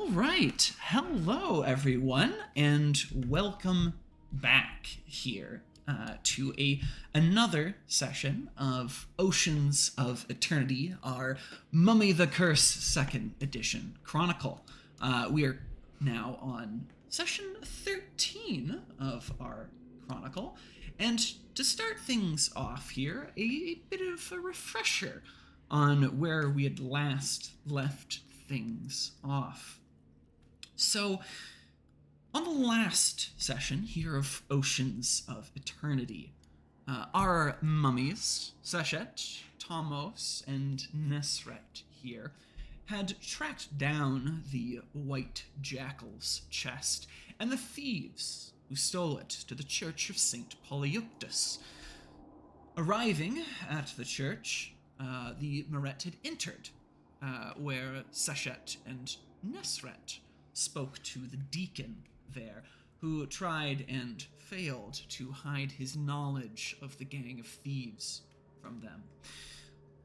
All right. Hello, everyone, and welcome back here to another session of Oceans of Eternity, our Mummy the Curse 2nd Edition Chronicle. We are now on session 13 of our Chronicle, and to start things off here, a bit of a refresher on where we had last left things off. So, on the last session here of Oceans of Eternity, our mummies, Seshet, Tomos, and Nesret here, had tracked down the White Jackal's chest and the thieves who stole it to the Church of St. Polyeuctus. Arriving at the church, the Meret had entered, where Seshet and Nesret spoke to the deacon there, who tried and failed to hide his knowledge of the gang of thieves from them.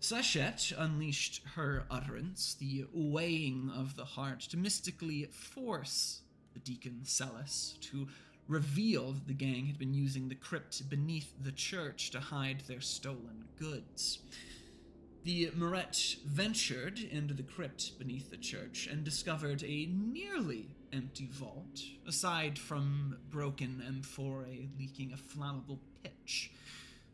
Seshet unleashed her utterance, the weighing of the heart, to mystically force the deacon Celis to reveal that the gang had been using the crypt beneath the church to hide their stolen goods. The Meret ventured into the crypt beneath the church and discovered a nearly empty vault, aside from broken amphorae leaking a flammable pitch.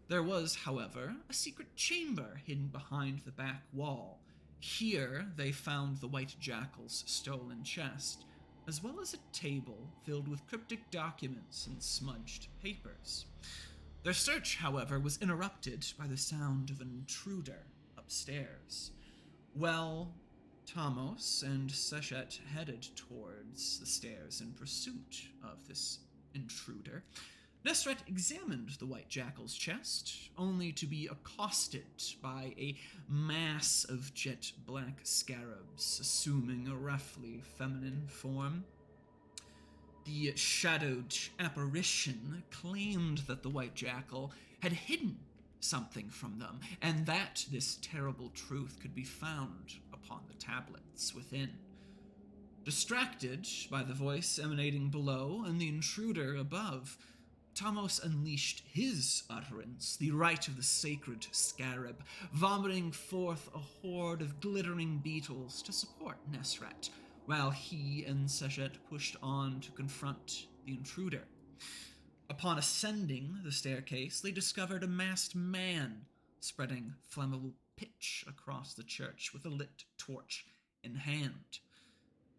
There was, however, a secret chamber hidden behind the back wall. Here they found the White Jackal's stolen chest, as well as a table filled with cryptic documents and smudged papers. Their search, however, was interrupted by the sound of an intruder upstairs. Well, Tomos and Seshet headed towards the stairs in pursuit of this intruder. Nesret examined the White Jackal's chest, only to be accosted by a mass of jet-black scarabs, assuming a roughly feminine form. The shadowed apparition claimed that the White Jackal had hidden something from them, and that this terrible truth could be found upon the tablets within. Distracted by the voice emanating below and the intruder above, Tomos unleashed his utterance, the rite of the sacred scarab, vomiting forth a horde of glittering beetles to support Nesret, while he and Seshet pushed on to confront the intruder. Upon ascending the staircase, they discovered a masked man spreading flammable pitch across the church with a lit torch in hand.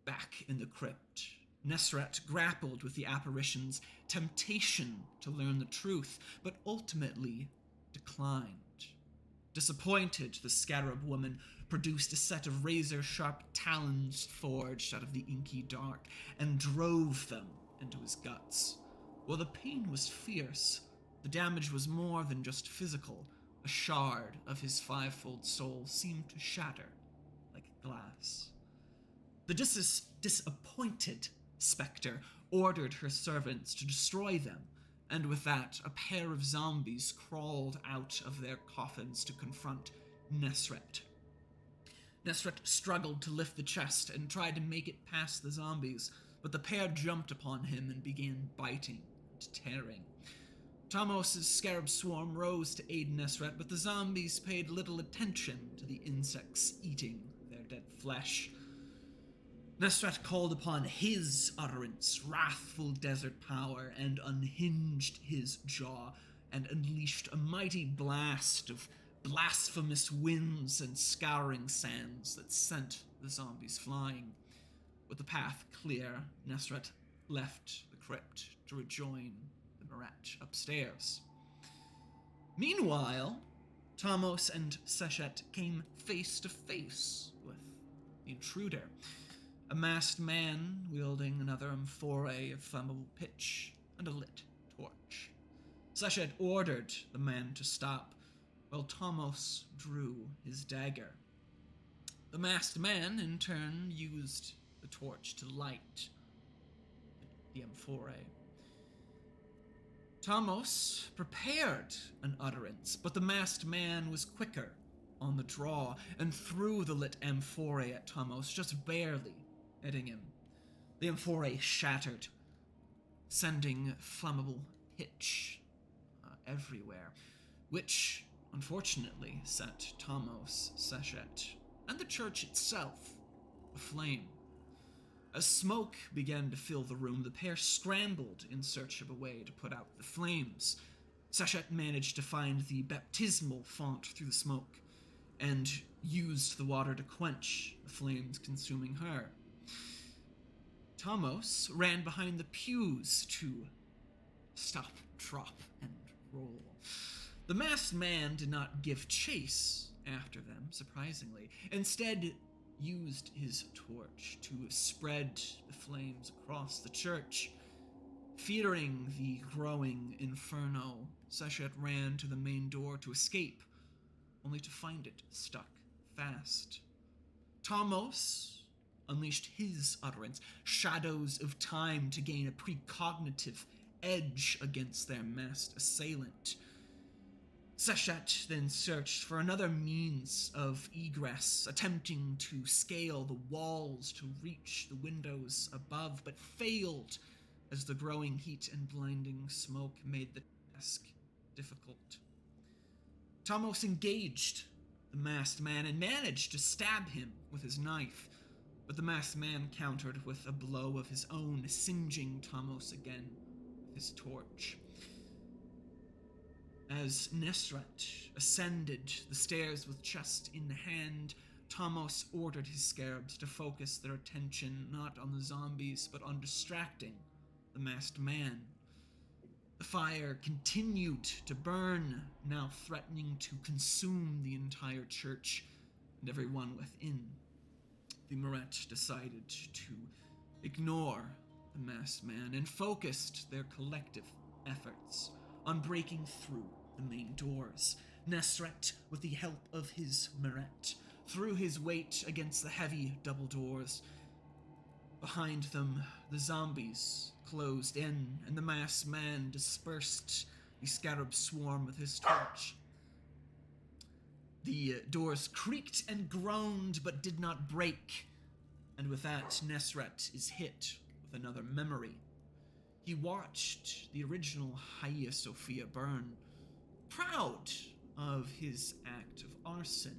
Back in the crypt, Nesret grappled with the apparition's temptation to learn the truth, but ultimately declined. Disappointed, the scarab woman produced a set of razor-sharp talons forged out of the inky dark and drove them into his guts. While the pain was fierce, the damage was more than just physical. A shard of his fivefold soul seemed to shatter like glass. The disappointed spectre ordered her servants to destroy them, and with that, a pair of zombies crawled out of their coffins to confront Nesret. Nesret struggled to lift the chest and tried to make it past the zombies, but the pair jumped upon him and began biting and tearing. Tomos' scarab swarm rose to aid Nesret, but the zombies paid little attention to the insects eating their dead flesh. Nesret called upon his utterance, wrathful desert power, and unhinged his jaw, and unleashed a mighty blast of blasphemous winds and scouring sands that sent the zombies flying. With the path clear, Nesret left the crypt to rejoin the Meret upstairs. Meanwhile, Tomos and Seshet came face to face with the intruder, a masked man wielding another amphorae of flammable pitch and a lit torch. Seshet ordered the man to stop, while Tomos drew his dagger. The masked man, in turn, used the torch to light the amphorae. Tomos prepared an utterance, but the masked man was quicker on the draw and threw the lit amphorae at Tomos, just barely hitting him The amphora shattered, sending flammable pitch everywhere, which unfortunately set Tomos, Sechet, and the church itself aflame. As smoke began to fill the room, the pair scrambled in search of a way to put out the flames. Sechet managed to find the baptismal font through the smoke, and used the water to quench the flames consuming her. Tomos ran behind the pews to stop, drop, and roll. The masked man did not give chase after them, surprisingly. Instead, used his torch to spread the flames across the church. Fearing the growing inferno, Sechet ran to the main door to escape, only to find it stuck fast. Tomos unleashed his utterance, shadows of time, to gain a precognitive edge against their masked assailant. Sechet then searched for another means of egress, attempting to scale the walls to reach the windows above, but failed as the growing heat and blinding smoke made the task difficult. Tomos engaged the masked man and managed to stab him with his knife, but the masked man countered with a blow of his own, singeing Tomos again with his torch. As Nesret ascended the stairs with chest in hand, Tomos ordered his scarabs to focus their attention not on the zombies, but on distracting the masked man. The fire continued to burn, now threatening to consume the entire church and everyone within. The Maret decided to ignore the masked man and focused their collective efforts on breaking through the main doors. Nesret, with the help of his Maret, threw his weight against the heavy double doors. Behind them, the zombies closed in, and the masked man dispersed the scarab swarm with his torch. The doors creaked and groaned, but did not break, and with that, Nesret is hit with another memory. He watched the original Hagia Sophia burn, proud of his act of arson,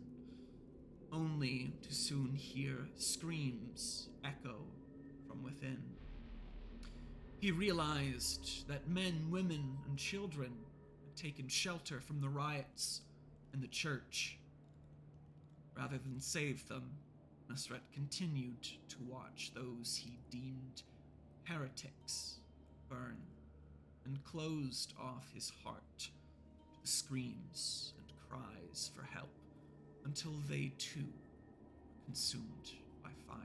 only to soon hear screams echo from within. He realized that men, women, and children had taken shelter from the riots in the church. Rather than save them, Nesret continued to watch those he deemed heretics burn, and closed off his heart to the screams and cries for help until they too were consumed by fire.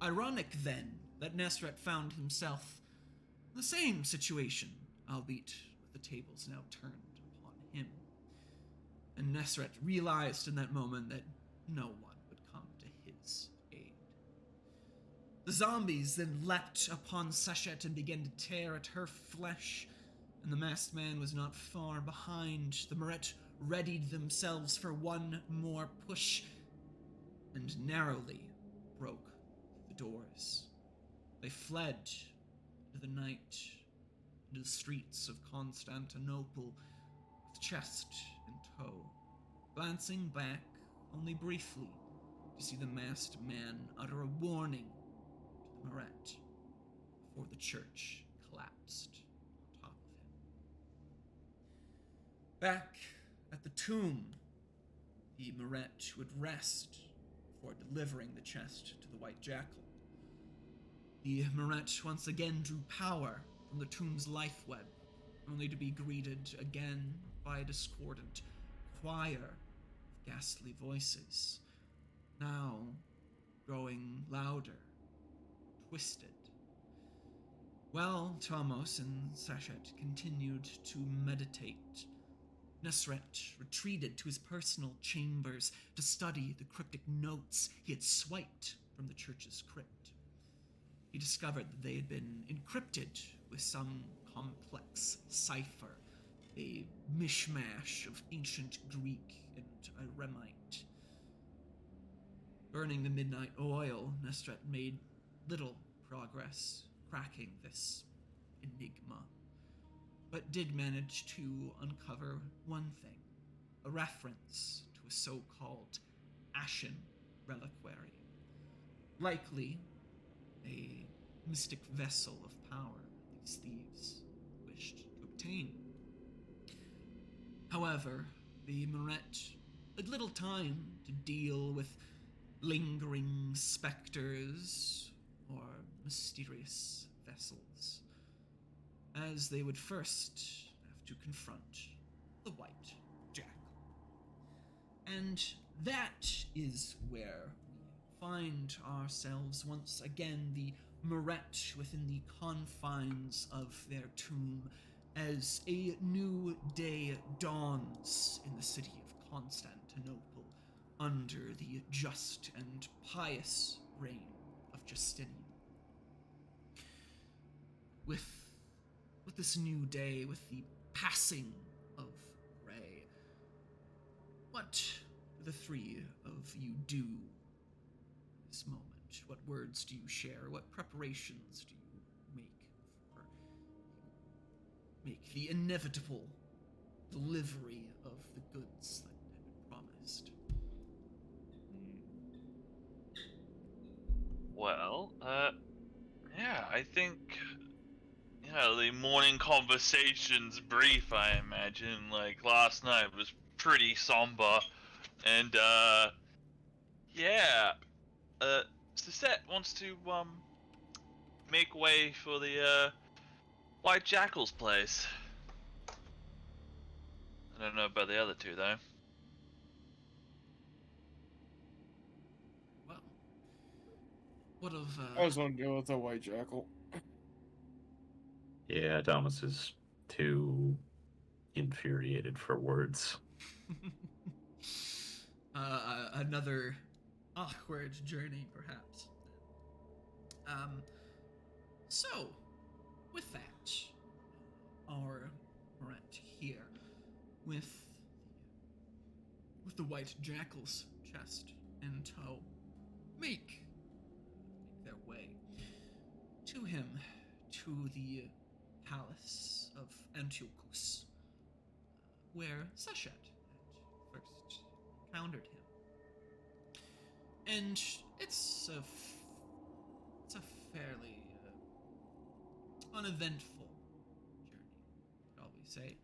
Ironic then that Nesret found himself in the same situation, albeit with the tables now turned upon him. And Nesret realized in that moment that no one would come to his aid. The zombies then leapt upon Sechet and began to tear at her flesh, and the masked man was not far behind. The Maret readied themselves for one more push, and narrowly broke the doors. They fled into the night, into the streets of Constantinople, with chest in tow, glancing back only briefly to see the masked man utter a warning to the Maret before the church collapsed on top of him. Back at the tomb, the Maret would rest before delivering the chest to the White Jackal. The Maret once again drew power from the tomb's lifeweb, only to be greeted again by a discordant choir of ghastly voices, now growing louder, twisted. While Tomos and Sechet continued to meditate, Nesret retreated to his personal chambers to study the cryptic notes he had swiped from the church's crypt. He discovered that they had been encrypted with some complex cipher, a mishmash of ancient Greek and Aramite. Burning the midnight oil, Nesret made little progress cracking this enigma, but did manage to uncover one thing, a reference to a so-called ashen reliquary, likely a mystic vessel of power these thieves wished to obtain. However, the Moret had little time to deal with lingering specters or mysterious vessels, as they would first have to confront the White Jackal. And that is where we find ourselves once again, the Moret within the confines of their tomb, as a new day dawns in the city of Constantinople under the just and pious reign of Justinian. With this new day, with the passing of Ray, what do the three of you do at this moment? What words do you share? What preparations do you make the inevitable delivery of the goods that had been promised? Well, yeah, I think, the morning conversation's brief, I imagine. Like, last night was pretty somber. And, yeah, Suzette wants to, make way for the, White Jackal's place. I don't know about the other two, though. Well, what of, I just want to deal with the White Jackal. Yeah, Thomas is too infuriated for words. Another awkward journey, perhaps. So, with that, our Moret here, with the White Jackal's chest in tow, make their way to him, to the palace of Antiochus, where Seshet had first encountered him. And it's a fairly uneventful journey, shall we say,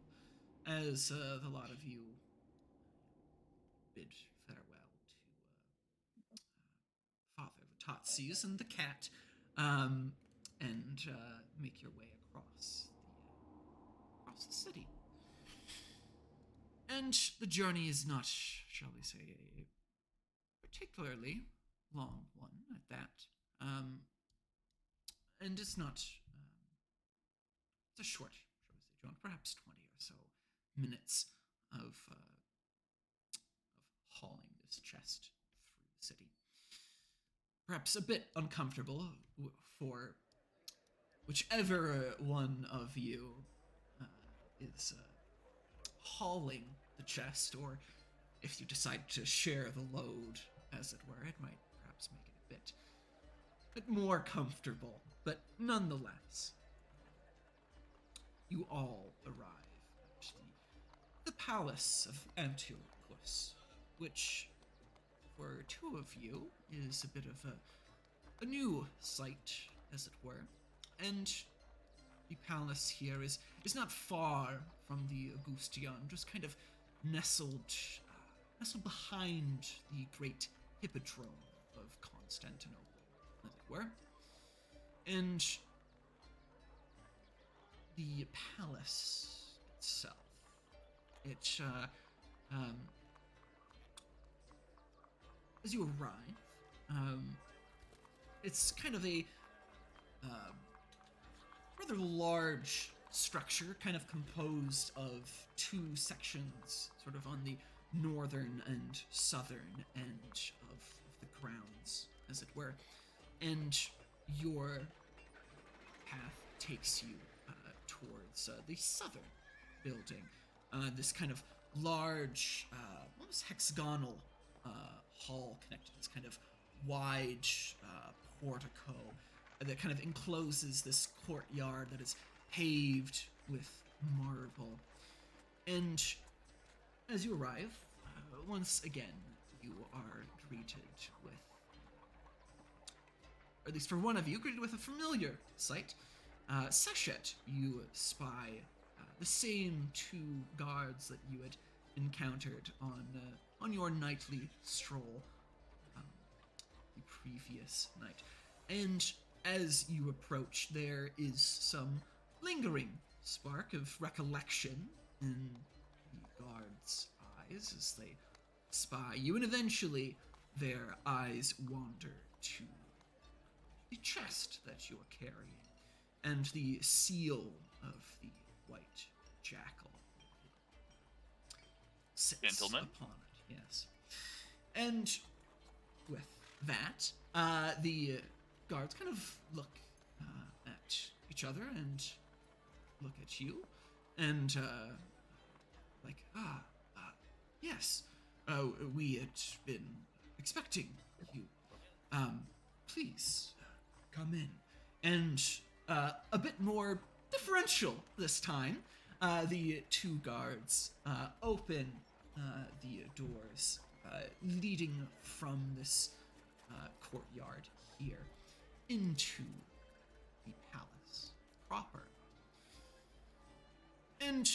as the lot of you bid farewell to Father Vatazzi's and the cat, and make your way across the city. And the journey is not, shall we say, a particularly long one at that. And it's not, it's a short, shall we say, John, perhaps 20 or so minutes of hauling this chest through the city. Perhaps a bit uncomfortable for whichever one of you is hauling the chest, or if you decide to share the load, as it were, it might perhaps make it a bit more comfortable. But nonetheless, you all arrive at the palace of Antiochus, which, for two of you, is a bit of a new sight, as it were. And the palace here is not far from the Augustion, just kind of nestled behind the great hippodrome of Constantinople, as it were. And the palace itself, as you arrive, it's kind of a rather large structure, kind of composed of two sections, sort of on the northern and southern end of the grounds, as it were. And your path takes you towards the southern building, this kind of large, almost hexagonal hall connected, this kind of wide portico, that kind of encloses this courtyard that is paved with marble. And as you arrive, once again, you are greeted with, or at least for one of you, greeted with a familiar sight. Seshet, you spy the same two guards that you had encountered on your nightly stroll the previous night. And as you approach, there is some lingering spark of recollection in the guards' eyes as they spy you, and eventually their eyes wander to the chest that you are carrying and the seal of the white jackal sits Gentlemen. upon it. Yes. And with that, the guards kind of look at each other and look at you, and yes, we had been expecting you. Please come in. And a bit more differential this time. The two guards open the doors leading from this courtyard here into the palace proper. And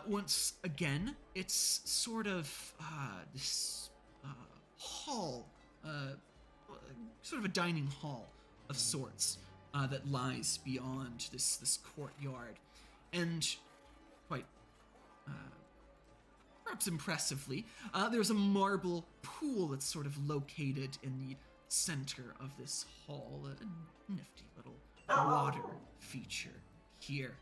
once again, it's sort of this hall, sort of a dining hall of sorts that lies beyond this courtyard. And quite perhaps impressively, there's a marble pool that's sort of located in the center of this hall, a nifty little water feature here.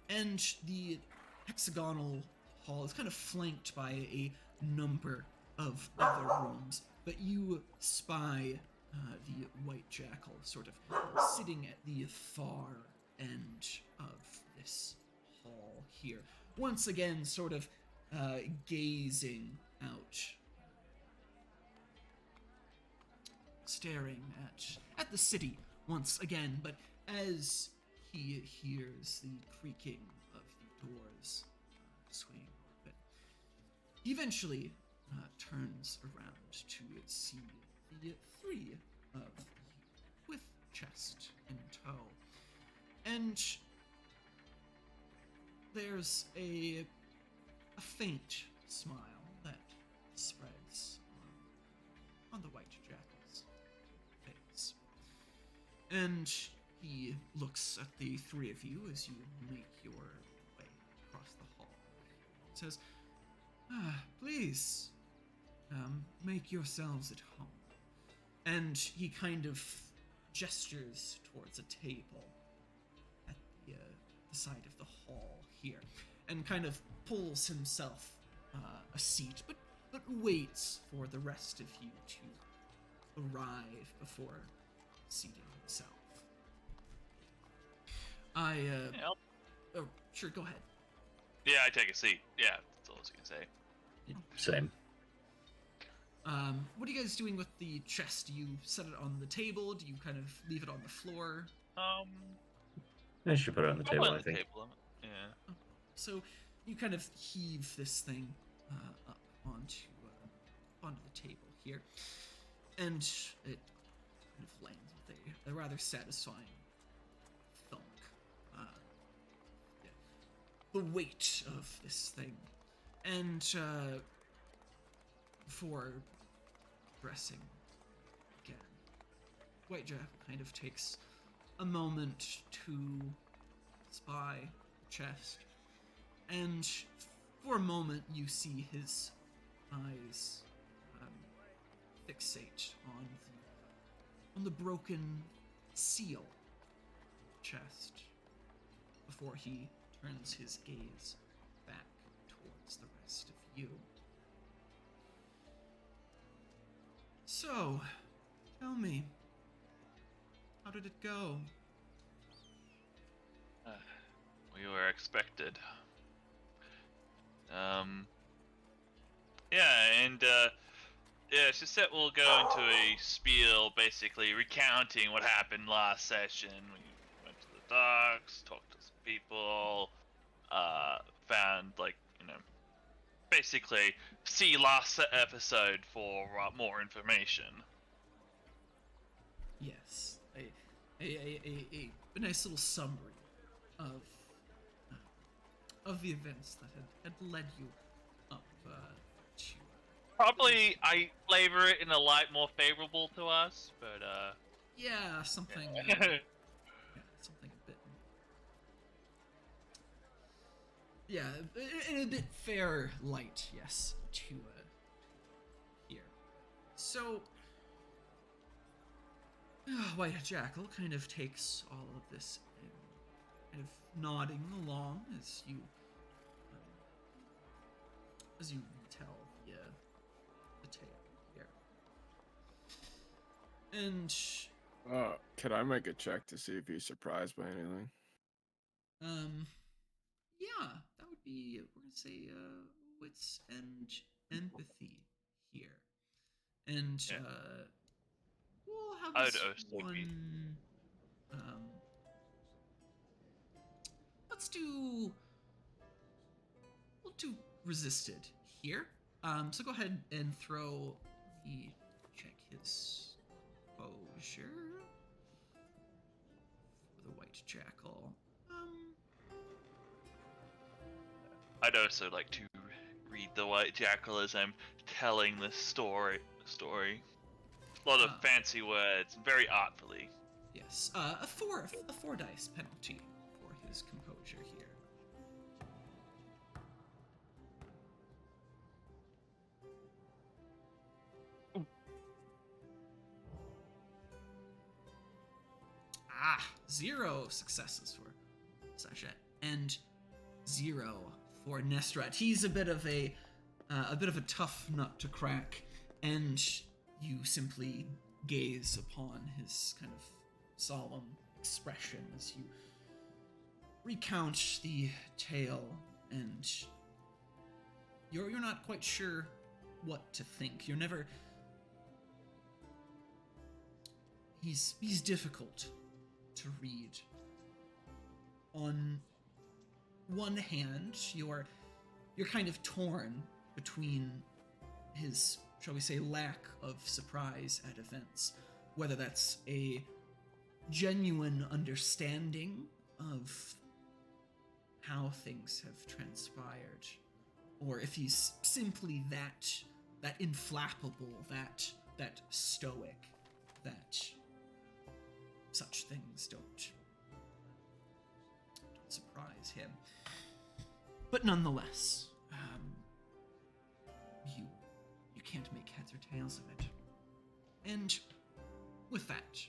And the hexagonal hall is kind of flanked by a number of other rooms, but you spy the white jackal sort of sitting at the far end of this hall here. Once again, sort of gazing out, staring at the city once again, but as he hears the creaking of the doors swinging open, he eventually turns around to see the three of you with chest in tow. And there's a faint smile that spreads on the white jackal's face. And he looks at the three of you as you make your way across the hall. He says, please, make yourselves at home. And he kind of gestures towards a table at the side of the hall here, and kind of pulls himself a seat, but waits for the rest of you to arrive before seating himself. Yeah, Oh, sure, go ahead. yeah, I take a seat. Yeah, that's all I was gonna say. Same. What are you guys doing with the chest? Do you set it on the table? Do you kind of leave it on the floor? I should put it on the table, I think. Table. Yeah. So you kind of heave this thing up onto the table here, and it kind of lands with a rather satisfying thunk. Yeah. The weight of this thing, and for dressing again, White Jack kind of takes a moment to spy the chest, and for a moment you see his eyes fixate on the broken seal chest before he turns his gaze back towards the rest of you. So, tell me, how did it go? We were expected. Yeah, and Yeah, she said we'll go into a spiel, basically recounting what happened last session. We went to the docks, talked to some people, found basically see last episode for more information. Yes, a nice little summary of the events that had led you up to. Probably I flavor it in a light more favorable to us, but Yeah, something. yeah. Yeah, something a bit. Yeah, in a bit fair light, yes, to here. So, White Jackal kind of takes all of this in, kind of nodding along as you retell the tale here. And Could I make a check to see if he's surprised by anything? yeah, that would be, we're gonna say wits and empathy here, and Yeah. we'll have I would this also be. one. Um, we'll do resisted here. So go ahead and throw the check his exposure for the White Jackal. I'd also like to read the White Jackal as I'm telling this story. A lot of fancy words, very artfully. Yes, a four dice penalty for his composure here. Ah, 0 successes for Sasha and 0 for Nestrat. He's a bit of a tough nut to crack, and you simply gaze upon his kind of solemn expression as you recount the tale, and you're not quite sure what to think. You're never. He's difficult to read. On one hand, you're kind of torn between his, shall we say, lack of surprise at events, whether that's a genuine understanding of how things have transpired, or if he's simply that inflappable, that stoic, that such things don't surprise him. But nonetheless, you can't make heads or tails of it. And with that,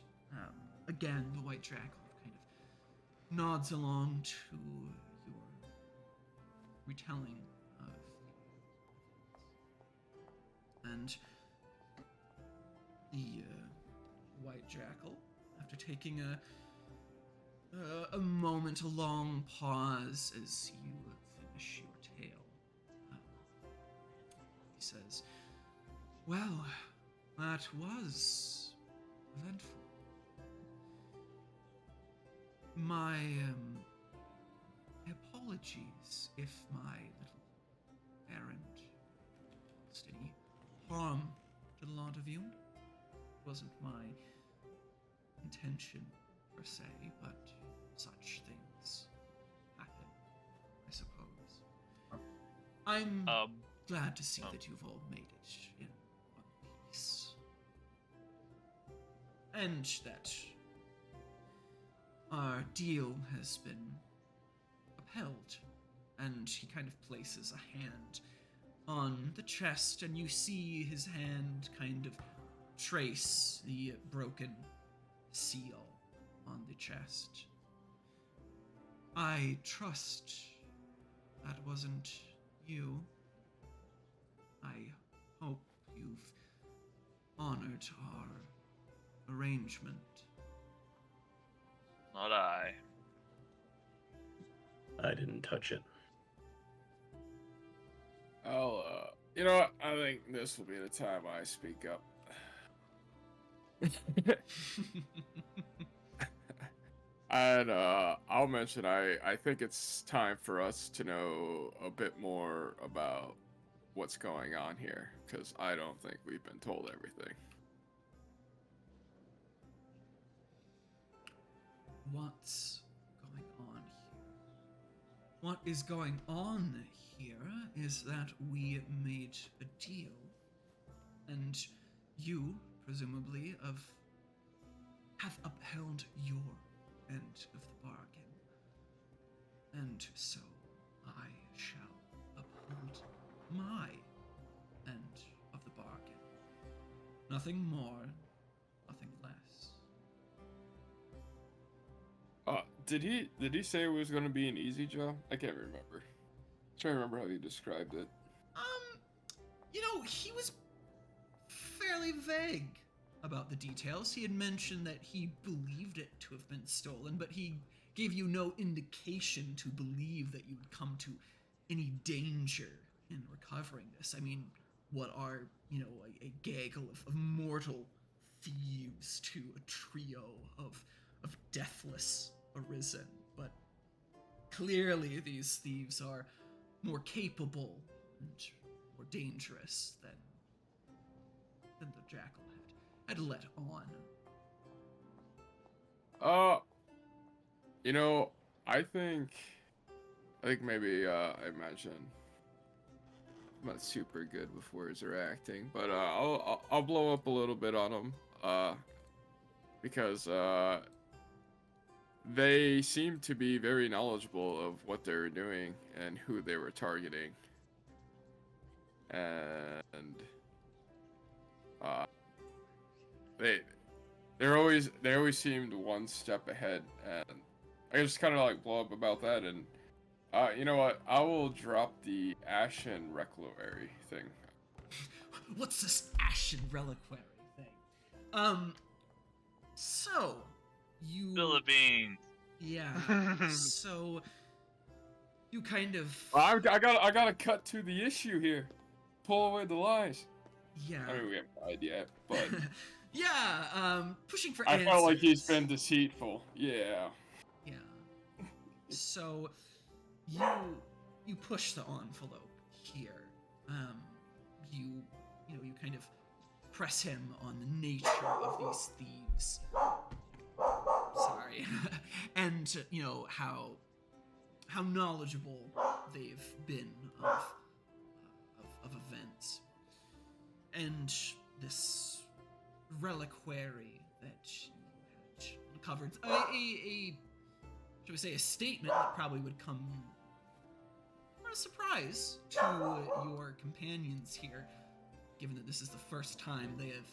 again, the White Jackal kind of nods along to your retelling of and the White Jackal, after taking a moment, a long pause as you finish your tale, he says, "Well, that was eventful. My apologies if my little errand caused any harm to the lot of you. It wasn't my intention per se, but such things happen, I suppose. I'm glad to see that you've all made it in one piece, and that our deal has been upheld." And he kind of places a hand on the chest, and you see his hand kind of trace the broken seal on the chest. "I trust that wasn't you. I hope you've honored our arrangement." Not I. I didn't touch it. You know what? I think this will be the time I speak up. And I'll mention I think it's time for us to know a bit more about what's going on here, because I don't think we've been told everything. What's going on here? What is going on here is that we made a deal, and you, presumably, have upheld your end of the bargain. And so I shall uphold my end of the bargain. Nothing more, nothing less. Did he say it was going to be an easy job? I can't remember. I'm trying to remember how he described it. He was fairly vague about the details. He had mentioned that he believed it to have been stolen, but he gave you no indication to believe that you would come to any danger in recovering this. I mean, what are, a gaggle of mortal thieves to a trio of deathless Arisen? But clearly these thieves are more capable and more dangerous than the Jackal had let on. I think maybe I imagine I'm not super good with words or acting, but I'll blow up a little bit on them, because they seem to be very knowledgeable of what they were doing and who they were targeting, and they always seemed one step ahead, and I just kind of like blow up about that. And you know what? I will drop the Ashen Reliquary thing. What's this Ashen Reliquary thing? So you Philippines. Yeah. So you kind of I gotta cut to the issue here. Pull away the lies. Yeah. I mean, we haven't died yet, but yeah, pushing for I answers. felt like he's been deceitful. Yeah. Yeah. So you push the envelope here. You kind of press him on the nature of these thieves. Sorry. And how knowledgeable they've been of events. And this reliquary that you had uncovered, should we say, a statement that probably would come as a surprise to your companions here, given that this is the first time they have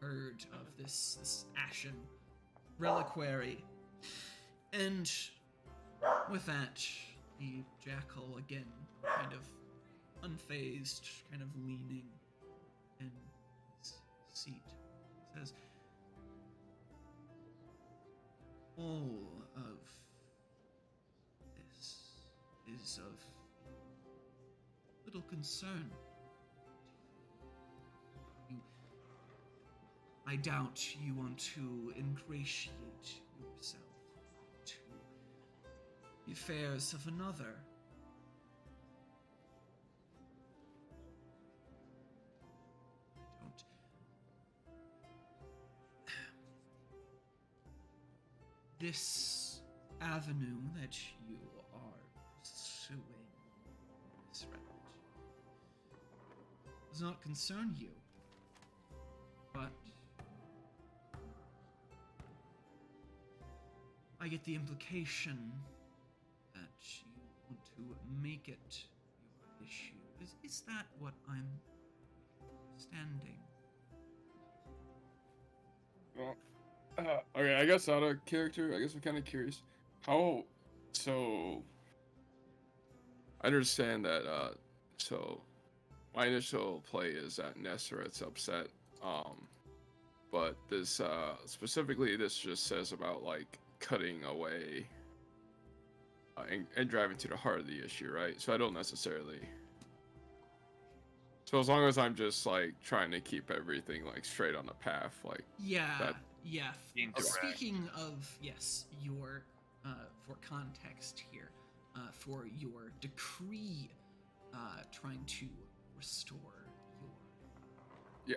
heard of this Ashen Reliquary. And with that, the Jackal, again, kind of unfazed, kind of leaning in his seat, says, all of this is of little concern. I doubt you want to ingratiate yourself to the affairs of another. Don't. This avenue that you are pursuing, this route, does not concern you, but I get the implication that you want to make it your issue. Is that what I'm understanding? Well, okay, I guess out of character, I guess I'm kind of curious. So, I understand that, so, my initial play is that Nesseret's upset, but this, specifically, this just says about, like, cutting away, and driving to the heart of the issue, right? So I don't necessarily So as long as I'm just like trying to keep everything like straight on the path, like Yeah, that. yeah. Being direct. Speaking of, yes, your, for context here, for your decree, trying to restore Yeah.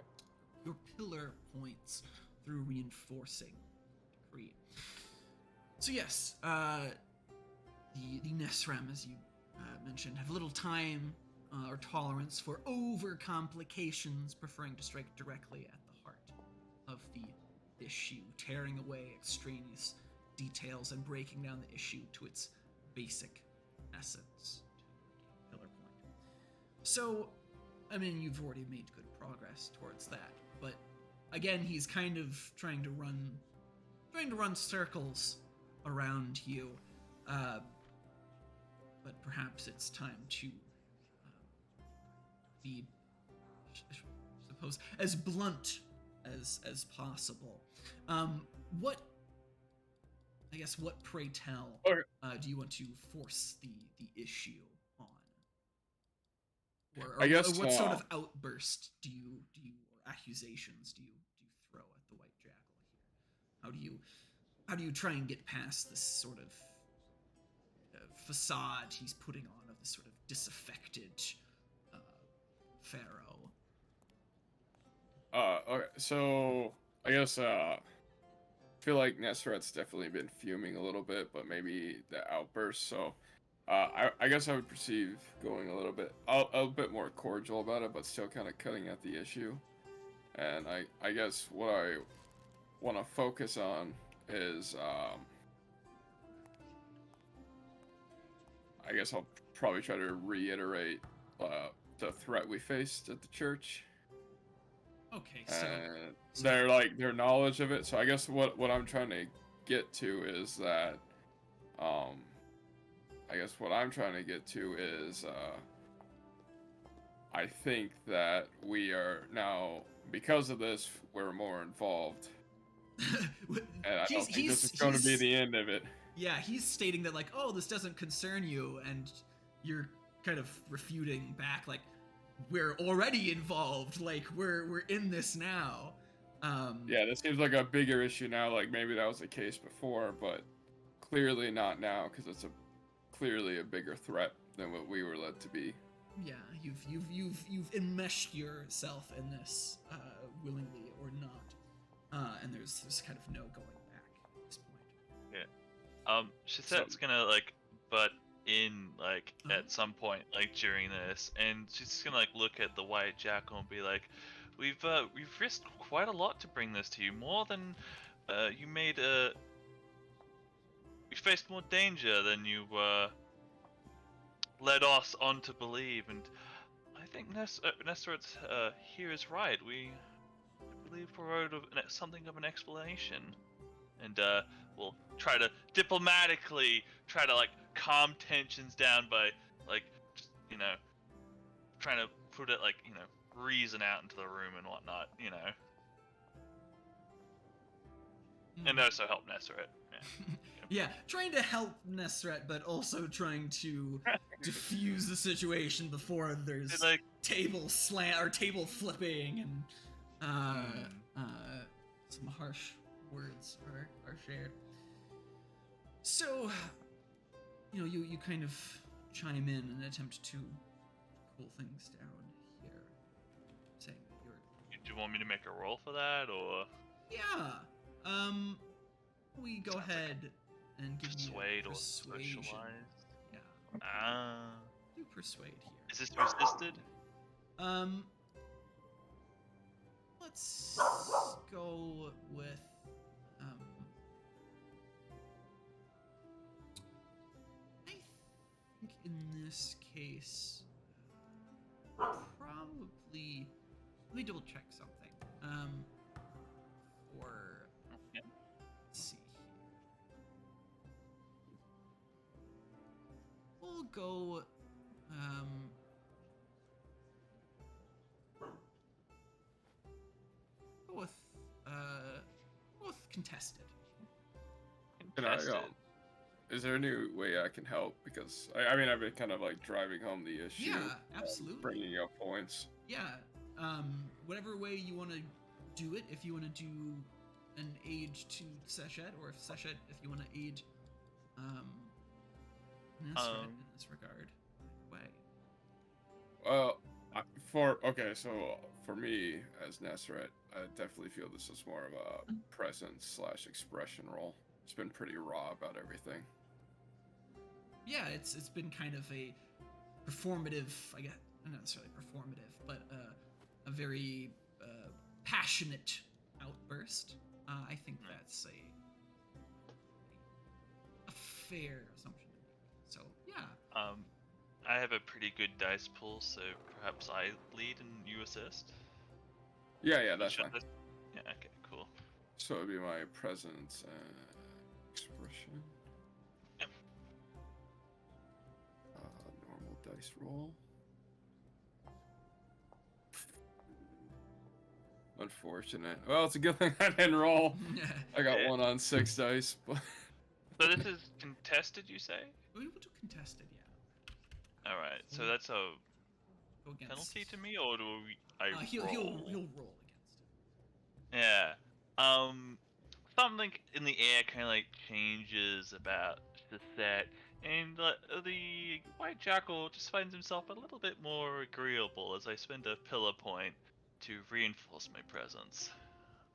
your pillar points through reinforcing decree. So yes, the Nesram, as you mentioned, have little time or tolerance for over complications, preferring to strike directly at the heart of the issue, tearing away extraneous details and breaking down the issue to its basic essence. Pillar point. So, I mean, you've already made good progress towards that, but again, he's kind of trying to run circles around you. But perhaps it's time to be, I suppose, as blunt as possible. What pray tell Okay. do you want to force the issue on? Or I guess, what sort of outburst do you or accusations do you throw at the White Jackal here? How do you try and get past this sort of facade he's putting on of this sort of disaffected pharaoh? Okay, so I guess I feel like Nesret's definitely been fuming a little bit, but maybe the outburst. So I guess I would perceive going a bit more cordial about it, but still kind of cutting at the issue. And I guess what I want to focus on is I guess I'll probably try to reiterate the threat we faced at the church. Okay, so And their knowledge of it. So I guess what I'm trying to get to is that I guess what I'm trying to get to is I think that we are now, because of this, we're more involved. And I don't think this is going to be the end of it. Yeah, he's stating that, like, oh, this doesn't concern you, and you're kind of refuting back, like, we're already involved, like, we're in this now. Yeah, this seems like a bigger issue now, like maybe that was the case before, but clearly not now, because it's clearly a bigger threat than what we were led to be. Yeah, you've enmeshed yourself in this, willingly or not, and there's kind of no going back at this point. Yeah. Shisette's gonna like butt in like at some point like during this, and she's just gonna like look at the White Jackal and be like, we've risked quite a lot to bring this to you, more than you made we faced more danger than you led us on to believe, and I think Nestor's here is right. I believe we're owed something of an explanation, and we'll try to diplomatically try to like calm tensions down by like just, trying to put it like reason out into the room and whatnot, and also help Nesseret. Yeah. Yeah, trying to help Nesret, but also trying to diffuse the situation before there's like table flipping and some harsh words are shared. So, you kind of chime in and attempt to cool things down here, saying that you're. Do you want me to make a roll for that, or? Yeah. We go ahead and give persuade you or persuasion. socialize. Yeah. Do persuade here. Is this resisted? Let's go with I think in this case probably, let me double check something. Let's see here. We'll go with contested. Contested. Is there any way I can help? Because I mean, I've been kind of like driving home the issue. Yeah, absolutely. Bringing up points. yeah, whatever way you want to do it. If you want to do an aid to Seshet, or if you want to aid Nesret in this regard. Way. Well, so for me as Nesret, I definitely feel this is more of a presence/expression role. It's been pretty raw about everything. Yeah, it's been kind of a performative, I guess, not necessarily performative, but a very passionate outburst. I think that's a fair assumption. So yeah. I have a pretty good dice pool, so perhaps I lead and you assist. Yeah, that's fine. Yeah, okay, cool. So it'd be my presence and expression. Yep. Normal dice roll. Unfortunate. Well, it's a good thing I didn't roll. I got 1 on 6 dice, but. So this is contested, you say? We will do contested, yeah. All right, so that's a Go against. penalty to me, or do He'll roll against it. Yeah. Something in the air kind of like changes about the set, and the white jackal just finds himself a little bit more agreeable as I spend a pillar point to reinforce my presence.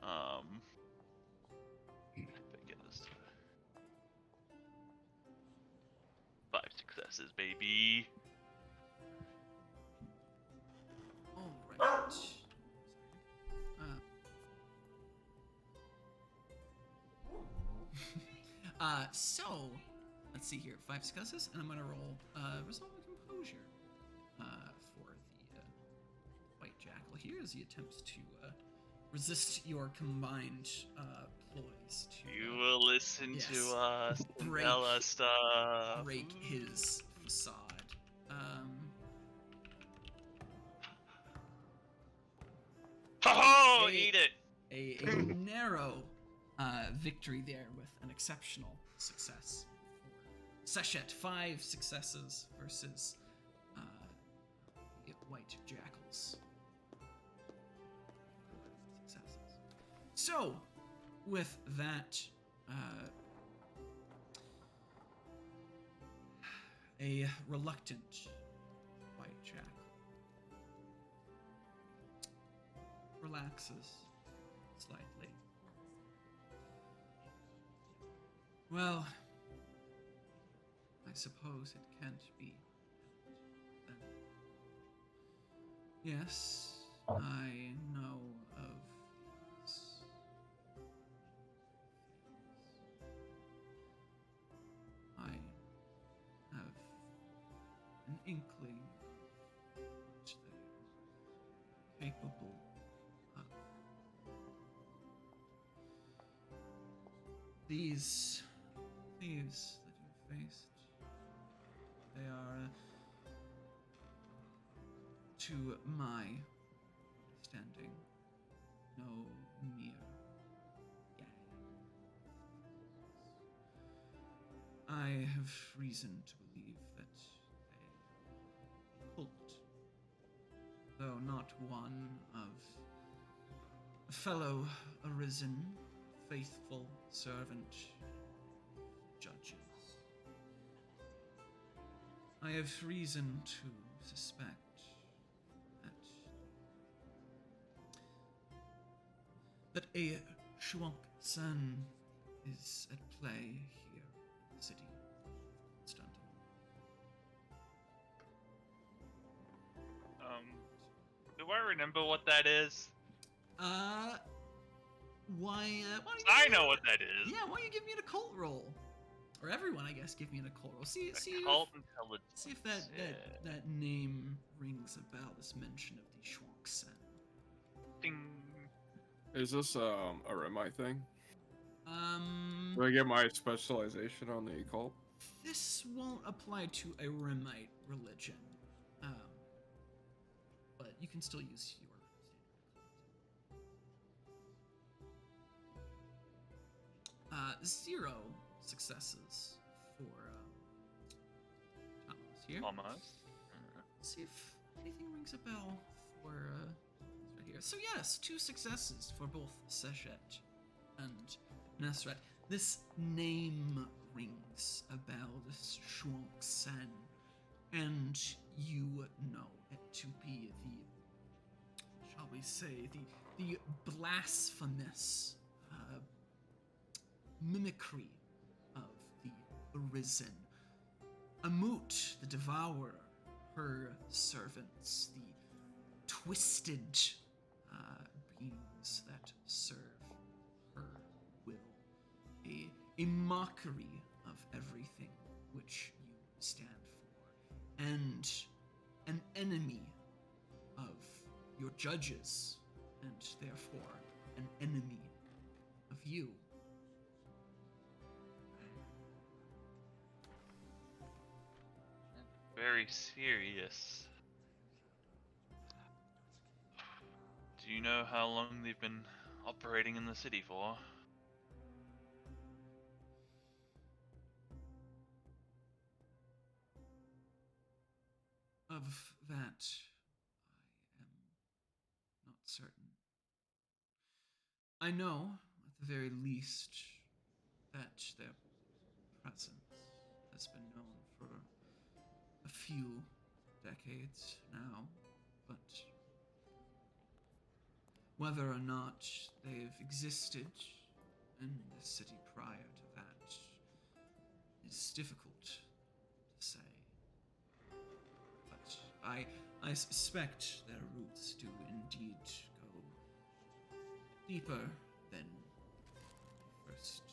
If I get this. 5 successes, baby. All right. So let's see here. 5 successes, and I'm gonna roll resolve and composure for the white jackal here as he attempts to resist your combined ploys. You will listen yes, to us and break, tell us stuff. break his facade. Oh, eat it! A narrow victory there with an exceptional success for Seshet. 5 successes versus white jackals. Successes. So, with that, a reluctant white jackal relaxes slightly. Well, I suppose it can't be helped then. Yes, I know of these things. I have an inkling of what they are capable of. These thieves that you faced, they are, to my understanding, no mere gang. I have reason to believe that a cult, though not one of a fellow Arisen, faithful servant judges. I have reason to suspect that a Shuank Sen is at play here in the city of Constantine. Do I remember what that is? Why don't you I know what that is. Yeah, why don't you give me an occult roll? Or everyone, I guess, give me an occult roll. See Occult intelligence. See if that name rings a bell, this mention of the Shuank Sen. Ding. Is this a Remite thing? Um, Do I get my specialization on the occult? This won't apply to a Remite religion. But you can still use your standard occult. 0 successes for Thomas here. Almost. See if anything rings a bell right here. So yes, 2 successes for both Seshet and Nesret. This name rings a bell, this Shuang Sen, and you know it to be shall we say, the blasphemous mimicry of the Arisen. Amut, the Devourer, her servants, the twisted beings that serve her will. A mockery of everything which you stand for, and an enemy of your judges, and therefore an enemy of you. Very serious. Do you know how long they've been operating in the city for? Of that, I am not certain. I know, at the very least, that their presence has been known for a few decades now, but whether or not they've existed in the city prior to that is difficult to say. But I suspect their roots do indeed go deeper than first.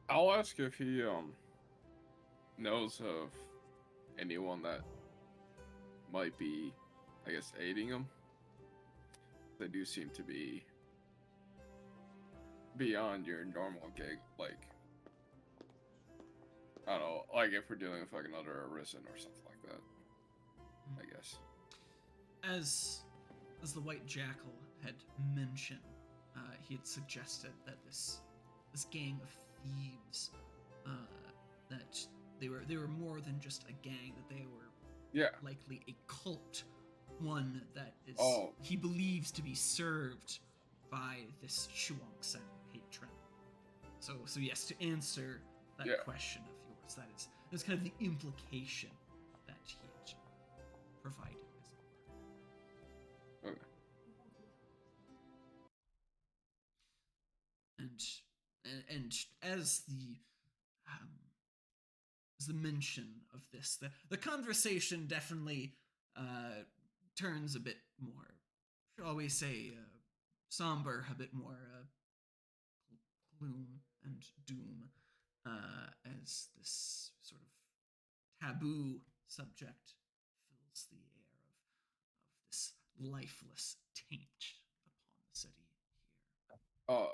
I'll ask if he knows of anyone that might be, I guess, aiding him. They do seem to be beyond your normal gig, like, I don't know, like if we're dealing with like another Arisen or something like that, I guess. As the White Jackal had mentioned, he had suggested that this gang of thieves, that they were more than just a gang, that they were likely a cult, one that is he believes to be served by this Shuang Sen patron. So yes, to answer that question of yours, that's kind of the implication that he had provided. Okay. And as the mention of this, the conversation definitely turns a bit more, shall we say, somber, a bit more gloom and doom, as this sort of taboo subject fills the air of this lifeless taint upon the city here.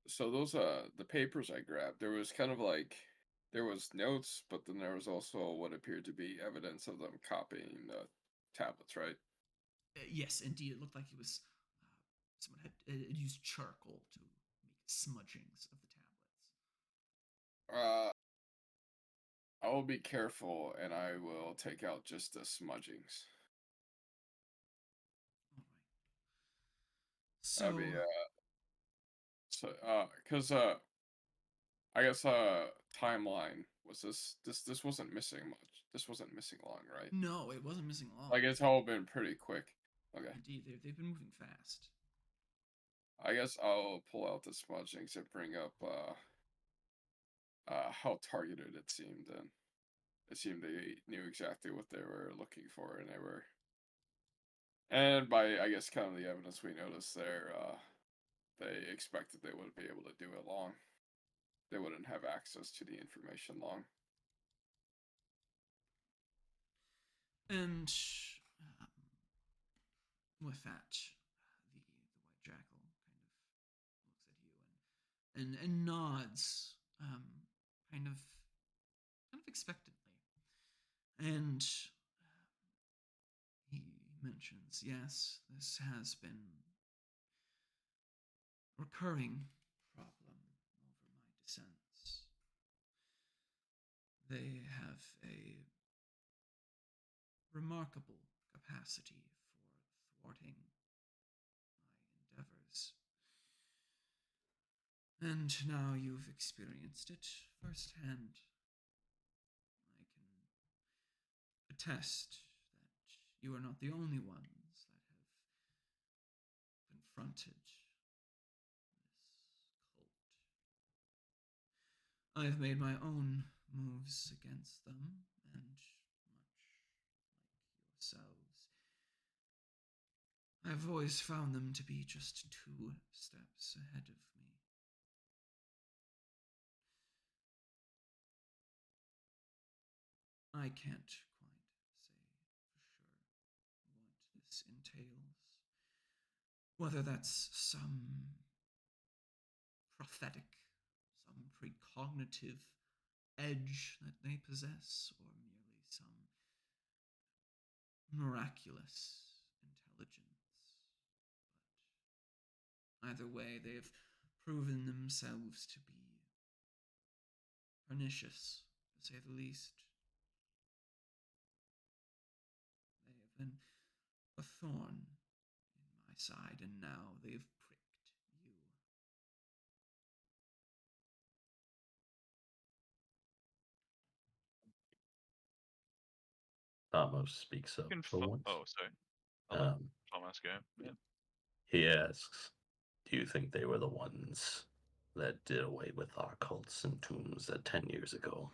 So those the papers I grabbed, there was kind of like there was notes, but then there was also what appeared to be evidence of them copying the tablets, right? Yes, indeed. It looked like it was someone had used charcoal to make smudgings of the tablets. I will be careful, and I will take out just the smudgings. All right. So, I mean, because I guess timeline was this wasn't missing much. This wasn't missing long, right? no, it wasn't missing long. Like it's all been pretty quick. Okay. Indeed, they've been moving fast. I guess I'll pull out the smudgings and bring up how targeted it seemed. And it seemed they knew exactly what they were looking for, and and by I guess kind of the evidence we noticed there, they expected they wouldn't be able to do it long. They wouldn't have access to the information long. And with that, the White Jackal kind of looks at you and nods, kind of expectantly, and he mentions, yes, this has been a recurring problem over my descent. They have a remarkable capacity for thwarting my endeavors. And now you've experienced it firsthand. I can attest that you are not the only ones that have confronted this cult. I've made my own moves against them, and much like yourselves, I've always found them to be just 2 steps ahead of me. I can't quite say for sure what this entails. Whether that's some prophetic, some precognitive edge that they possess, or merely some miraculous intelligence. But either way, they've proven themselves to be pernicious, to say the least. They have been a thorn in my side, and now they've pricked you. Amos speaks up for once. Oh, sorry. I'll let Um, Thomas go. Yeah. he asks, do you think they were the ones that did away with our cults and tombs 10 years ago?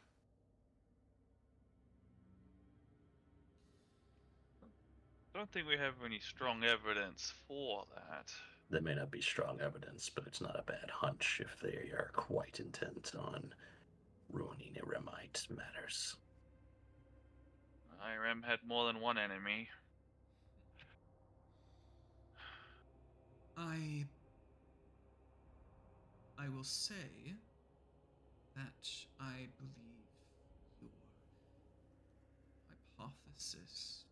I don't think we have any strong evidence for that. There may not be strong evidence, but it's not a bad hunch if they are quite intent on ruining Eremite matters. IRM had more than one enemy. I will say that I believe your hypothesis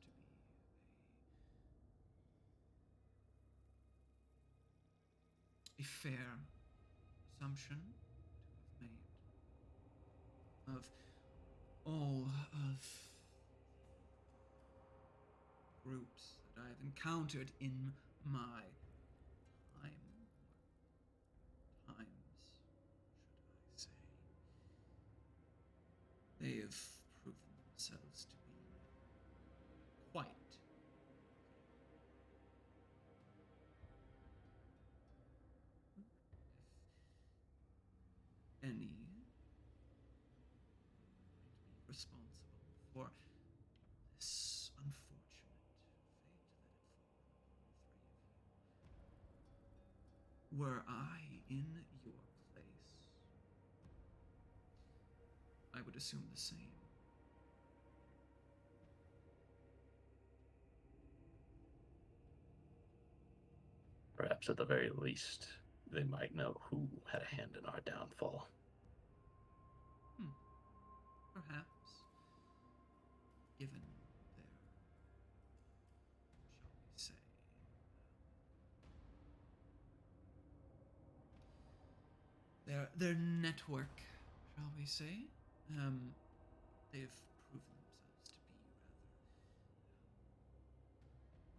to be a fair assumption to have made of all of groups that I've encountered in my times, should I say. They have proven themselves to be quite if any might be responsible for this unfortunate fate that had fallen on all 3 of you. Were I in your place, I would assume the same. Perhaps at the very least, they might know who had a hand in our downfall. Perhaps, given their, shall we say, their network, shall we say, they've proven themselves to be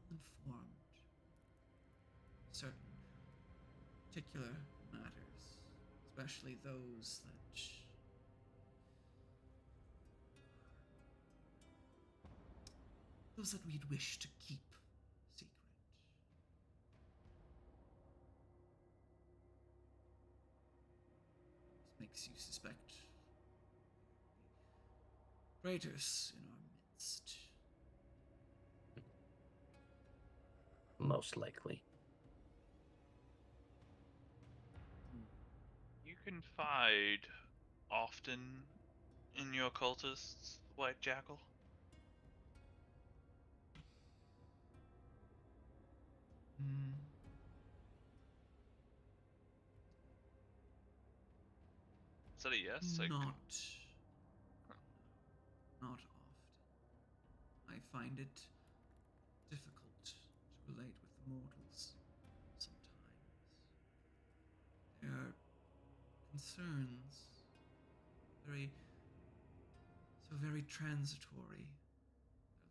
rather well-informed on certain particular matters, especially those that we'd wish to keep secret. This makes you suspect traitors in our midst. Most likely. You confide often in your cultists, White Jackal? Is that a yes? Not often. I find it difficult to relate with mortals sometimes. Their concerns, very very transitory.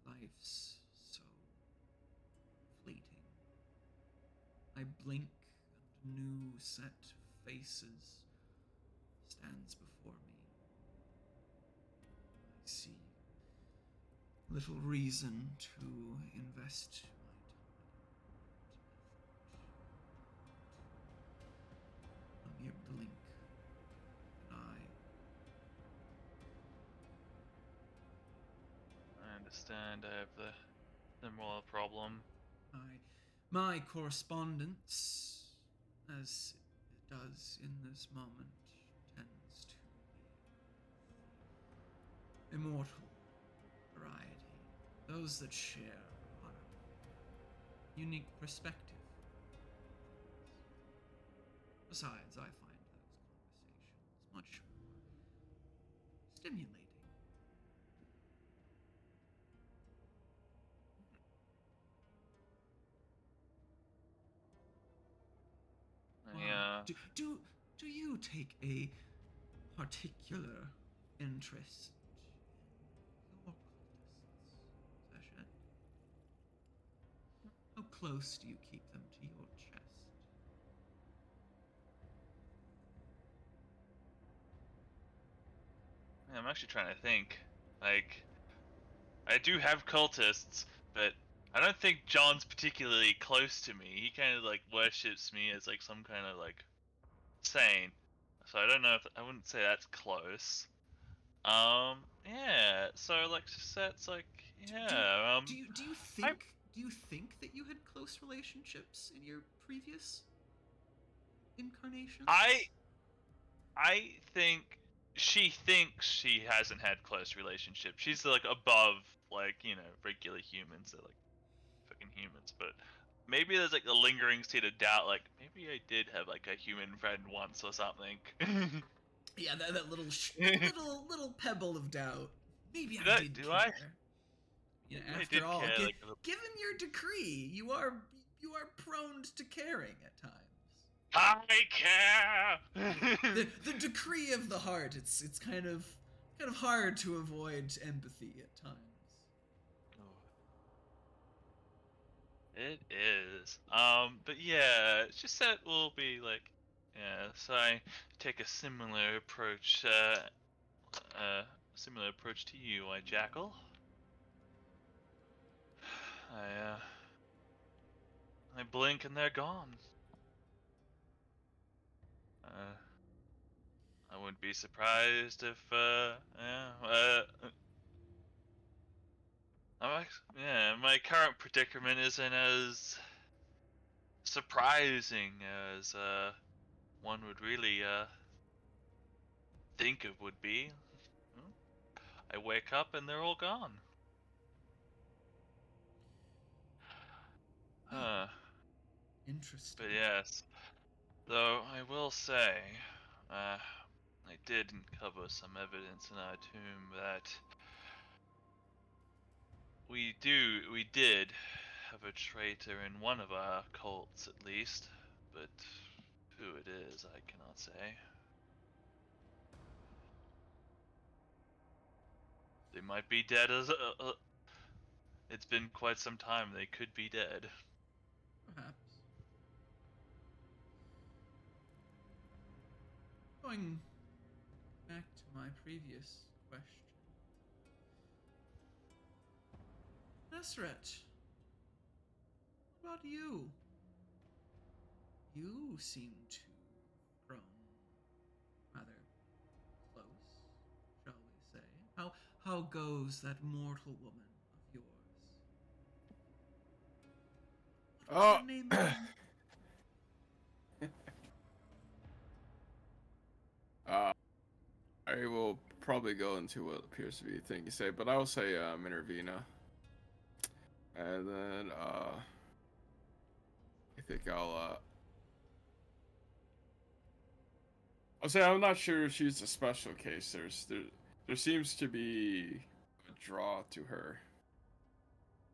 Their lives so fleeting. I blink, and a new set of faces stands before me. I see little reason to invest my time and effort. A mere blink of an eye. I understand. I have the similar problem. My correspondence, as it does in this moment, tends to be immortal variety. Those that share our unique perspective. Besides, I find those conversations much more stimulating. Yeah. Do you take a particular interest in your cultists, Seshet? How close do you keep them to your chest? I'm actually trying to think. Like, I do have cultists, but I don't think John's particularly close to me. He kind of like worships me as like some kind of like saint. So I don't know if I wouldn't say that's close. Yeah. So like that's like yeah. Do you think that you had close relationships in your previous incarnations? I think she thinks she hasn't had close relationships. She's like above like regular humans. They're like fucking humans, but maybe there's like a lingering seed of doubt. Like maybe I did have like a human friend once or something. Yeah, that little little pebble of doubt. Maybe I Did I? did Do I? care. You know, Maybe I after did all, care. Like, given your decree, you are prone to caring at times. I care. The decree of the heart. It's kind of hard to avoid empathy at times. It is. But yeah, it's just that we'll be like, yeah. So I take a similar approach. Similar approach to you, I Jackal. I blink and they're gone. I wouldn't be surprised if my current predicament isn't as surprising as one would really think it would be. I wake up and they're all gone. Interesting. But yes, though I will say, I did uncover some evidence in our tomb that we did have a traitor in one of our cults at least, but who it is I cannot say. They might be dead as it's been quite some time. They could be dead. Perhaps. Going back to my previous question. Nesret, what about you? You seem to have grown rather close, shall we say. How goes that mortal woman of yours? What was Oh. her name again? I will probably go into what appears to be a thing you say, but I will say Minervina. And then I think I'll say I'm not sure if she's a special case. There seems to be a draw to her.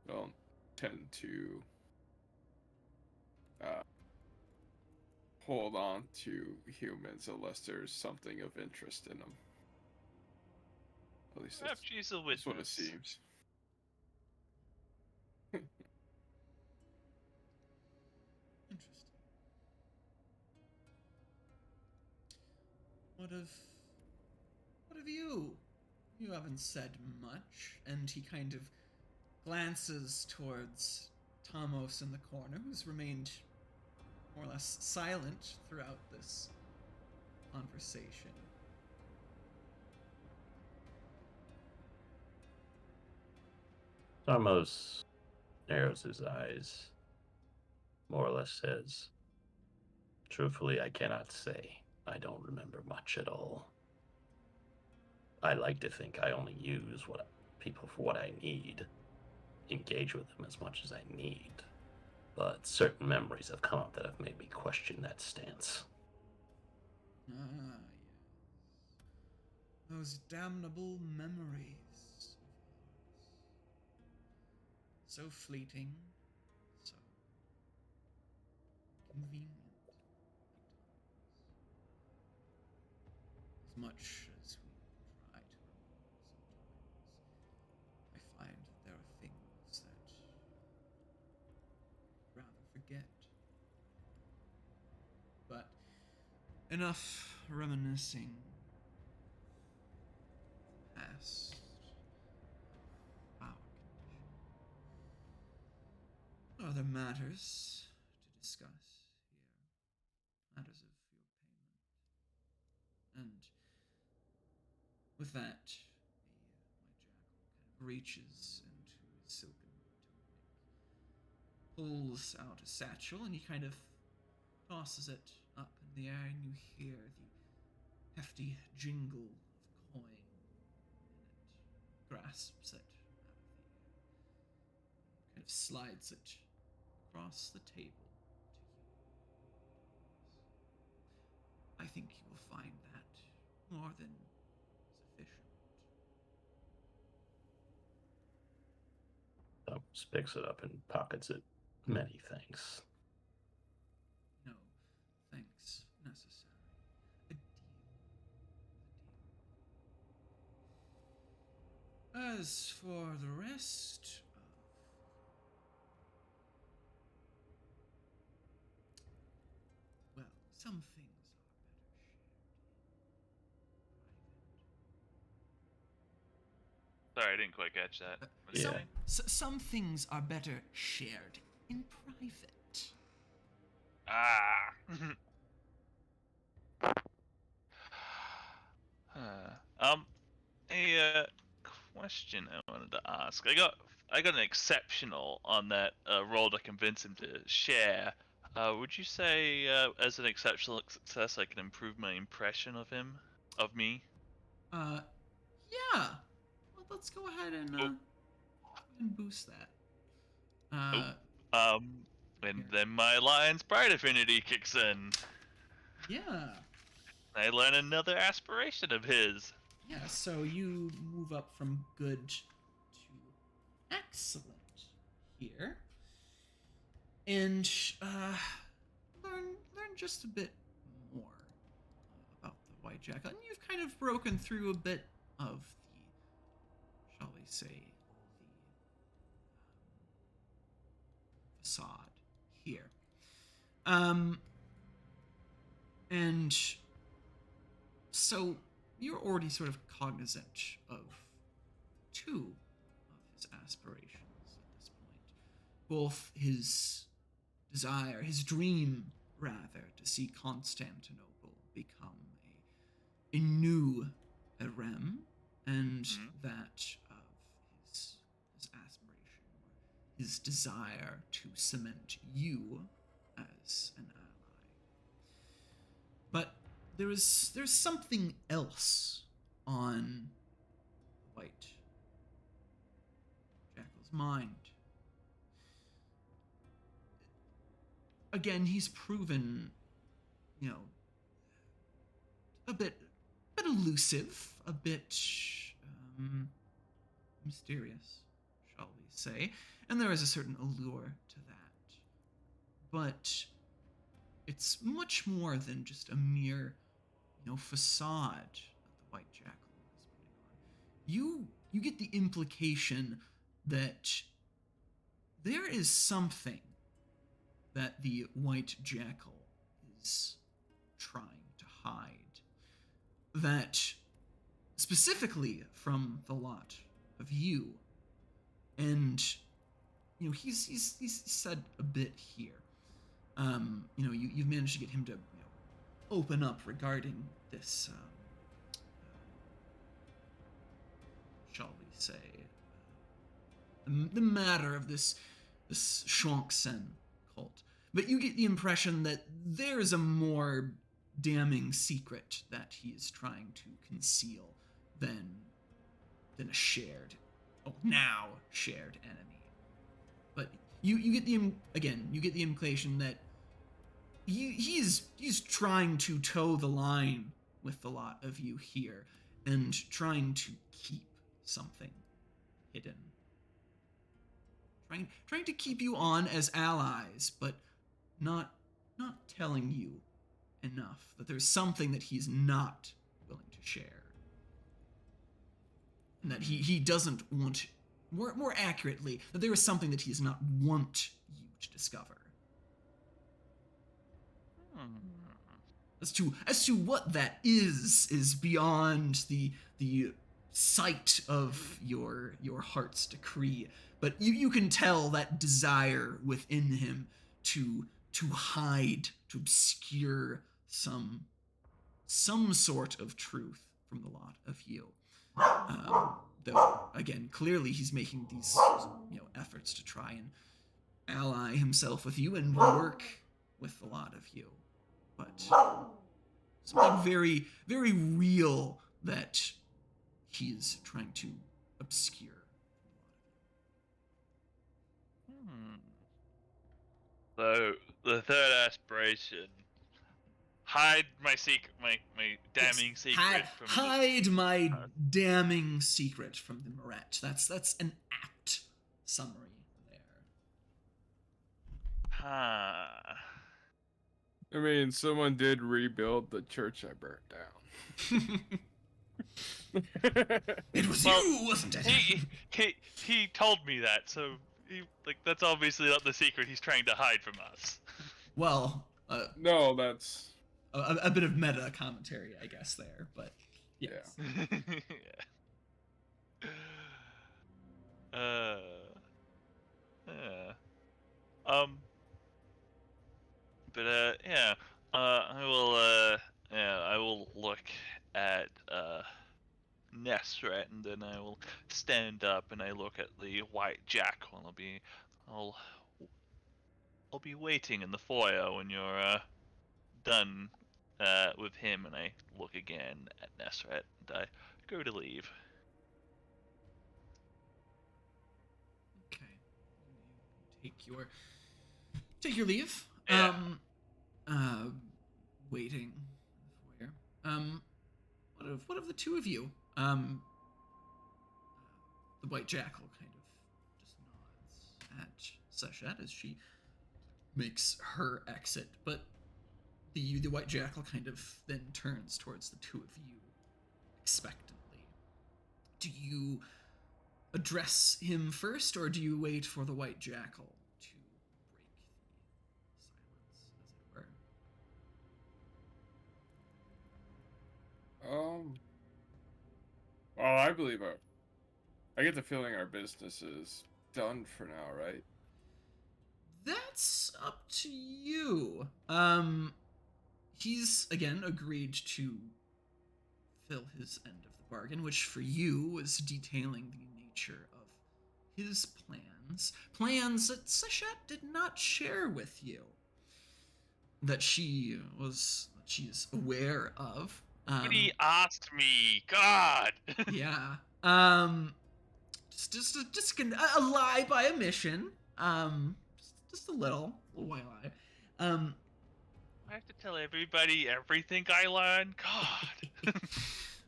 Don't tend to hold on to humans unless there's something of interest in them. At least Perhaps she's a that's what it witness. seems. Interesting. What of you? You haven't said much, and he kind of glances towards Tamos in the corner, who's remained more or less silent throughout this conversation. Tarmos narrows his eyes, more or less says, truthfully, I cannot say. I don't remember much at all. I like to think I only use people for what I need, engage with them as much as I need. But certain memories have come up that have made me question that stance. Ah, yes. Those damnable memories. So fleeting, so convenient at times. As much as we try to remember sometimes, I find that there are things that I'd rather forget. But enough reminiscing. Past. Our condition. Other matters to discuss here. Matters of your payment. And with that, my jackal kind of reaches into his silken tunic, pulls out a satchel, and he kind of tosses it up in the air, and you hear the hefty jingle of coin, and it grasps it out of the air, kind of slides it across the table to you. I think you will find that more than sufficient. Tarmos picks it up and pockets it. Many thanks. No thanks necessary. A deal. As for the rest of... Well, some things are better shared in private. Sorry, I didn't quite catch that. What did you Yeah. say? Some things are better shared in private. Ah. A question I wanted to ask. I got an exceptional on that roll to convince him to share. Would you say, as an exceptional success, I can improve my impression of him, of me? Yeah. Well, let's go ahead and boost that. And Here. then my lion's pride affinity kicks in. Yeah. I learn another aspiration of his. Yeah, so you move up from good to excellent here. And learn just a bit more about the White Jackal. And you've kind of broken through a bit of the, shall we say, the facade here. And so you're already sort of cognizant of two of his aspirations at this point. Both his desire, his dream, rather, to see Constantinople become a new Erem, and that of his aspiration, or his desire to cement you as an ally. But there's something else on the White Jackal's mind. Again, he's proven, a bit elusive, a bit mysterious, shall we say, and there is a certain allure to that. But it's much more than just a mere, facade that the White Jackal is putting on. you get the implication that there is something that the white jackal is trying to hide. That specifically from the lot of you. And, he's said a bit here. You've managed to get him to open up regarding this, shall we say, the matter of this Shuang-Sen cult. But you get the impression that there is a more damning secret that he is trying to conceal than a now shared enemy. But you get the implication that he's trying to toe the line with the lot of you here and trying to keep something hidden. Trying to keep you on as allies, but not telling you enough that there's something that he's not willing to share. And that he doesn't want, more accurately, that there is something that he does not want you to discover. As to what that is beyond the sight of your heart's decree. But you can tell that desire within him to hide, to obscure some sort of truth from the lot of you. Though, again, clearly he's making these efforts to try and ally himself with you and work with the lot of you. But something very, very real that he's trying to obscure. So, the third aspiration, hide my secret, my damning secret from hide my damning secret from the Moret. That's an apt summary there. I mean, someone did rebuild the church I burnt down. It was you, wasn't it? He told me that, so that's obviously not the secret he's trying to hide from us. Well, no, that's a bit of meta commentary, I guess, there, but yes. I will look at Nesret, and then I will stand up and I look at the white jackal, and I'll be waiting in the foyer when you're done with him, and I look again at Nesret and I go to leave. Okay. You take your leave. Yeah. Waiting in the foyer. What of the two of you? The white jackal kind of just nods at Sachet as she makes her exit, but the white jackal kind of then turns towards the two of you expectantly. Do you address him first, or do you wait for the white jackal to break the silence, as it were? Well, I believe I get the feeling our business is done for now, right? That's up to you. He's again agreed to fill his end of the bargain, which for you was detailing the nature of his plans that Sachet did not share with you, that she is aware of. But he asked me, God. Yeah. Just a lie by omission. Just a little while lie. I have to tell everybody everything I learned. God.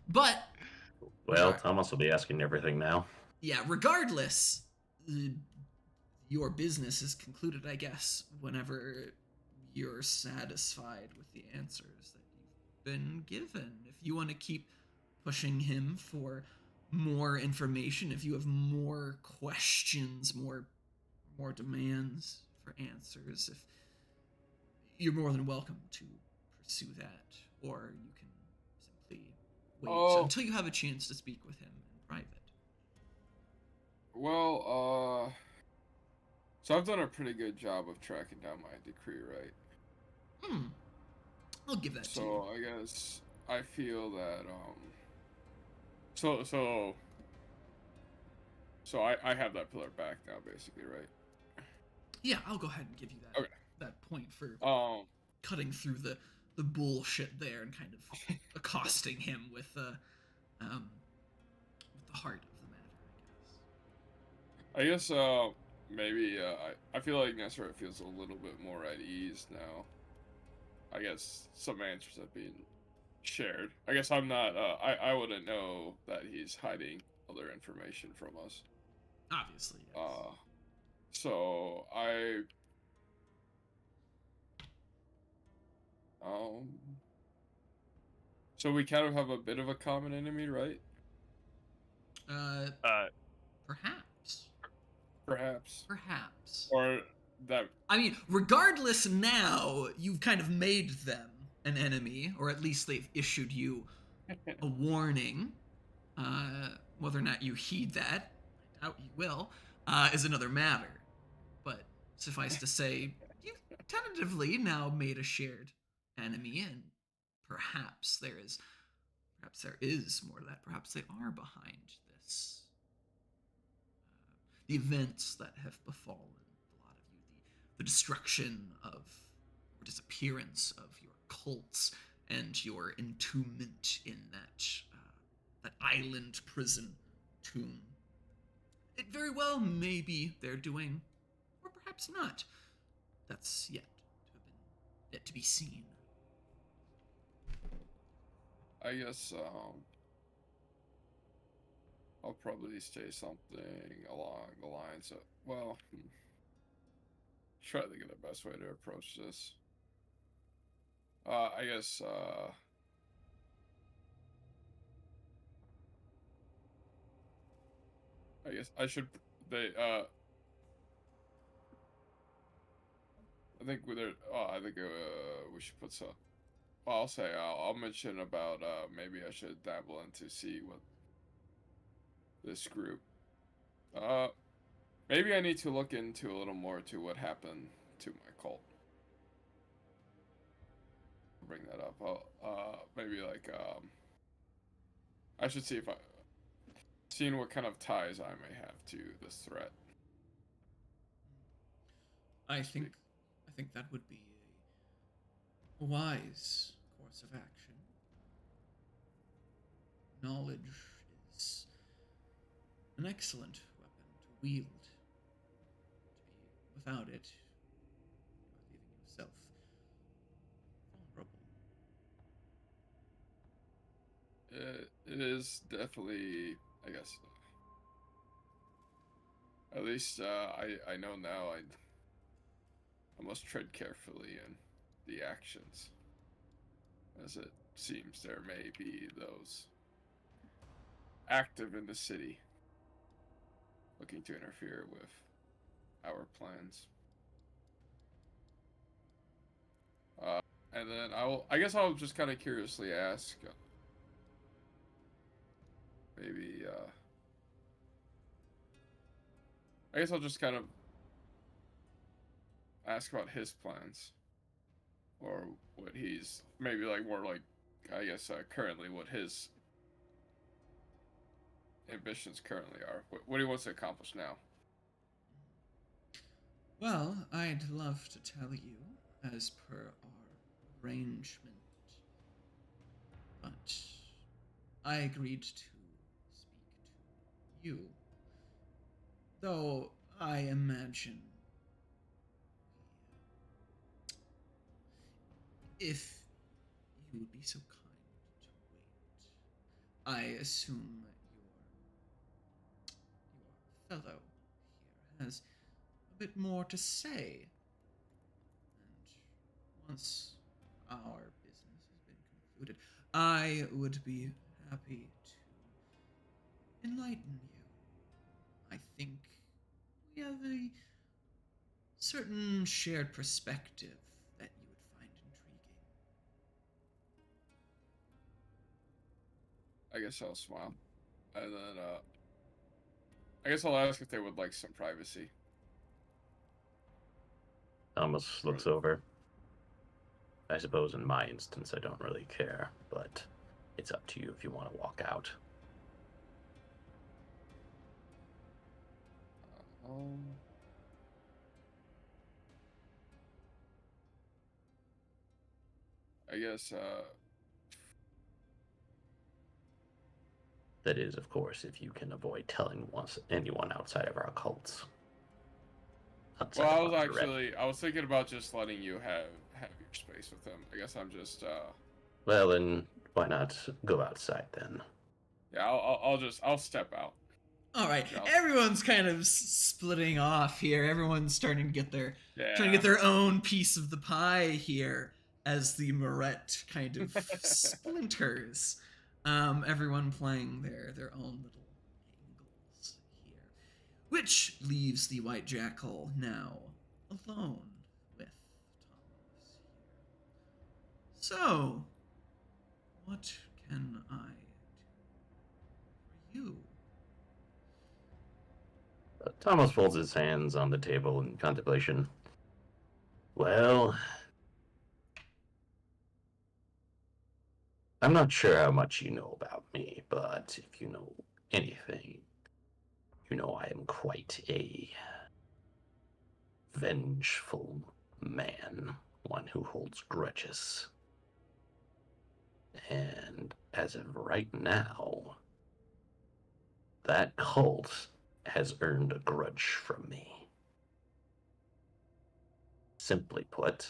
But well, Thomas will be asking everything now. Yeah, regardless, your business is concluded, I guess, whenever you're satisfied with the answers that you've been given. If you want to keep pushing him for more information, if you have more questions, more demands for answers, if you're more than welcome to pursue that, or you can simply wait Oh. until you have a chance to speak with him in private. Well, so I've done a pretty good job of tracking down my decree, right? I'll give that to you. So I guess I feel that so I have that pillar back now, basically, right? Yeah, I'll go ahead and give you that Okay. that point for Um, cutting through the bullshit there and kind of accosting him with the heart of the matter, I guess maybe I feel like Nesseret feels a little bit more at ease now. I guess some answers have been shared. I guess I'm not. I wouldn't know that he's hiding other information from us. Obviously, yes. So I so we kind of have a bit of a common enemy, right? Perhaps. Perhaps. Or that. I mean, regardless, now you've kind of made them an enemy, or at least they've issued you a warning. Whether or not you heed that, I doubt you will, is another matter. But suffice to say, you've tentatively now made a shared enemy, and perhaps there is more to that. Perhaps they are behind this. The events that have befallen a lot of you, the destruction of, or disappearance of your cults, and your entombment in that island prison tomb. It very well may be they're doing, or perhaps not. That's yet to be seen. I guess I'll probably say something along the lines of, well, try to think of the best way to approach this. I guess I should I think we should put some. Well, I'll say I'll mention about maybe I should dabble into see what this group. Maybe I need to look into a little more to what happened to my cult. I'll bring that up. Maybe like I should see if seeing what kind of ties I may have to this threat. I think that would be a wise course of action. Knowledge is an excellent weapon to wield. To be without it, you are leaving yourself vulnerable. It is definitely, I guess. At least I know now. I must tread carefully in the actions, as it seems there may be those active in the city looking to interfere with our plans. And then I guess I'll just kind of curiously ask, maybe, I guess I'll just kind of ask about his plans, or what he's, maybe like more like, I guess, currently what his ambitions currently are. What he wants to accomplish now. Well, I'd love to tell you, as per our arrangement, but I agreed to speak to you. Though I imagine if you would be so kind to wait. I assume your fellow here has a bit more to say. And once our business has been concluded, I would be happy to enlighten you. I think we have a certain shared perspective that you would find intriguing. I guess I'll smile. And then, I guess I'll ask if they would like some privacy. Thomas looks over. I suppose in my instance I don't really care, but it's up to you if you want to walk out. I guess, That is, of course, if you can avoid telling anyone outside of our cults. Outside well, of our direct- I was thinking about just letting you have your space with him. I guess I'm just, Well, then why not go outside then? yeah, I'll step out. All right, Yeah. everyone's kind of splitting off here. Everyone's starting to get their trying to get Yeah. their own piece of the pie here as the moret kind of splinters. Everyone playing their own little angles here, which leaves the white jackal now alone with Thomas here. So, what can I do for you? Thomas folds his hands on the table in contemplation. Well, I'm not sure how much you know about me, but if you know anything, you know I am quite a vengeful man, one who holds grudges. And as of right now, that cult has earned a grudge from me. Simply put,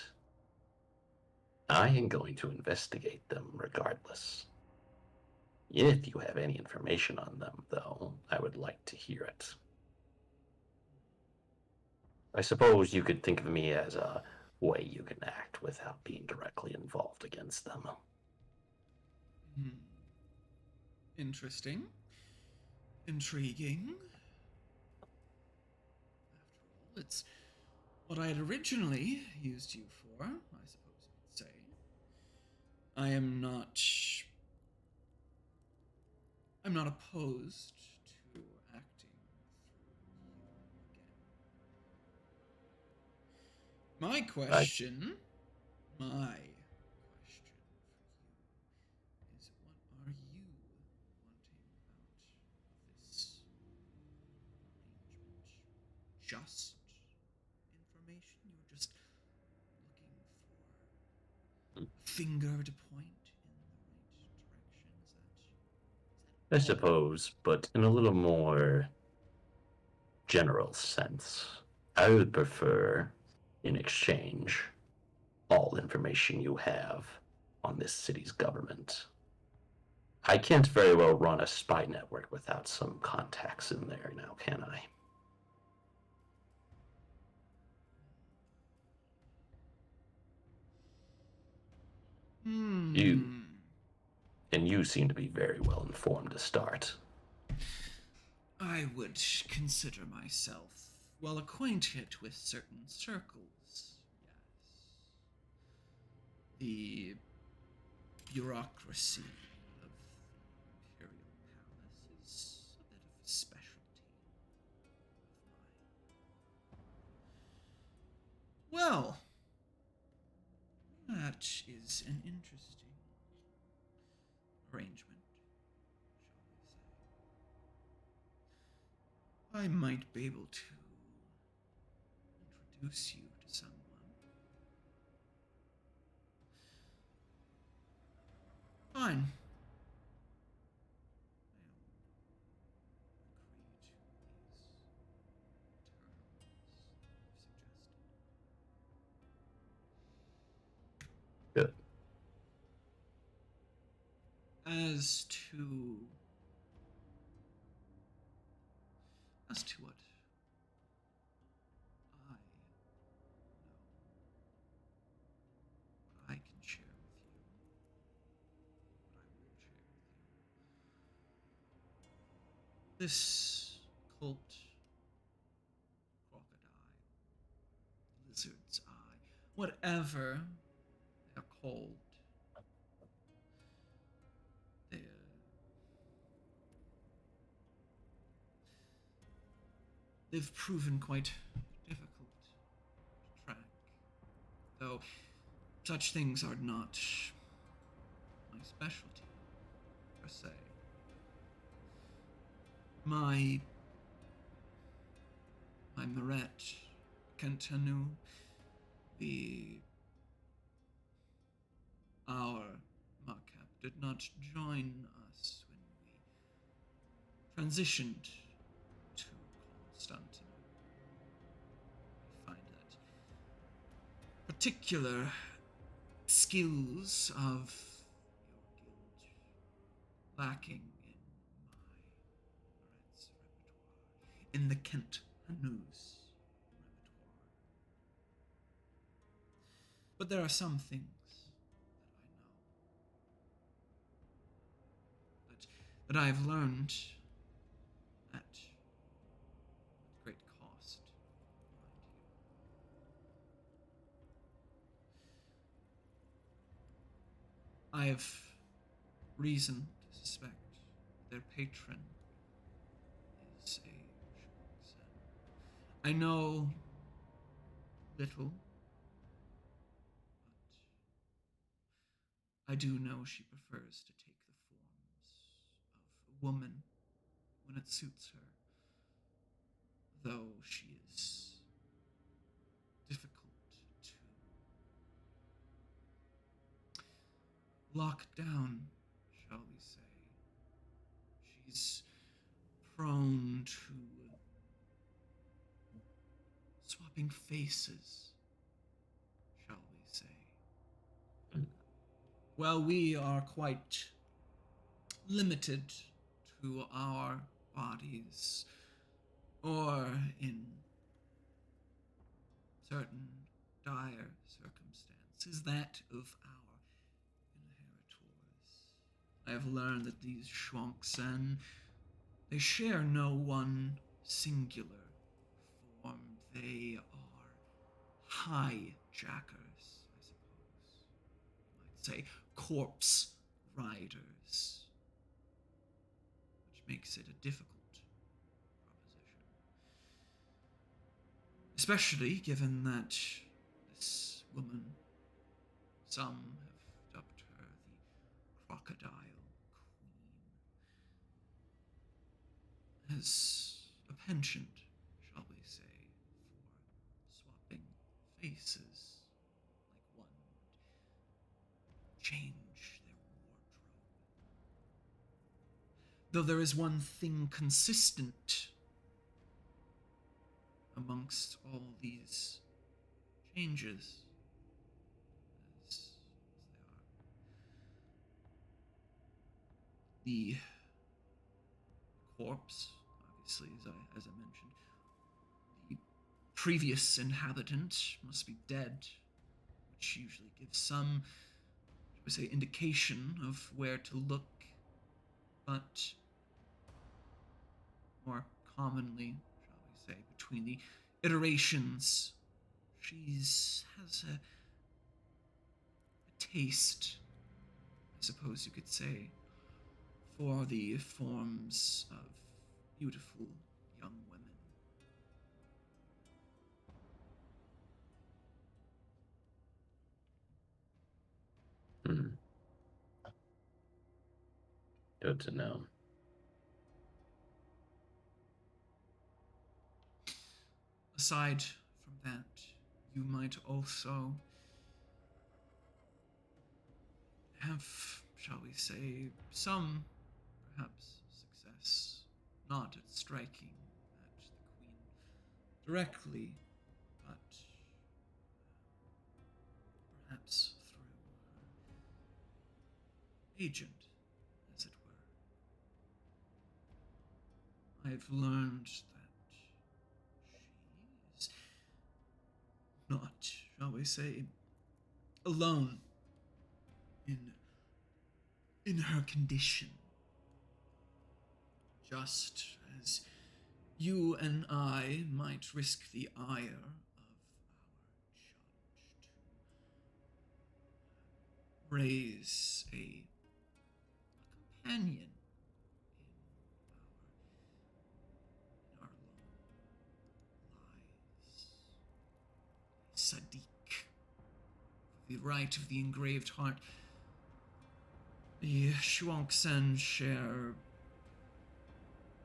I am going to investigate them regardless. If you have any information on them, though, I would like to hear it. I suppose you could think of me as a way you can act without being directly involved against them. Interesting. Intriguing. After all, it's what I had originally used you for, I suppose you could say. I'm not opposed to acting through you again. My question for you is, what are you wanting out of this arrangement? Just information? You're just looking for a finger to point in the right direction? I suppose, but in a little more general sense. I would prefer, in exchange, all information you have on this city's government. I can't very well run a spy network without some contacts in there now, can I? You seem to be very well informed to start. I would consider myself well acquainted with certain circles, yes. The bureaucracy of the Imperial Palace is a bit of a specialty of mine. Well, that is an interesting arrangement, shall we say. I might be able to introduce you to someone. Fine. Good. As to what I know, what I can share with you, what I will share with you. This cult, crocodile, lizard's eye, whatever they're called, they've proven quite difficult to track, though such things are not my specialty, per se. My Maret Cantanu, our Marcap did not join us when we transitioned to Constantinople. We find that particular skills of your guild lacking in Maret's repertoire, in the Kent Hanu's repertoire. But there are some things that I have learned at great cost, mind you. I have reason to suspect their patron is a Shangsen. I know little, but I do know she prefers to take the forms of a woman when it suits her, though she is difficult to lock down, shall we say. She's prone to swapping faces, shall we say. Well, we are quite limited to our bodies, or in certain dire circumstances, that of our inheritors. I have learned that these Shuangsen, they share no one singular form. They are hijackers, I suppose. You might say corpse riders, which makes it a difficult proposition. Especially given that this woman, some have dubbed her the Crocodile Queen, has a penchant, shall we say, for swapping faces, like one would change their wardrobe. Though there is one thing consistent amongst all these changes, as they are. The corpse, obviously, as I mentioned, the previous inhabitant must be dead, which usually gives some, shall we say, indication of where to look, but more commonly, shall we say, between the iterations, has a taste, I suppose you could say, for the forms of beautiful young women. Good to know. Aside from that, you might also have, shall we say, some, perhaps, success, not at striking at the Queen directly, but perhaps through her agent, as it were. I've learned that she is not, shall we say, alone in her condition. just as you and I might risk the ire of our judge to raise a companion in our long lives. Sadiq, for the right of the engraved heart. The Shuangsen share,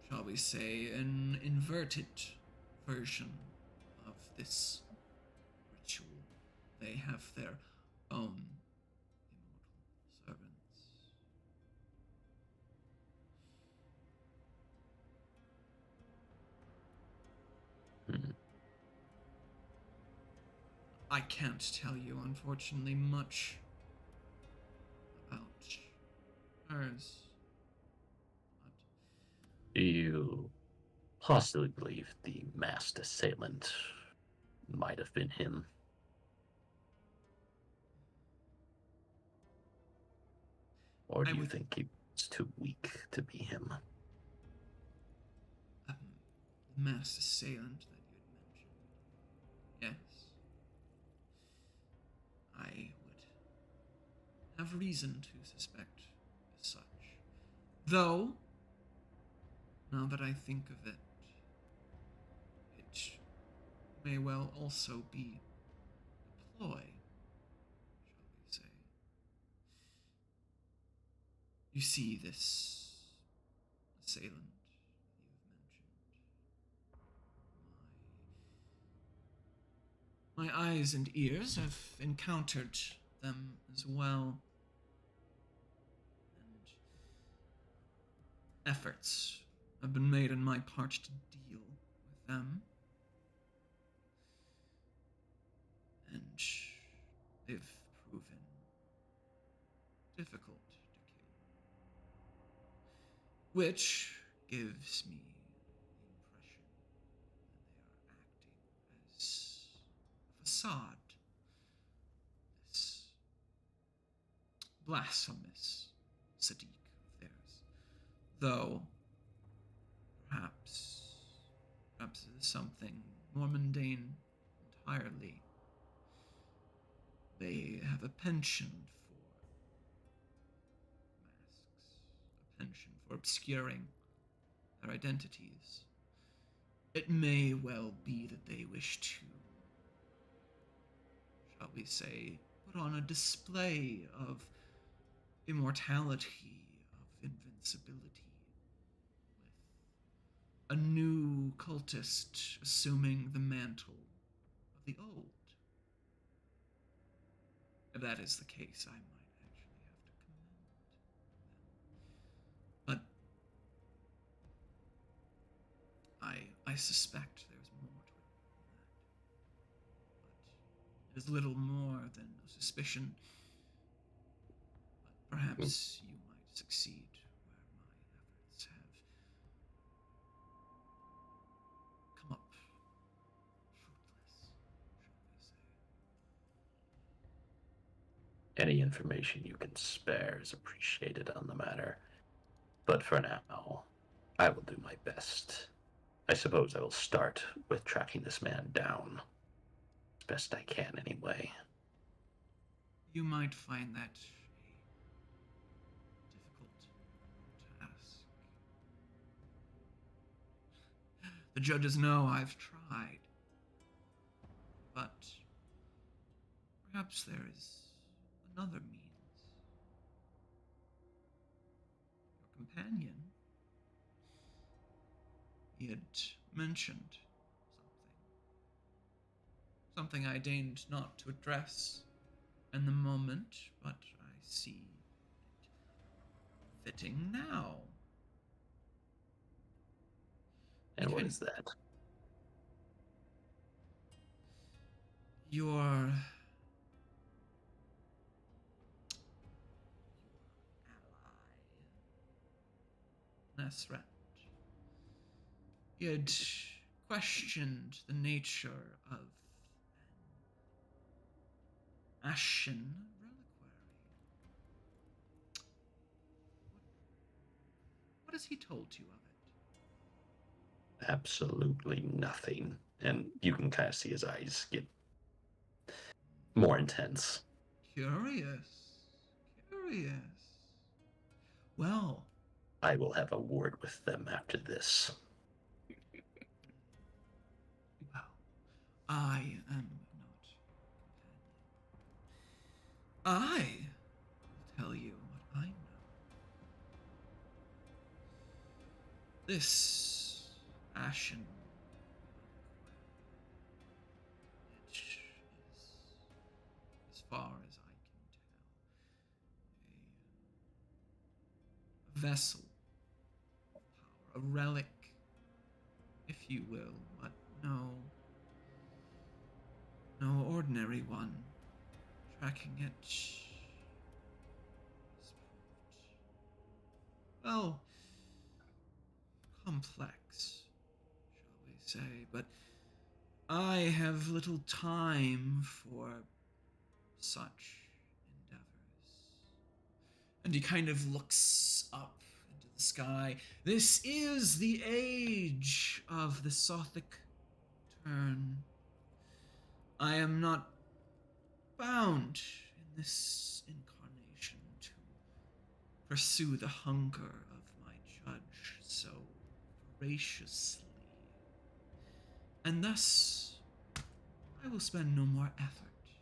shall we say, an inverted version of this ritual. They have their own immortal servants. Hmm. I can't tell you, unfortunately, much about hers. But Do you possibly believe the masked assailant might have been him? Or do I you would- think he was too weak to be him? the masked assailant that you had mentioned. Yes. I would have reason to suspect as such. Though, now that I think of it, it may well also be a ploy, shall we say. You see this assailant you've mentioned. My eyes and ears have encountered them as well. And efforts have been made on my part to deal with them. And they've proven difficult to kill. Which gives me the impression that they are acting as a facade. This blasphemous Sadiq of theirs. Though, perhaps it is something more mundane entirely. They have a penchant for masks, a penchant for obscuring their identities. It may well be that they wish to, shall we say, put on a display of immortality, of invincibility, with a new cultist assuming the mantle of the old. If that is the case, I might actually have to commend them. But I suspect there's more to it than that. But it is little more than a suspicion. But perhaps you might succeed where my efforts have come up fruitless, shall we say. Any information you can spare is appreciated on the matter. But for now, I will do my best. I suppose I will start with tracking this man down. As best I can, anyway. You might find that a difficult task. The judges know I've tried. But perhaps there is another means. Your companion, he had mentioned something I deigned not to address in the moment, but I see it fitting now. And what Can- is that? Your ally, Nasrat, he had questioned the nature of an ashen reliquary. What has he told you of it? Absolutely nothing. And you can kind of see his eyes get more intense. Curious. Curious. Well, I will have a word with them after this. well, I am not companion. I will tell you what I know. This ashen which is, as far as I can tell, a vessel of power, a relic, if you will, but no ordinary one. Tracking it has proved, well, complex, shall we say, but I have little time for such endeavors. And he kind of looks up into the sky. This is the age of the Sothic turn. I am not bound in this incarnation to pursue the hunger of my judge so voraciously. And thus, I will spend no more effort than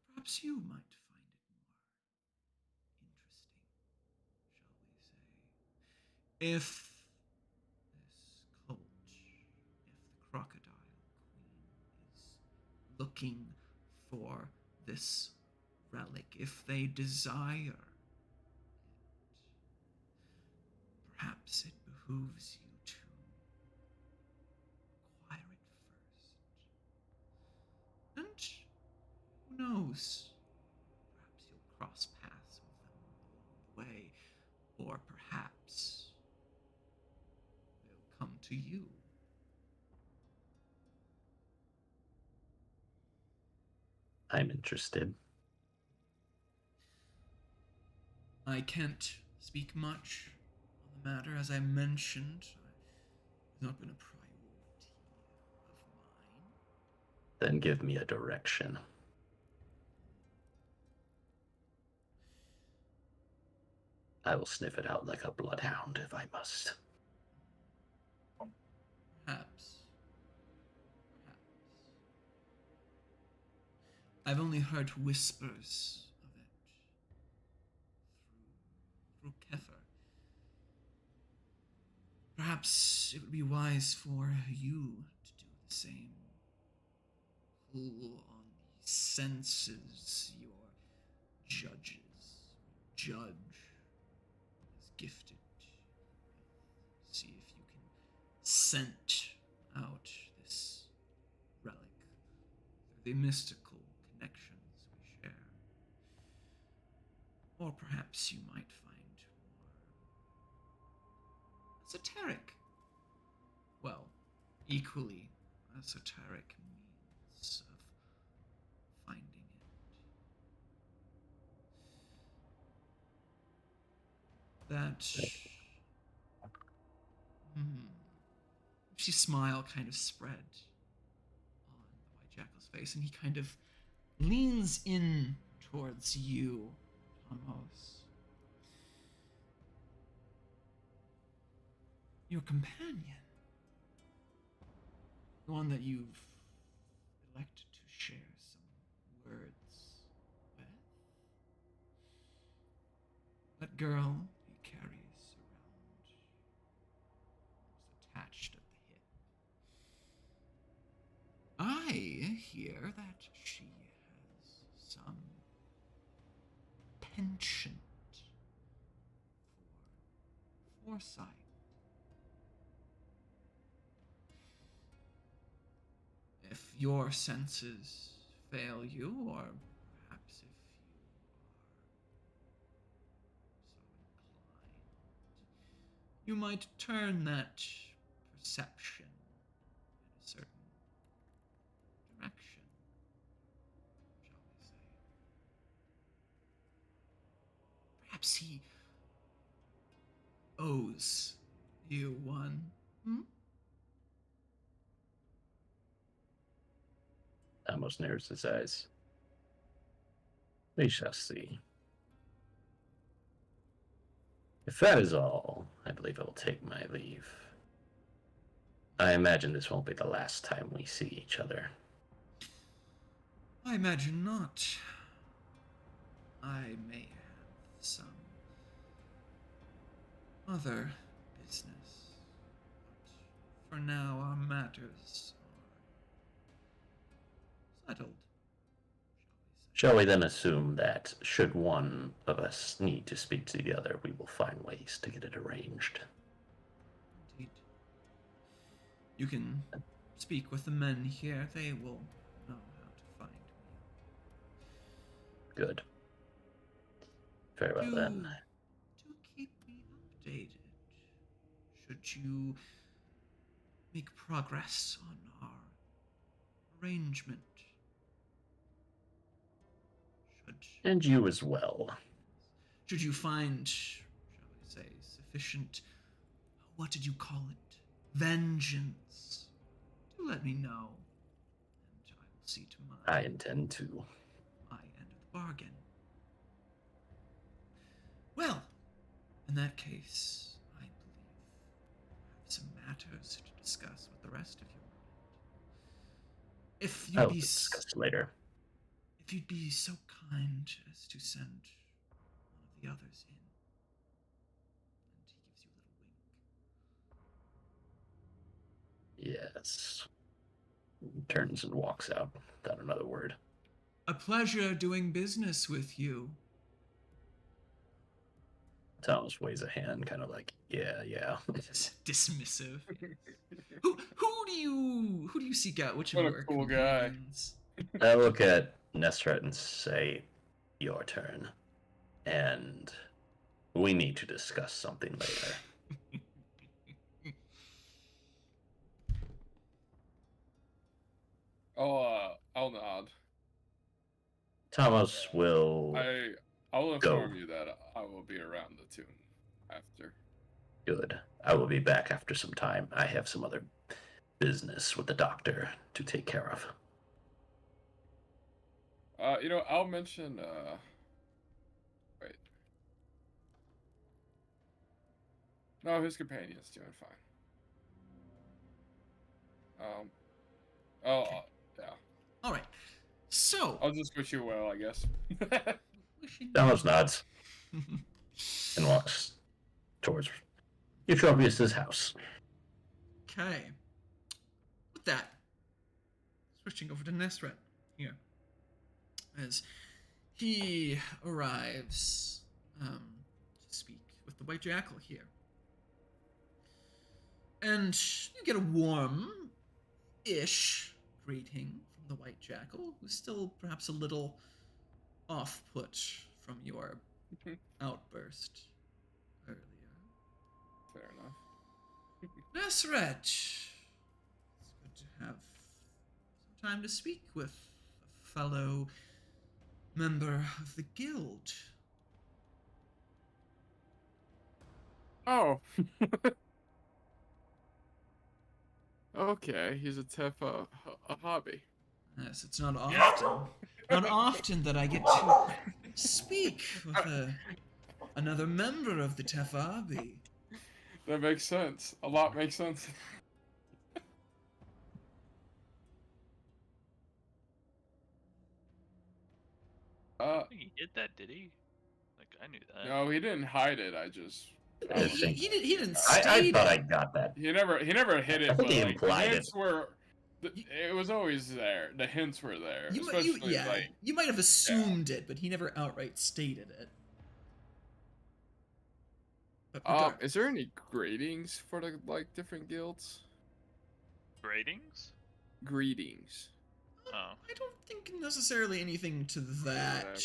I have to. But perhaps you might find it more interesting, shall we say. If this cult, if the crocodile queen is looking for this relic, if they desire it, perhaps it behooves you to acquire it first. And who knows? Perhaps you'll cross paths with them along the way, or perhaps they'll come to you. I'm interested. I can't speak much on the matter. As I mentioned, it's not been a priority of mine. Then give me a direction. I will sniff it out like a bloodhound if I must. Perhaps. I've only heard whispers of it through Kefir. Perhaps it would be wise for you to do the same. Pull on the senses your judge is gifted with. See if you can scent out this relic through the mystical connections we share. Or perhaps you might find more esoteric, well, equally esoteric means of finding it. That She's smile kind of spread on the white jackal's face, and he kind of leans in towards you, Amos. Your companion, the one that you've elected to share some words with, that girl he carries around, almost attached at the hip. I hear that she has some penchant for foresight. If your senses fail you, or perhaps if you are so inclined, you might turn that perception in a certain direction, shall we say. Perhaps he owes you one. Hmm? Amos narrows his eyes. We shall see. If that is all, I believe I will take my leave. I imagine this won't be the last time we see each other. I imagine not. I may have some other business, but for now our matters are settled. Shall we then assume that, should one of us need to speak to the other, we will find ways to get it arranged? Indeed. You can speak with the men here. They will know how to find me. Good. Very well then. Do keep me updated. Should you make progress on our arrangement. And you as well. Should you find, shall we say, sufficient, what did you call it? Vengeance. Do let me know, and I will see to I intend to. my end of the bargain. Well, in that case, I believe I have some matters to discuss with the rest of you. If I you'd will be discuss later. if you'd be so kind as to send one of the others in. And he gives you a little wink. Yes. Turns and walks out without another word. A pleasure doing business with you. Thomas waves a hand, kind of like, yeah. Dismissive. who do you seek out? Which of What a your cool guy. companions? I look at Nesret and say, your turn. And we need to discuss something later. I'll nod. Thomas will... I'll inform you that I will be around the tune after. Good. I will be back after some time. I have some other business with the doctor to take care of. I'll mention, wait. No, his companion's doing fine. Yeah. All right. So, I'll just wish you well, I guess. Thomas nods and walks towards Eutropius' house. Okay. With that, switching over to Nesret here, as he arrives to speak with the White Jackal here, and you get a warm-ish greeting from the White Jackal, who's still perhaps a little off-put from your outburst earlier. Fair enough. Nesret, it's good to have some time to speak with a fellow member of the guild. Oh. Okay, he's a hobby. Yes, it's not often that I get to speak with another member of the Tefabi. That makes sense. A lot makes sense. He hid that, did he? Like, I knew that. No, he didn't hide it. He didn't I state thought I it. got that. He never hit it. I think but he like, implied the hints it was always there. The hints were there. You might have assumed it, but he never outright stated it. But is there any gradings for the different guilds? Gradings? Greetings. Oh. I don't think necessarily anything to that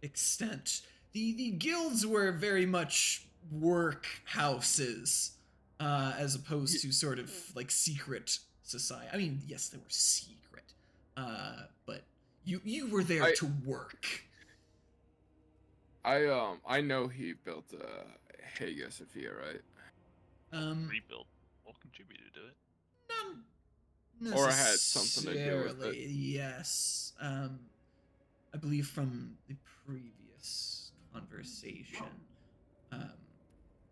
extent. The guilds were very much workhouses, as opposed to sort of like secret society. I mean, yes, they were secret, but you were there to work. I know he built a Hagia Sophia, right? Rebuild all contributed to it. Not Or I had something to do with it. necessarily, yes. I believe from the previous conversation, um,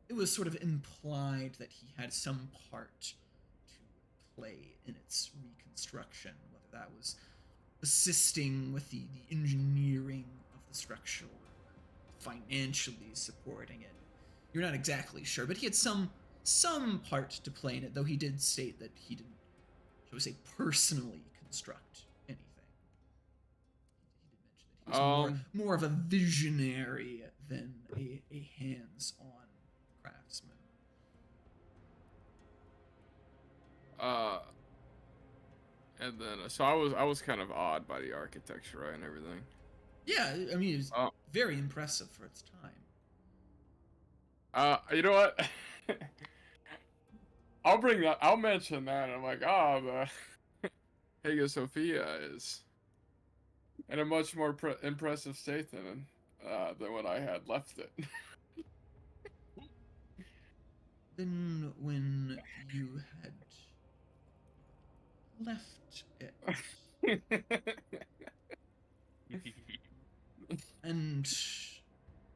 it was sort of implied that he had some part to play in its reconstruction, whether that was assisting with the engineering of the structure or financially supporting it. You're not exactly sure, but he had some part to play in it, though he did state that he didn't, shall we say, personally construct anything. He did mention that he was more of a visionary than a hands-on craftsman. And then so I was kind of awed by the architecture, right, and everything. Yeah, I mean, it was very impressive for its time. You know what? I'll mention that. I'm like, the Hagia Sophia is in a much more impressive state than when I had left it. Then when you had left it, and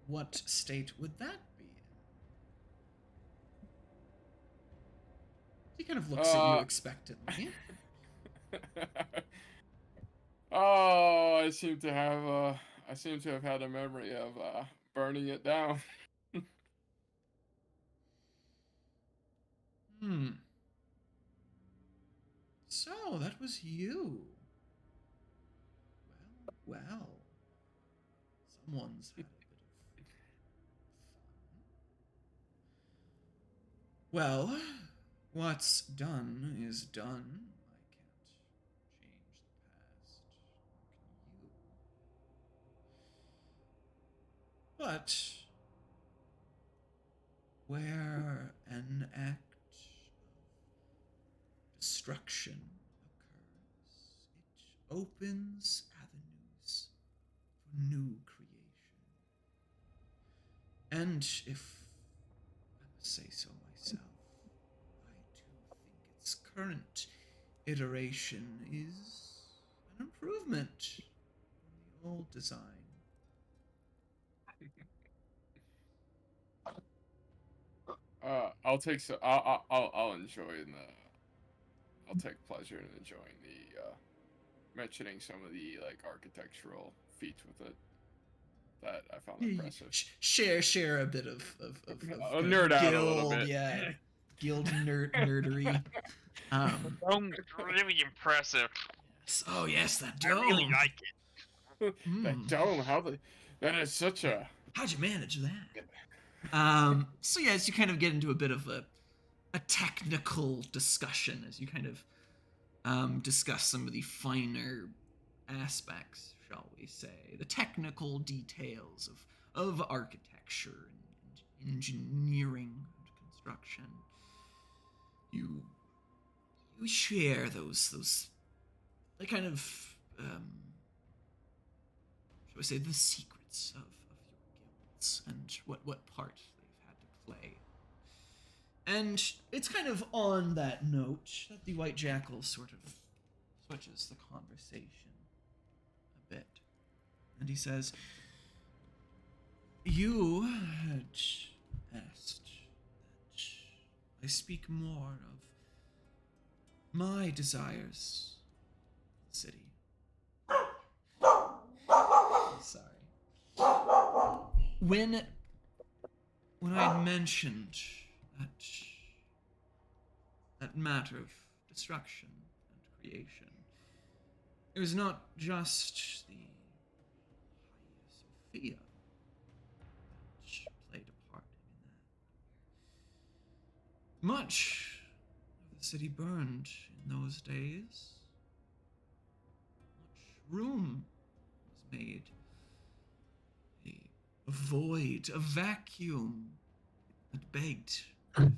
what state would that be in? He kind of looks at you expectantly. Oh, I seem to have had a memory of burning it down. So that was you. Well. Someone's had a bit of fun. Well, what's done is done. I can't change the past. Nor can you. But where an act of destruction occurs, it opens avenues for new creation. And if I must say so myself, I do think its current iteration is an improvement on the old design. I'll take pleasure in enjoying the mentioning some of the architectural feats with it that I found impressive. Share a bit of I'll nerd out guild, a little bit. yeah, guild nerdery. Really impressive. Yes. Oh yes, that I dome. really like it. That dome, that is such a. How'd you manage that? So yeah, as you kind of get into a bit of a technical discussion, as you kind of discuss some of the finer aspects, shall we say, the technical details of architecture and engineering and construction. You share those like kind of shall we say, the secrets of your guilds and what part they've had to play. And it's kind of on that note that the White Jackal sort of switches the conversation a bit. And he says, you had asked that I speak more of my desires for the city. Sorry. When I mentioned that matter of destruction and creation, it was not just the Hagia Sophia that played a part in that. Much of the city burned in those days. Much room was made. A void, a vacuum that begged to fill it.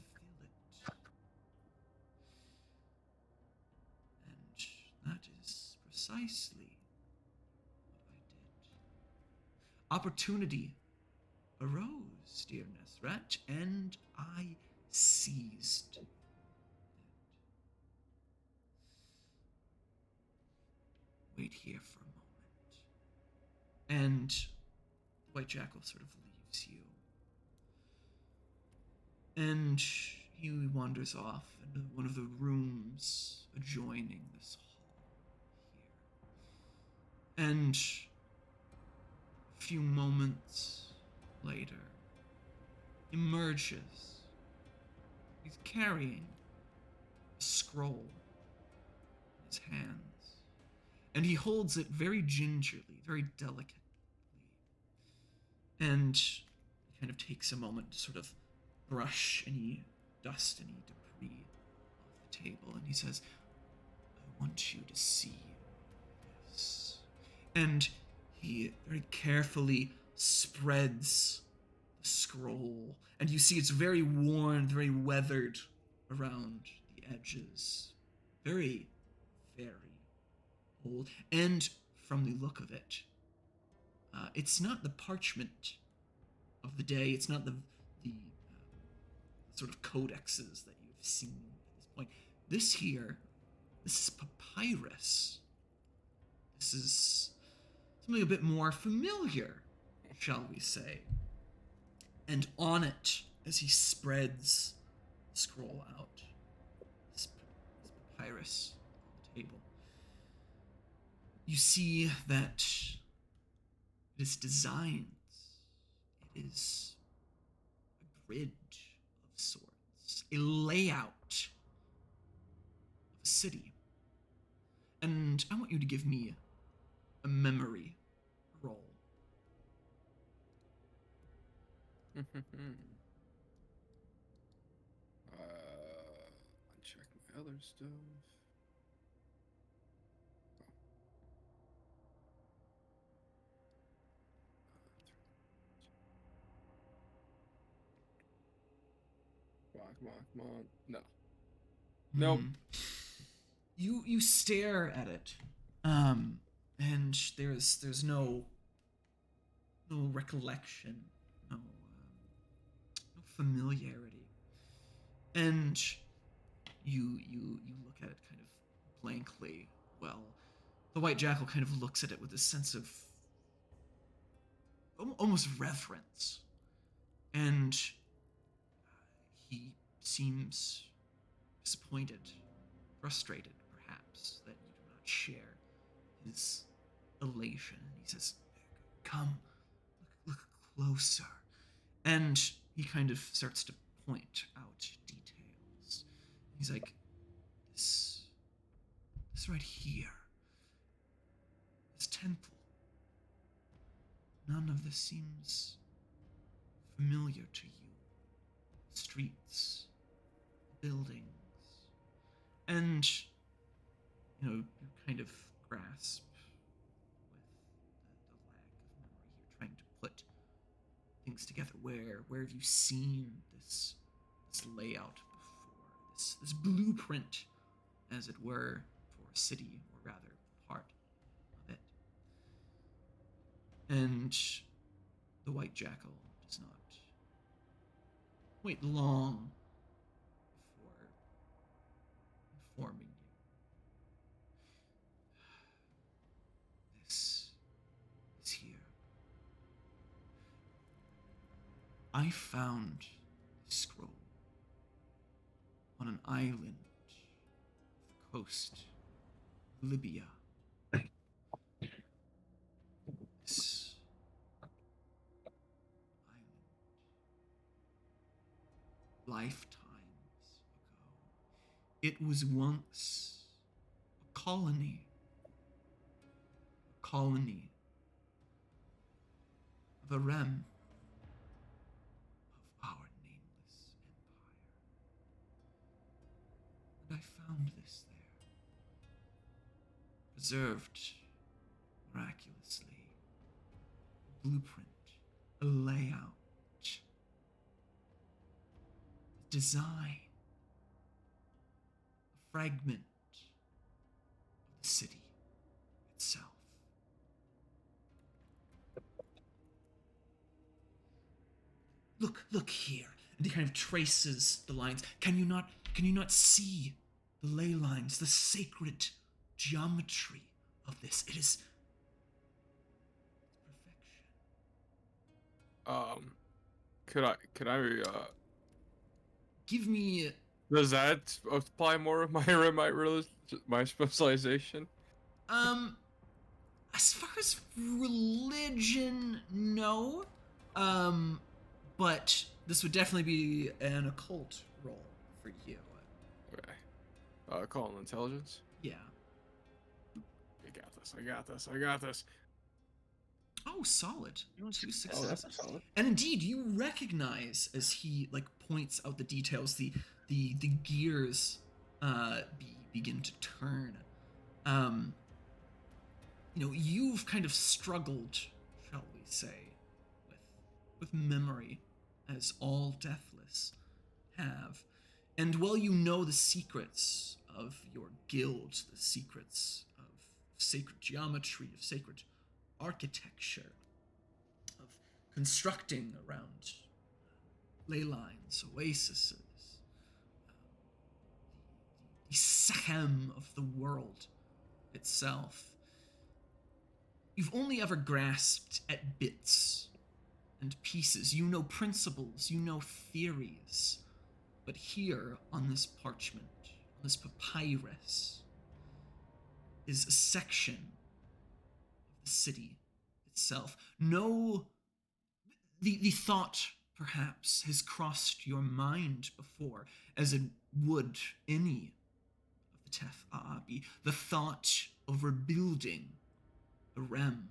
And that is precisely what I did. Opportunity arose, dear Nesrat, and I seized it. Wait here for a moment. And the White Jackal sort of leaves you. And he wanders off into one of the rooms adjoining this hall here. And a few moments later, emerges. He's carrying a scroll in his hands. And he holds it very gingerly, very delicately. And he kind of takes a moment to sort of brush any dust, any debris off the table, and he says, I want you to see this. And he very carefully spreads the scroll, and you see it's very worn, very weathered around the edges. Very, very old. And from the look of it, it's not the parchment of the day, it's not the sort of codexes that you've seen at this point. This is papyrus. This is something a bit more familiar, shall we say. And on it, as he spreads the scroll out, this papyrus on the table, you see that it is designs. It is a grid of sorts, a layout of a city. And I want you to give me a memory roll. Check my other stuff. Come on. No. Nope. You stare at it, and there's no recollection, no familiarity, and you look at it kind of blankly. Well, the White Jackal kind of looks at it with a sense of almost reverence, and he seems disappointed, frustrated, perhaps, that you do not share his elation. And he says, come, look closer. And he kind of starts to point out details. He's like, this right here, this temple, none of this seems familiar to you. Streets, buildings, and you kind of grasp with the lack of memory here, trying to put things together. Where have you seen this layout before? This blueprint, as it were, for a city, or rather part of it. And the White Jackal does not wait long before informing you. This is here. I found this scroll on an island off the coast of Libya. This lifetimes ago. It was once a colony of a rem of our nameless empire. And I found this there, preserved miraculously, a blueprint, a layout, design, a fragment of the city itself. Look here. And he kind of traces the lines. Can you not see the ley lines, the sacred geometry of this? It is perfection. Could I Give me does that apply more of my specialization? As far as religion, no. But this would definitely be an occult role for you. Okay. Call an intelligence. Yeah. I got this. Oh, solid. Two Oh, that's successes. solid. And indeed, you recognize as he like points out the details, the gears begin to turn. You've kind of struggled, shall we say, with memory, as all deathless have. And while you know the secrets of your guild, the secrets of sacred geometry, of sacred architecture, of constructing around ley lines, oases, the Sechem of the world itself, you've only ever grasped at bits and pieces. You know principles, you know theories, but here on this parchment, on this papyrus, is a section of the city itself. No, the thought perhaps has crossed your mind before, as it would any of the Tef Aabi, the thought of rebuilding the Rem.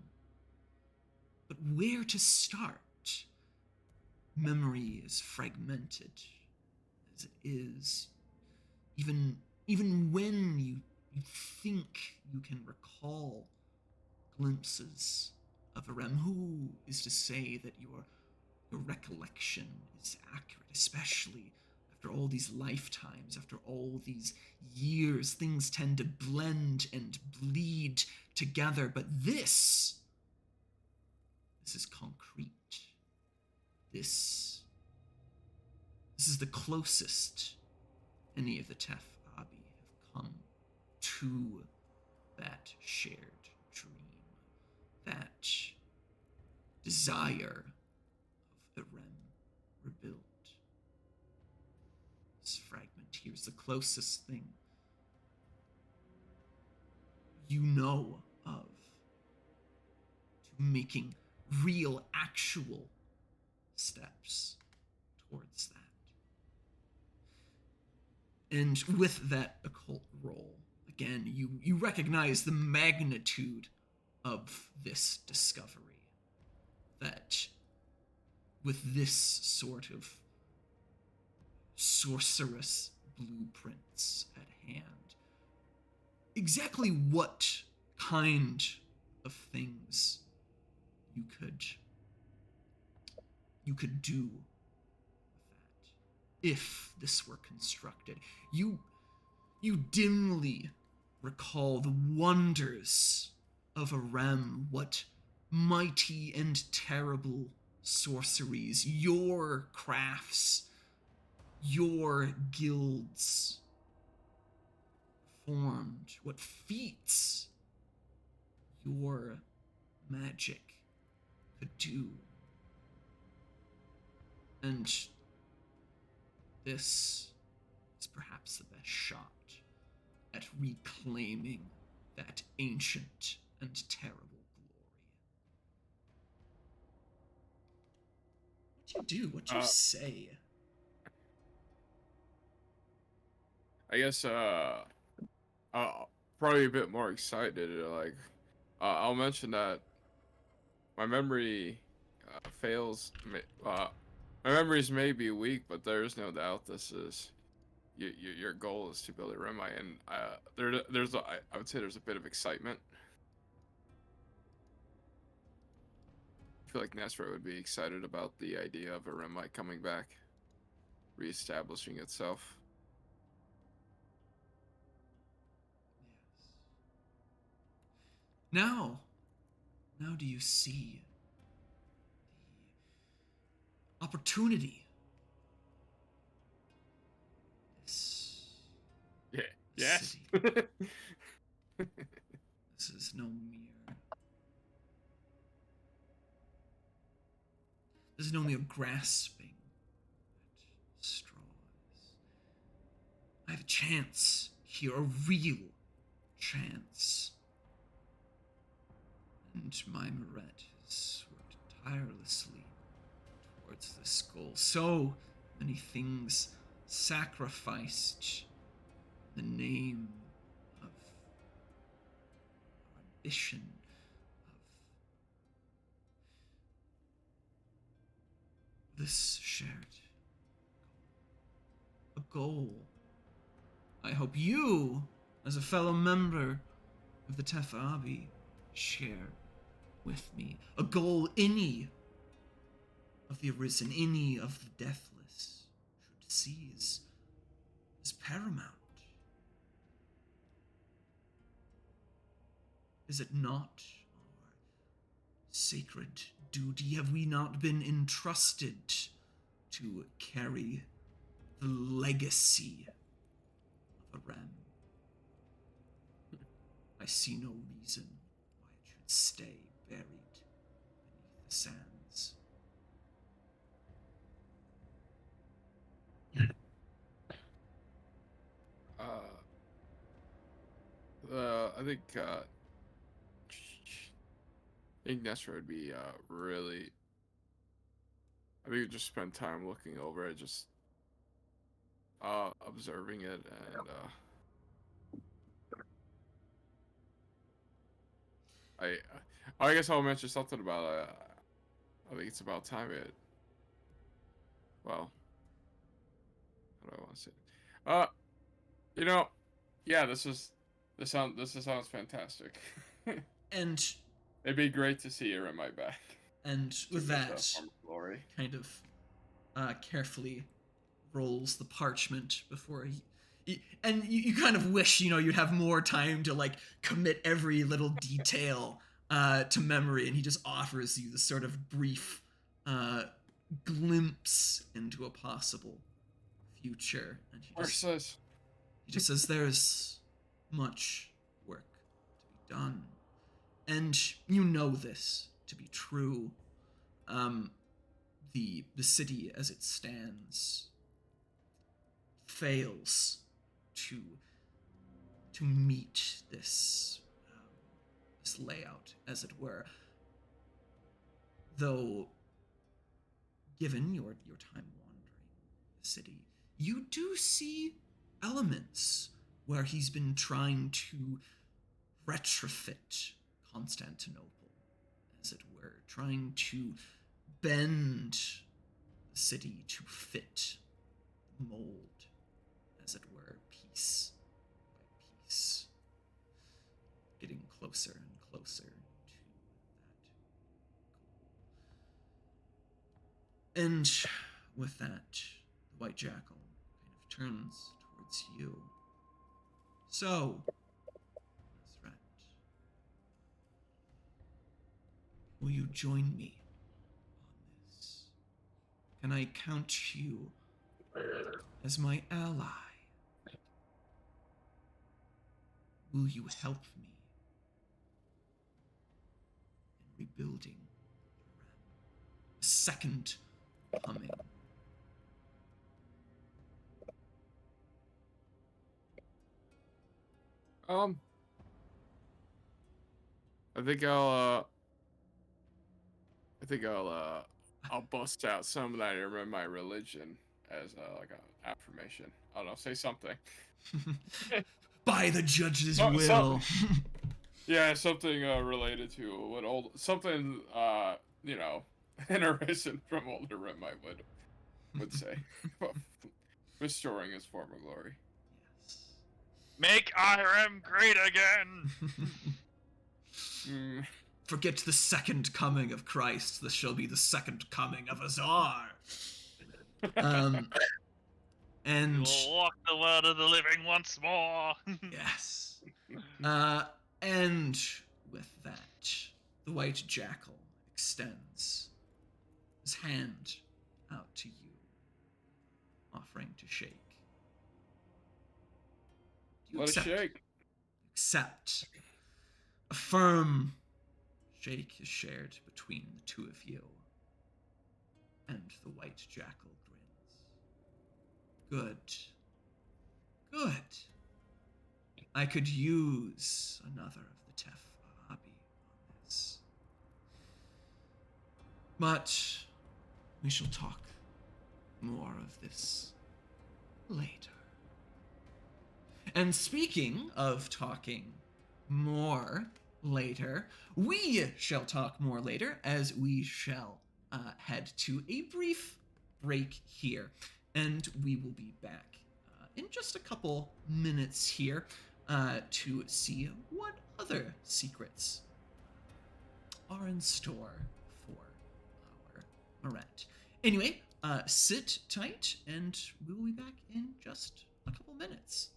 But where to start? Memory is fragmented as it is. Even when you think you can recall glimpses of a Rem, who is to say that your recollection is accurate, especially after all these lifetimes, after all these years? Things tend to blend and bleed together, but this is concrete. This is the closest any of the Tef Aabi have come to that shared dream, that desire of Arem rebuilt. This fragment here is the closest thing you know of to making real, actual steps towards that. And with that occult role, again, you recognize the magnitude of this discovery. That with this sort of sorcerous blueprints at hand, exactly what kind of things you could do with that if this were constructed. You dimly recall the wonders of Arem, what mighty and terrible sorceries your crafts, your guilds formed, what feats your magic could do. And this is perhaps the best shot at reclaiming that ancient and terrible glory. What'd you do? What'd you say? I guess probably a bit more excited. I'll mention that my memory fails. My memories may be weak, but there is no doubt this is your goal is to build a Remi, and I would say there's a bit of excitement. I feel like Nesra would be excited about the idea of a Remi coming back, reestablishing itself. Yes. Now do you see opportunity. This Yeah. Yes. city, this is no mere. This is no mere grasping at straws. I have a chance here, a real chance. And my Moret has worked tirelessly towards this goal. So many things sacrificed in the name of our ambition, of this shared goal. A goal I hope you, as a fellow member of the Tefabi, share with me. A goal any of the Arisen, any of the Deathless should seize as paramount. Is it not our sacred duty? Have we not been entrusted to carry the legacy of Aram? I see no reason why it should stay buried beneath the sands. I think Nestor would be really. I think just spend time looking over it, just observing it, and I guess I'll mention something about I think it's about time it. Well, how do I want to say it? You know, yeah, this sounds fantastic. And it'd be great to see her in my back. And with that, glory. kind of carefully rolls the parchment before and you kind of wish, you'd have more time to like commit every little detail to memory, and he just offers you this sort of brief glimpse into a possible future, and he just says there's much work to be done, and you know this to be true. The city as it stands fails to meet this this layout, as it were. Though, given your time wandering the city, you do see elements where he's been trying to retrofit Constantinople, as it were, trying to bend the city to fit the mold, as it were, piece by piece, getting closer and closer to that goal. And with that, the White Jackal kind of turns towards you. So, Ezrat, will you join me on this? Can I count you as my ally? Will you help me in rebuilding the second coming? I'll bust out some that I remember my religion as like an affirmation. I don't know, say something. By the judge's will. Yeah, something related to what something an Arisen from older Rim would say. Restoring his former glory. Yes. Make Irem great again! Forget the second coming of Christ. This shall be the second coming of Azar. And We will walk the world of the living once more. yes. And with that, the White Jackal extends his hand out to you, offering to shake. Do you Let us accept? shake. Accept. A firm shake is shared between the two of you, and the white jackal grins. Good. Good. I could use another of the Tef Abi on this. But we shall talk more of this later. And speaking of talking more later, we shall talk more later as we shall head to a brief break here. And we will be back in just a couple minutes here to see what other secrets are in store for our Moret. Anyway, sit tight, and we will be back in just a couple minutes.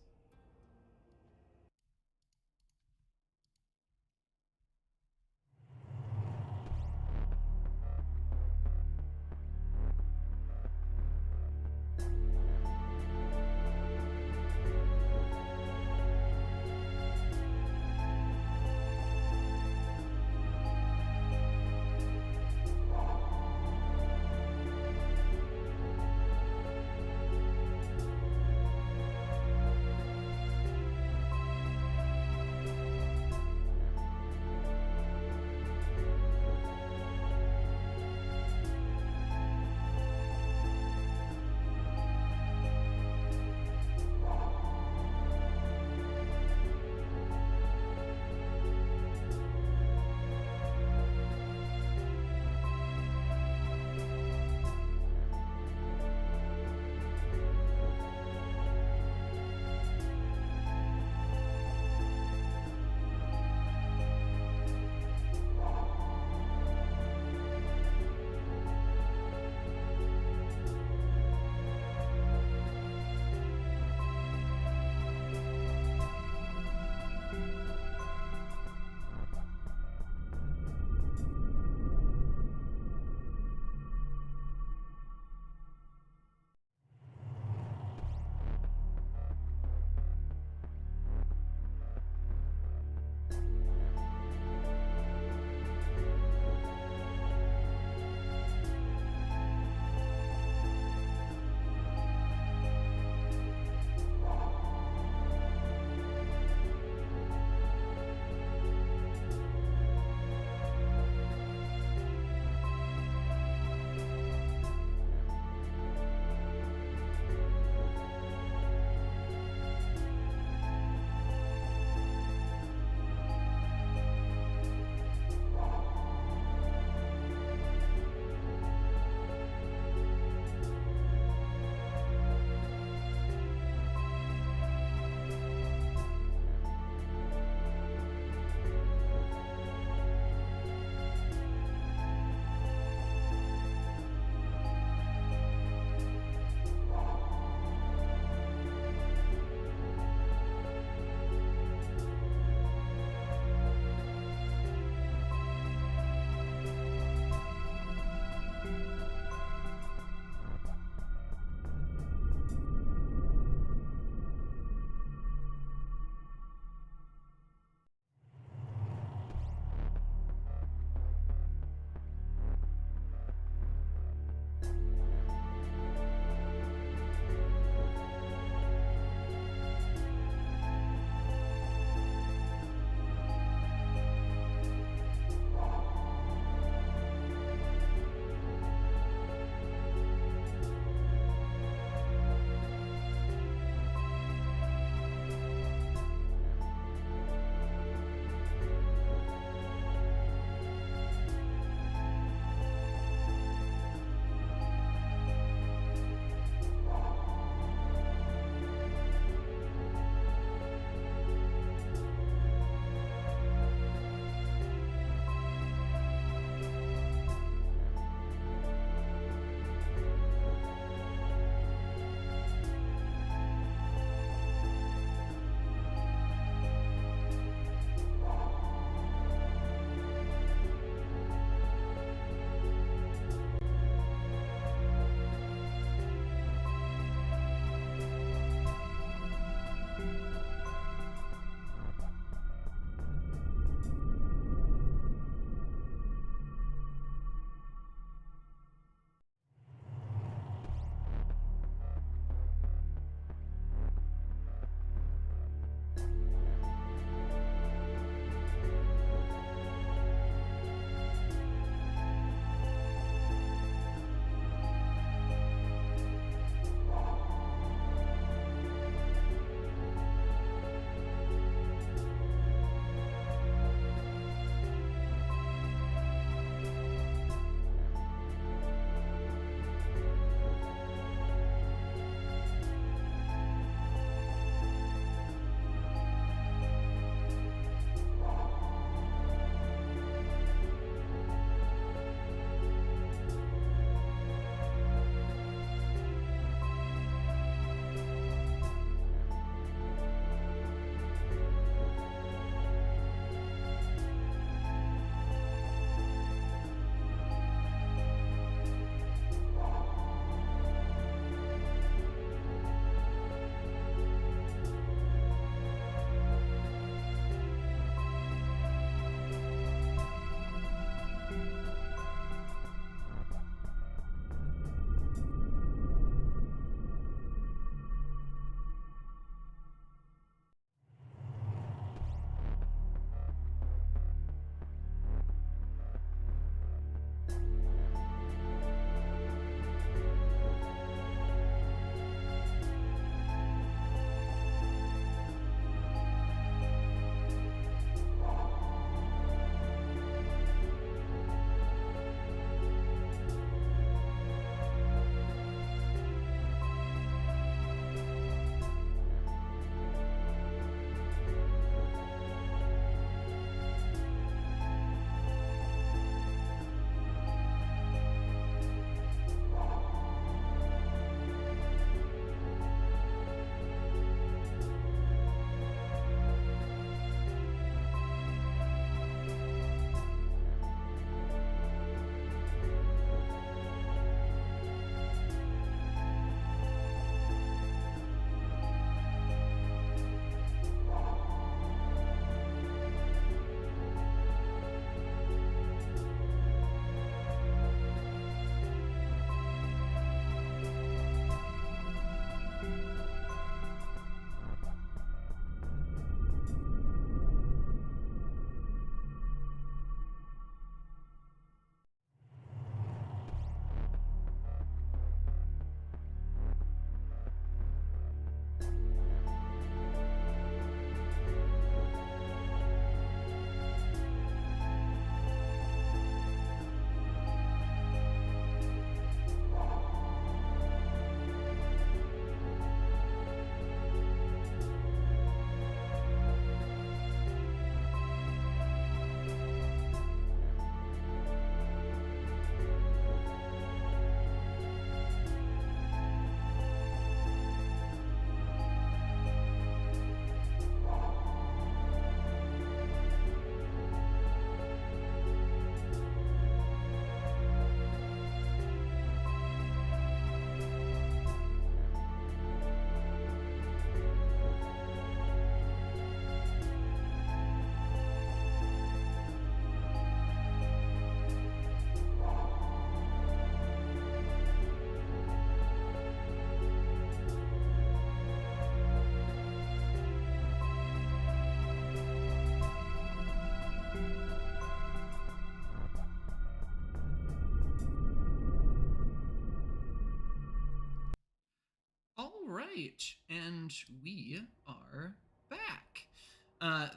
right, and we are back.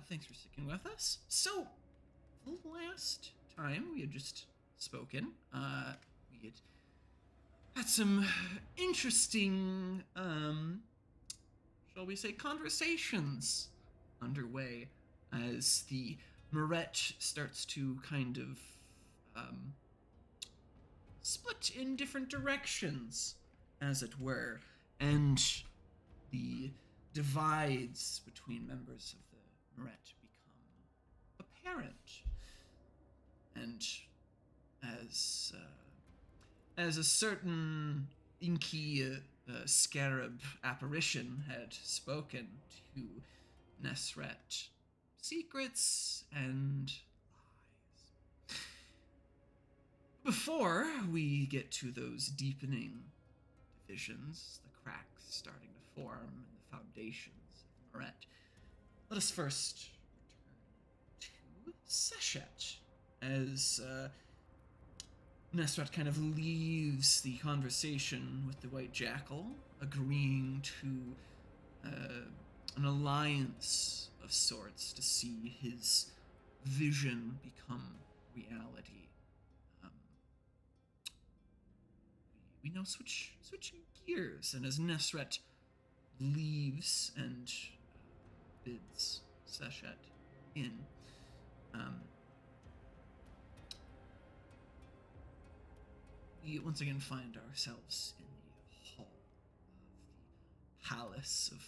Thanks for sticking with us. So, the last time we had just spoken, we had some interesting, shall we say, conversations underway as the Moret starts to kind of split in different directions, as it were, and the divides between members of the Moret become apparent. And as a certain inky scarab apparition had spoken to Nesret, secrets and lies. Before we get to those deepening divisions, the cracks starting to form in the foundations of Moret, let us first return to Seshet, as Nesret kind of leaves the conversation with the White Jackal, agreeing to an alliance of sorts to see his vision become reality. We now switching gears, and as Nesret leaves and bids Seshet in, we once again find ourselves in the hall of the palace of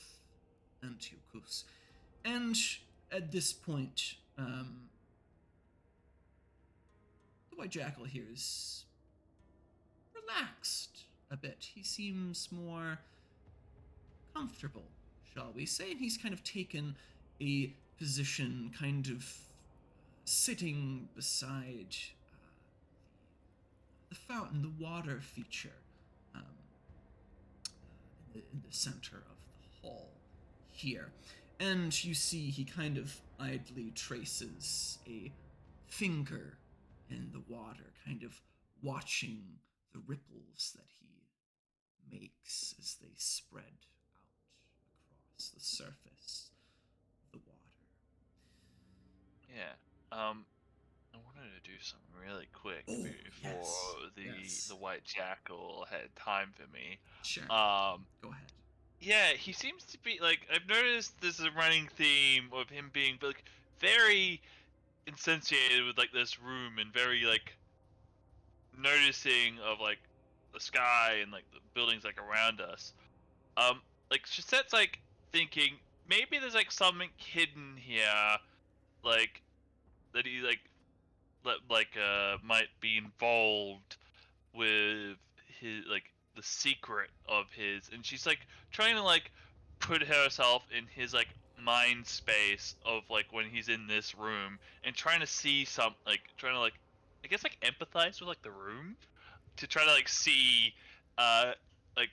Antiochus. And at this point, the White Jackal here is relaxed a bit. He seems more comfortable, shall we say, and he's kind of taken a position kind of sitting beside the fountain, the water feature, in the center of the hall here. And you see he kind of idly traces a finger in the water, kind of watching the ripples that he makes as they spread out across the surface of the water. Yeah. I wanted to do something really quick before the White Jackal had time for me. Sure. Go ahead. Yeah, he seems to be like, I've noticed there's a running theme of him being like very insatiated with like this room and very like noticing of like the sky and like the buildings like around us. Like Chasette's like thinking maybe there's like something hidden here, like that he might be involved with his like the secret of his, and she's like trying to like put herself in his like mind space of like when he's in this room and trying to see some like trying to like I guess like empathize with like the room to try to like see like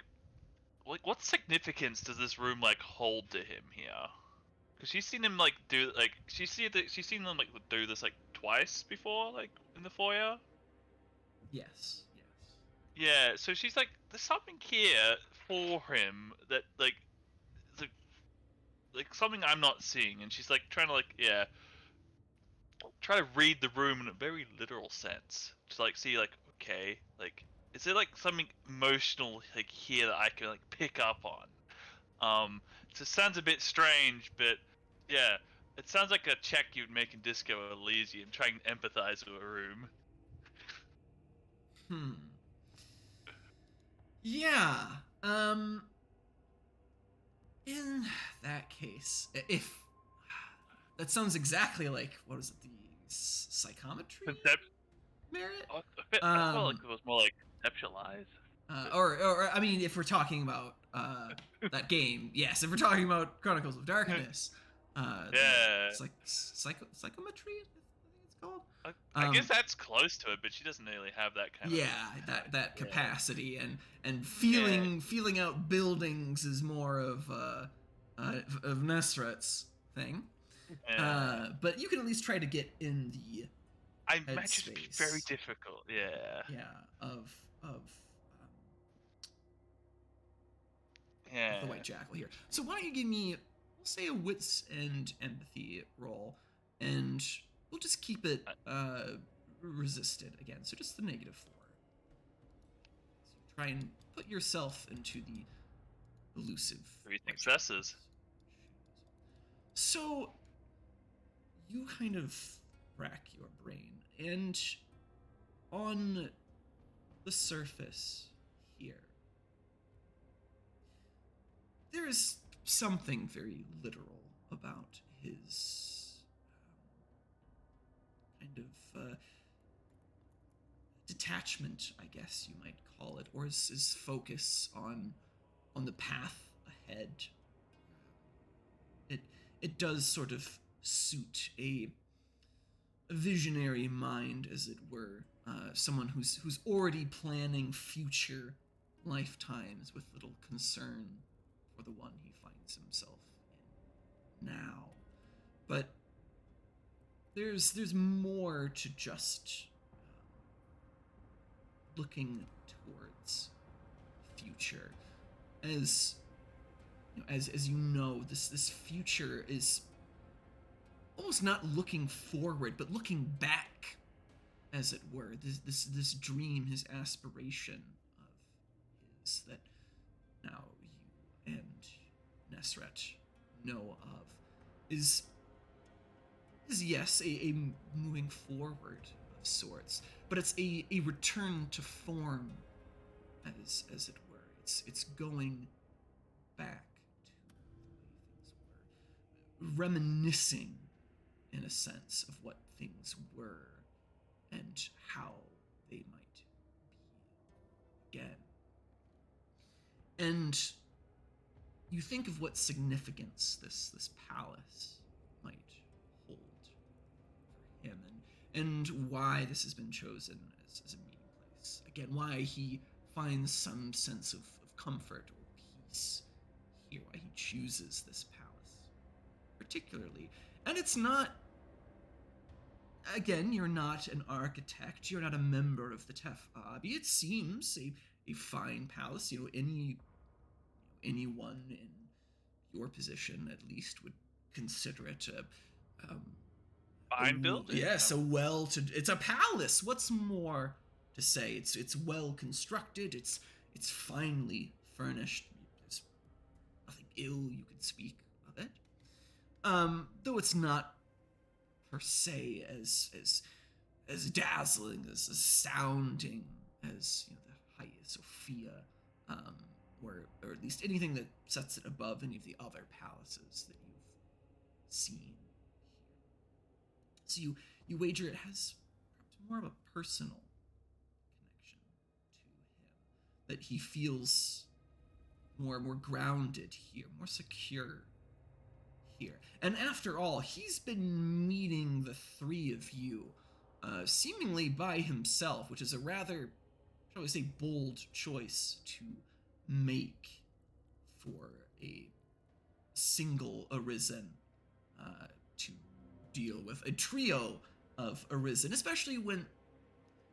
what significance does this room like hold to him here. Cause she's seen him like do like she's seen them like do this like twice before, like in the foyer. Yes. Yeah, so she's like, there's something here for him that like, it's like something I'm not seeing, and she's like trying to like try to read the room in a very literal sense to like see like okay like is there like something emotional like here that I can like pick up on. So it sounds a bit strange, but yeah, it sounds like a check you'd make in Disco Elysium, trying to empathize with a room. Yeah. In that case, if that sounds exactly like what is it, the psychometry merit? I felt like it was more like conceptualize. Or I mean, if we're talking about that game, yes. If we're talking about Chronicles of Darkness, Yeah. it's like psychometry, I think it's called. I guess that's close to it, but she doesn't really have that kind of that capacity, and feeling out buildings is more of Nesret's thing. Yeah. But you can at least try to get in the I imagine it'd be very difficult. Yeah. Yeah. Of Yeah. the white jackal here. So why don't you give me, we'll say, a wits and empathy roll, and we'll just keep it resisted again. So just the -4. So try and put yourself into the elusive. 3 white successes. jackal's shoes. So you kind of rack your brain, and on the surface here, there is something very literal about his kind of detachment, I guess you might call it, or his focus on the path ahead. It does sort of suit a visionary mind, as it were, someone who's already planning future lifetimes with little concern for the one he finds himself in now. But there's more to just looking towards the future. As you know, this future is almost not looking forward, but looking back, as it were. This dream, his aspiration of his that now you and Nesret know of, is yes, a moving forward of sorts, but it's a return to form, as it were. It's going back to the way things were, reminiscing, in a sense, of what things were and how they might be again. And you think of what significance this palace might hold for him, and why this has been chosen as a meeting place. Again, why he finds some sense of comfort or peace here, why he chooses this palace particularly. And it's not, again, you're not an architect, you're not a member of the Tef Abi. It seems a fine palace. Anyone in your position, at least, would consider it Fine building. Yes, it's a palace. What's more to say? It's well constructed. It's finely furnished. There's nothing ill you could speak of it. Though it's not per se as dazzling, as astounding as the Hagia Sophia, or at least anything that sets it above any of the other palaces that you've seen here. So you wager it has perhaps more of a personal connection to him, that he feels more grounded here, more secure here. And after all, he's been meeting the three of you seemingly by himself, which is a rather, shall we say, bold choice to make for a single Arisen to deal with a trio of Arisen, especially when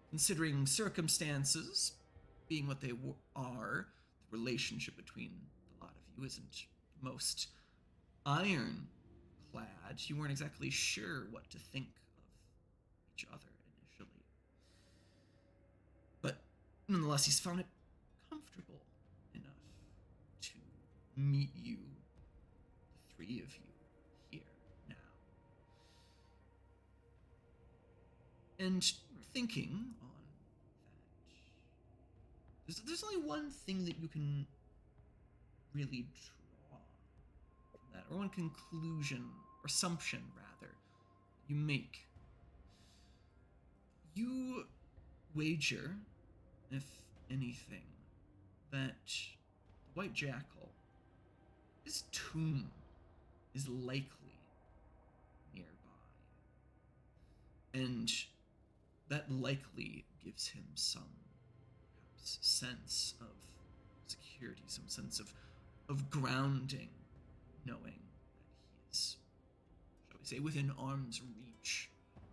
considering circumstances being what they are. The relationship between the lot of you isn't most ironclad. You weren't exactly sure what to think of each other initially, but nonetheless, he's found it comfortable enough to meet you, the three of you, here now. And thinking on that, there's only one thing that you can really draw from that, or one conclusion, or assumption rather, you make. You wager, if anything, that the White Jackal, his tomb, is likely nearby. And that likely gives him some, perhaps, sense of security, some sense of grounding, knowing that he is, shall we say, within arm's reach of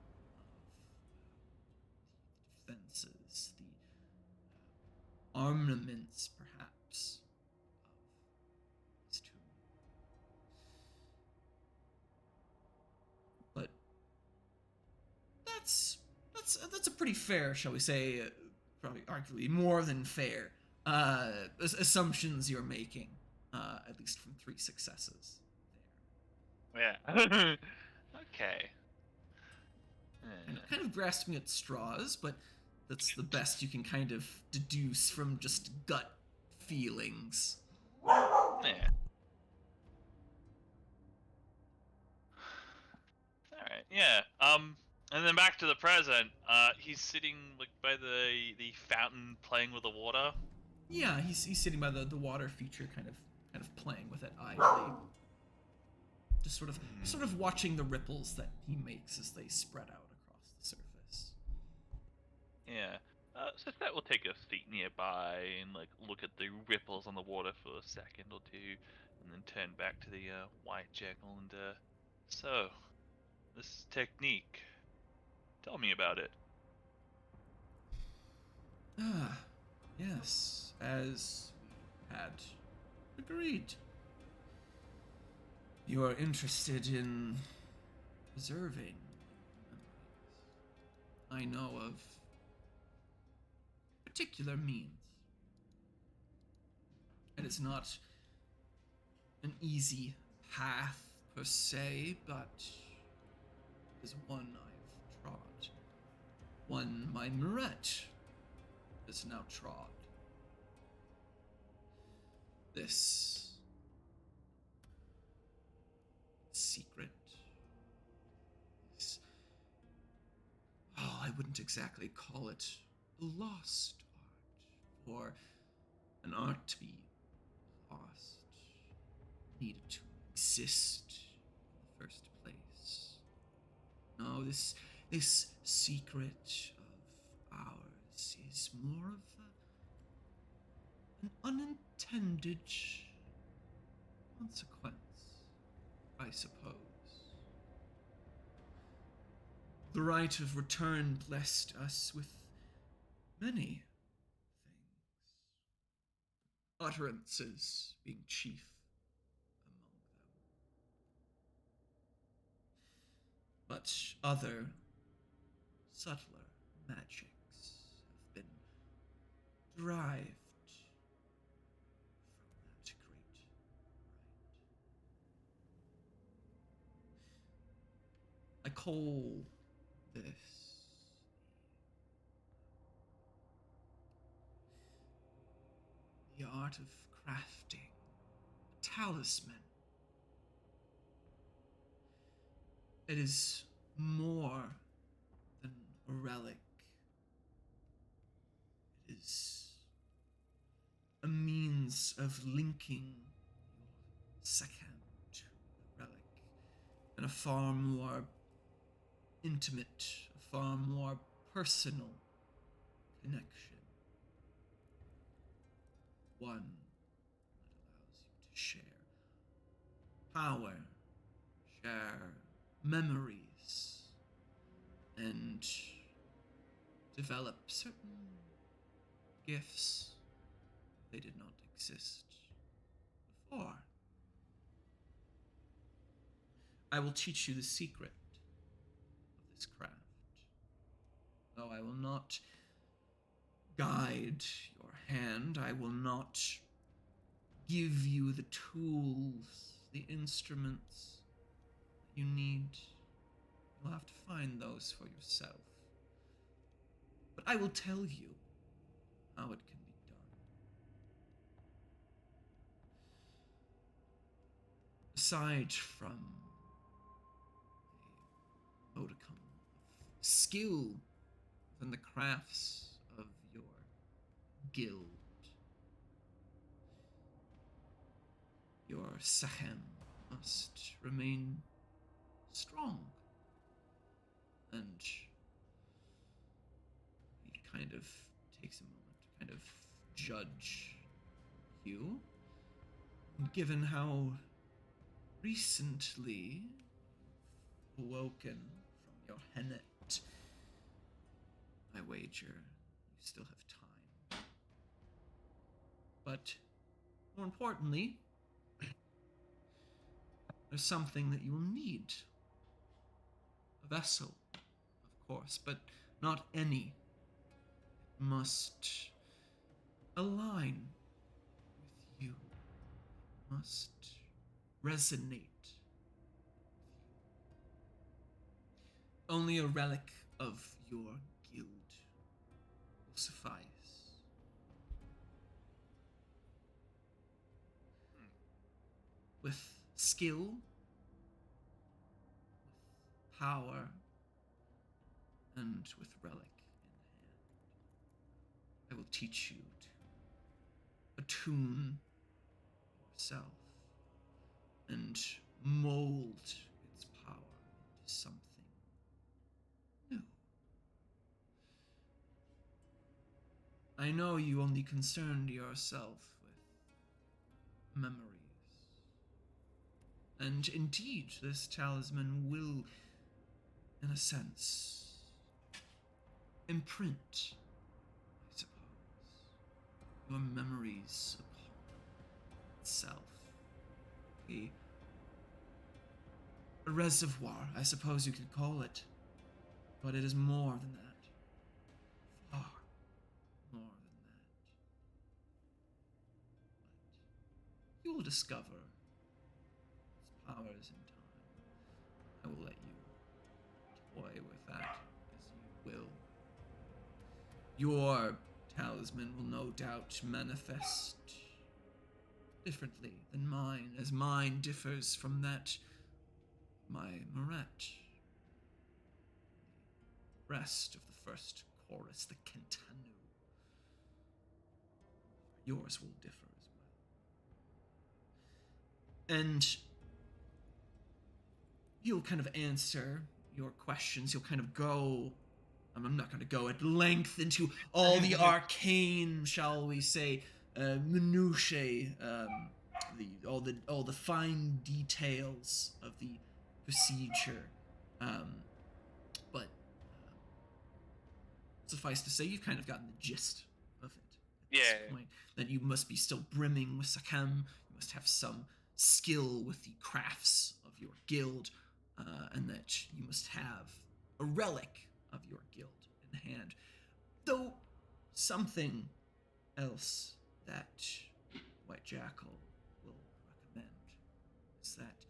the defenses, the armaments, perhaps, that's a pretty fair, shall we say, probably arguably more than fair assumptions you're making, at least from 3 successes there. Yeah. Okay. Kind of grasping at straws, but that's the best you can kind of deduce from just gut feelings. Yeah. All right. Yeah. And then back to the present. He's sitting like by the fountain, playing with the water. Yeah, he's sitting by the water feature, kind of playing with it idly. Just sort of watching the ripples that he makes as they spread out across the surface. Yeah. So that will take a seat nearby and like look at the ripples on the water for a second or two, and then turn back to the white jackal and so this technique. Tell me about it. Ah, yes, as we had agreed. You are interested in preserving memories. I know of particular means. It is not an easy path per se, but it is one I've trod. One my Muret has now trod. This secret is, I wouldn't exactly call it a lost art, for an art to be lost needed to exist in the first place. No, this secret of ours is more of an unintended consequence, I suppose. The rite of return blessed us with many things, utterances being chief among them. But other, subtler magics have been derived from that great rite. I call this the art of crafting a talisman. It is more than a relic. It is a means of linking your second to the relic in a far more intimate, a far more personal connection. One that allows you to share power, share memories, and develop certain gifts they did not exist before. I will teach you the secret of this craft, though I will not guide your hand. I will not give you the tools, the instruments that you need. You'll have to find those for yourself. But I will tell you how it can be done. Aside from a modicum of skill within the crafts of your guild, your Sahem must remain strong. And he kind of takes a moment to kind of judge you. And given how recently awoken from your hennet, I wager you still have time. But more importantly, there's something that you will need. A vessel, of course, but not any. It must align with you. It must resonate. Only a relic of your guild will suffice. With skill, with power, and with relic in hand, I will teach you to attune yourself and mold its power into something new. I know you only concerned yourself with memories. And indeed, this talisman will, in a sense, imprint, I suppose, your memories upon itself. A reservoir, I suppose you could call it. But it is more than that. Far more than that. But you will discover its powers in time. I will let you toy with that as you will. Your talisman will no doubt manifest differently than mine, as mine differs from that my Moret. The rest of the first chorus, the Kentanu. Yours will differ as well. And you'll kind of answer your questions. You'll kind of go, I'm not going to go at length into all the arcane, shall we say, minutiae, all the fine details of the procedure. But suffice to say, you've kind of gotten the gist of it at this point. That you must be still brimming with Sakam. You must have some skill with the crafts of your guild, and that you must have a relic of your guild in hand. Though something else that White Jackal will recommend is that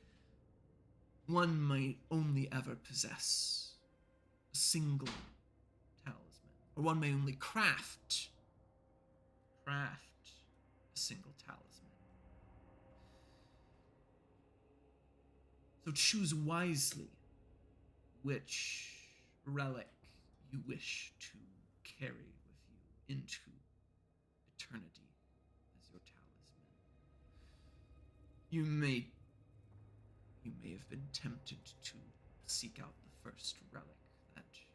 one might only ever possess a single talisman, or one may only craft a single talisman. So choose wisely which relic you wish to carry with you into eternity as your talisman. You may have been tempted to seek out the first relic that you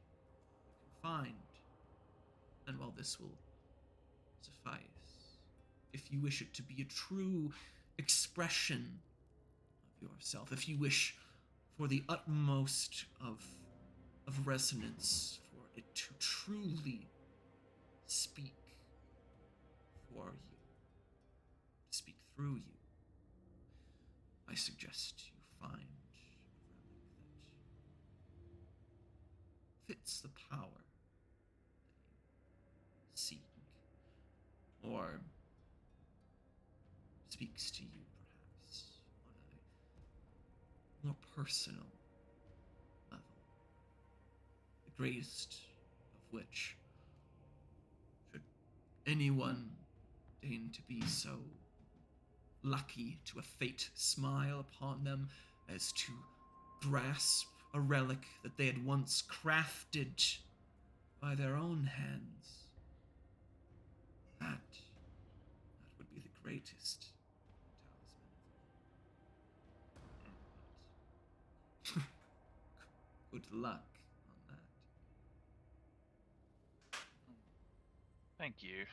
can find, and while this will suffice, if you wish it to be a true expression of yourself, if you wish for the utmost of resonance, for it to truly speak for you, speak through you, I suggest you find a relic that fits the power that you seek, or speaks to you perhaps on a more personal level, the greatest of which, should anyone deign to be so lucky to a fate smile upon them as to grasp a relic that they had once crafted by their own hands, that would be the greatest talisman. Good luck on that. Thank you.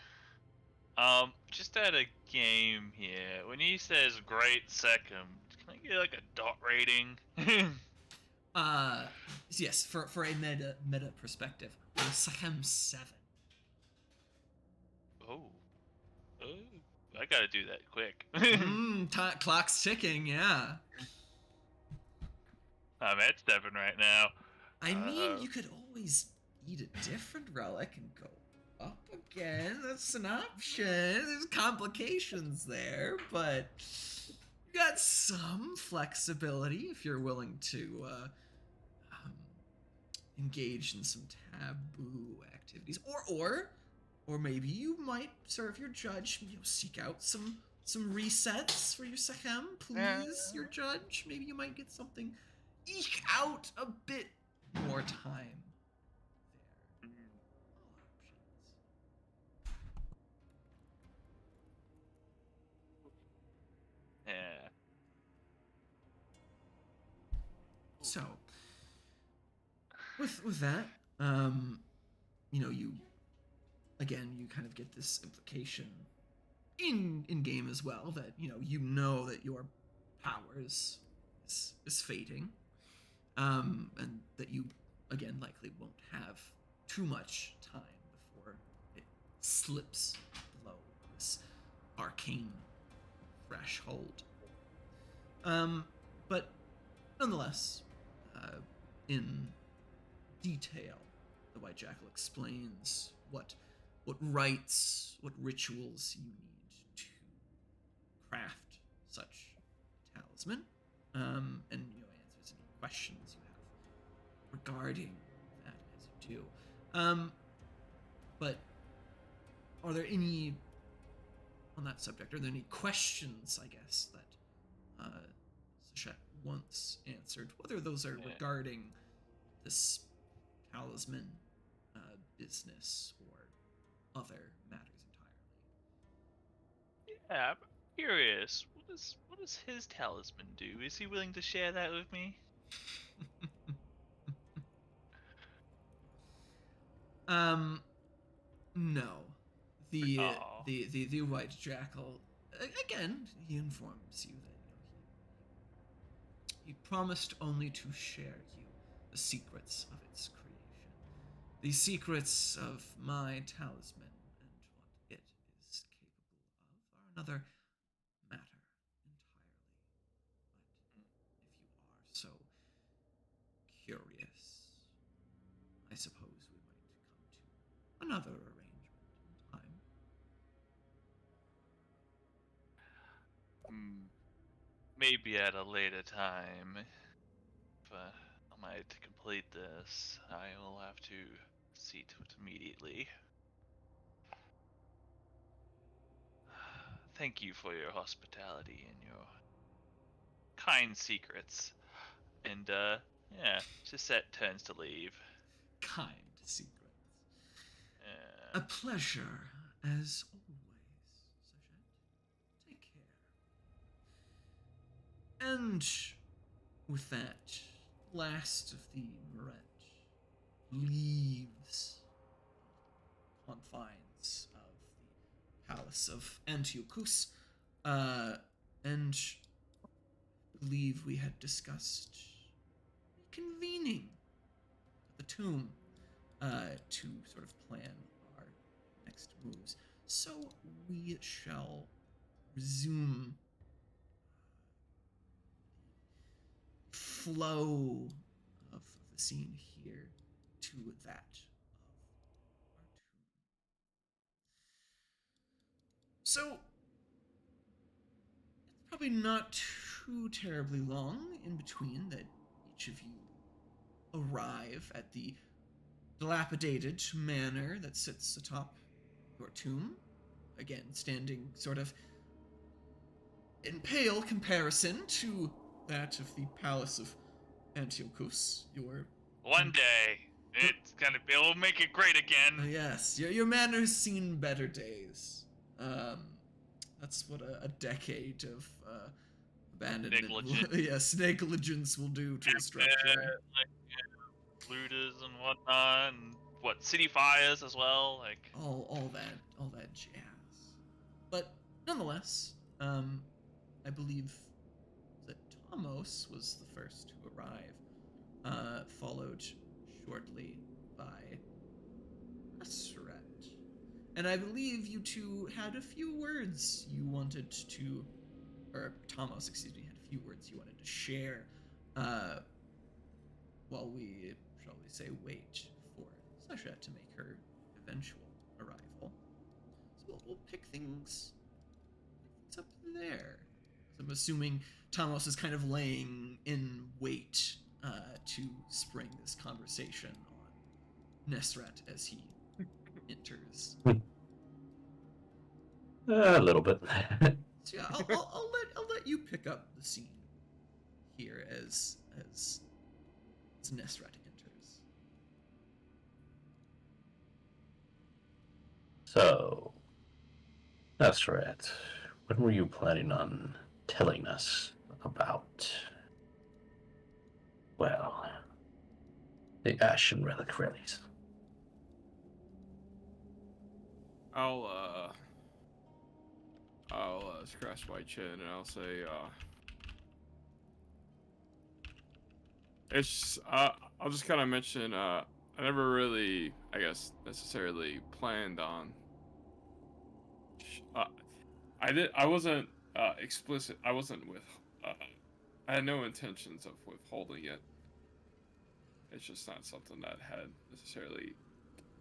Just at a game here, when he says great second, can I get like a dot rating? Yes, for a meta perspective, Sakam 7. Oh, I gotta do that quick. Clock's ticking, yeah. I'm at 7 right now. I mean, you could always eat a different relic and go up again. That's an option. There's complications there, but you got some flexibility if you're willing to engage in some taboo activities, or maybe you might serve your judge. Seek out some resets for your Sahem, please. Your judge. Maybe you might get something. Eke out a bit more time there. Yeah. So, with that, you kind of get this implication in game as well that that your powers is fading, and that you again likely won't have too much time before it slips below this arcane threshold. But nonetheless, in detail, the White Jackal explains what rites, what rituals you need to craft such a talisman, and answers any questions you have regarding that as you do. But are there any on that subject? Are there any questions, I guess, that Sachet once answered, whether those are regarding this talisman business or other matters entirely? Yeah, I'm curious. What does his talisman do? Is he willing to share that with me? No. The Aw. the White Jackal again. He informs you that he promised only to share you the secrets of its creation, the secrets of my talisman, and what it is capable of are another matter entirely. But if you are so curious, I suppose we might come to another arrangement in time. Maybe at a later time. But to complete this, I will have to see to it immediately. Thank you for your hospitality and your kind secrets. And Gisette turns to leave. Kind secrets. Uh, A pleasure, as always, Sachet. Take care. And with that, last of the Moret leaves confines of the palace of Antiochus, and believe we had discussed convening the tomb to sort of plan our next moves. So we shall resume flow of the scene here to that of our tomb. So it's probably not too terribly long in between that each of you arrive at the dilapidated manor that sits atop your tomb, again standing sort of in pale comparison to that of the palace of Antiochus. One day, it'll make it great again. Yes, your manor has seen better days. That's what a decade of abandonment, negligence will do to a structure. Looters and whatnot, and city fires as well. All that jazz. But nonetheless, I believe that Tomos was the first to arrive, followed shortly by Asret. And I believe you two had a few words you wanted to, or Tomos, excuse me, had a few words you wanted to share, while we, shall we say, wait for Sasha to make her eventual arrival. So we'll pick things up there. So I'm assuming Thomas is kind of laying in wait to spring this conversation on Nesrat as he enters. A little bit. So yeah, I'll let you pick up the scene here as Nesrat enters. So, that's right. When were you planning on telling us about, well, the Ashen Relic rallies? I'll scratch my chin and I'll say, I'll just kind of mention, I never really, I guess, necessarily planned on. I wasn't explicit. I wasn't I had no intentions of withholding it. It's just not something that had necessarily.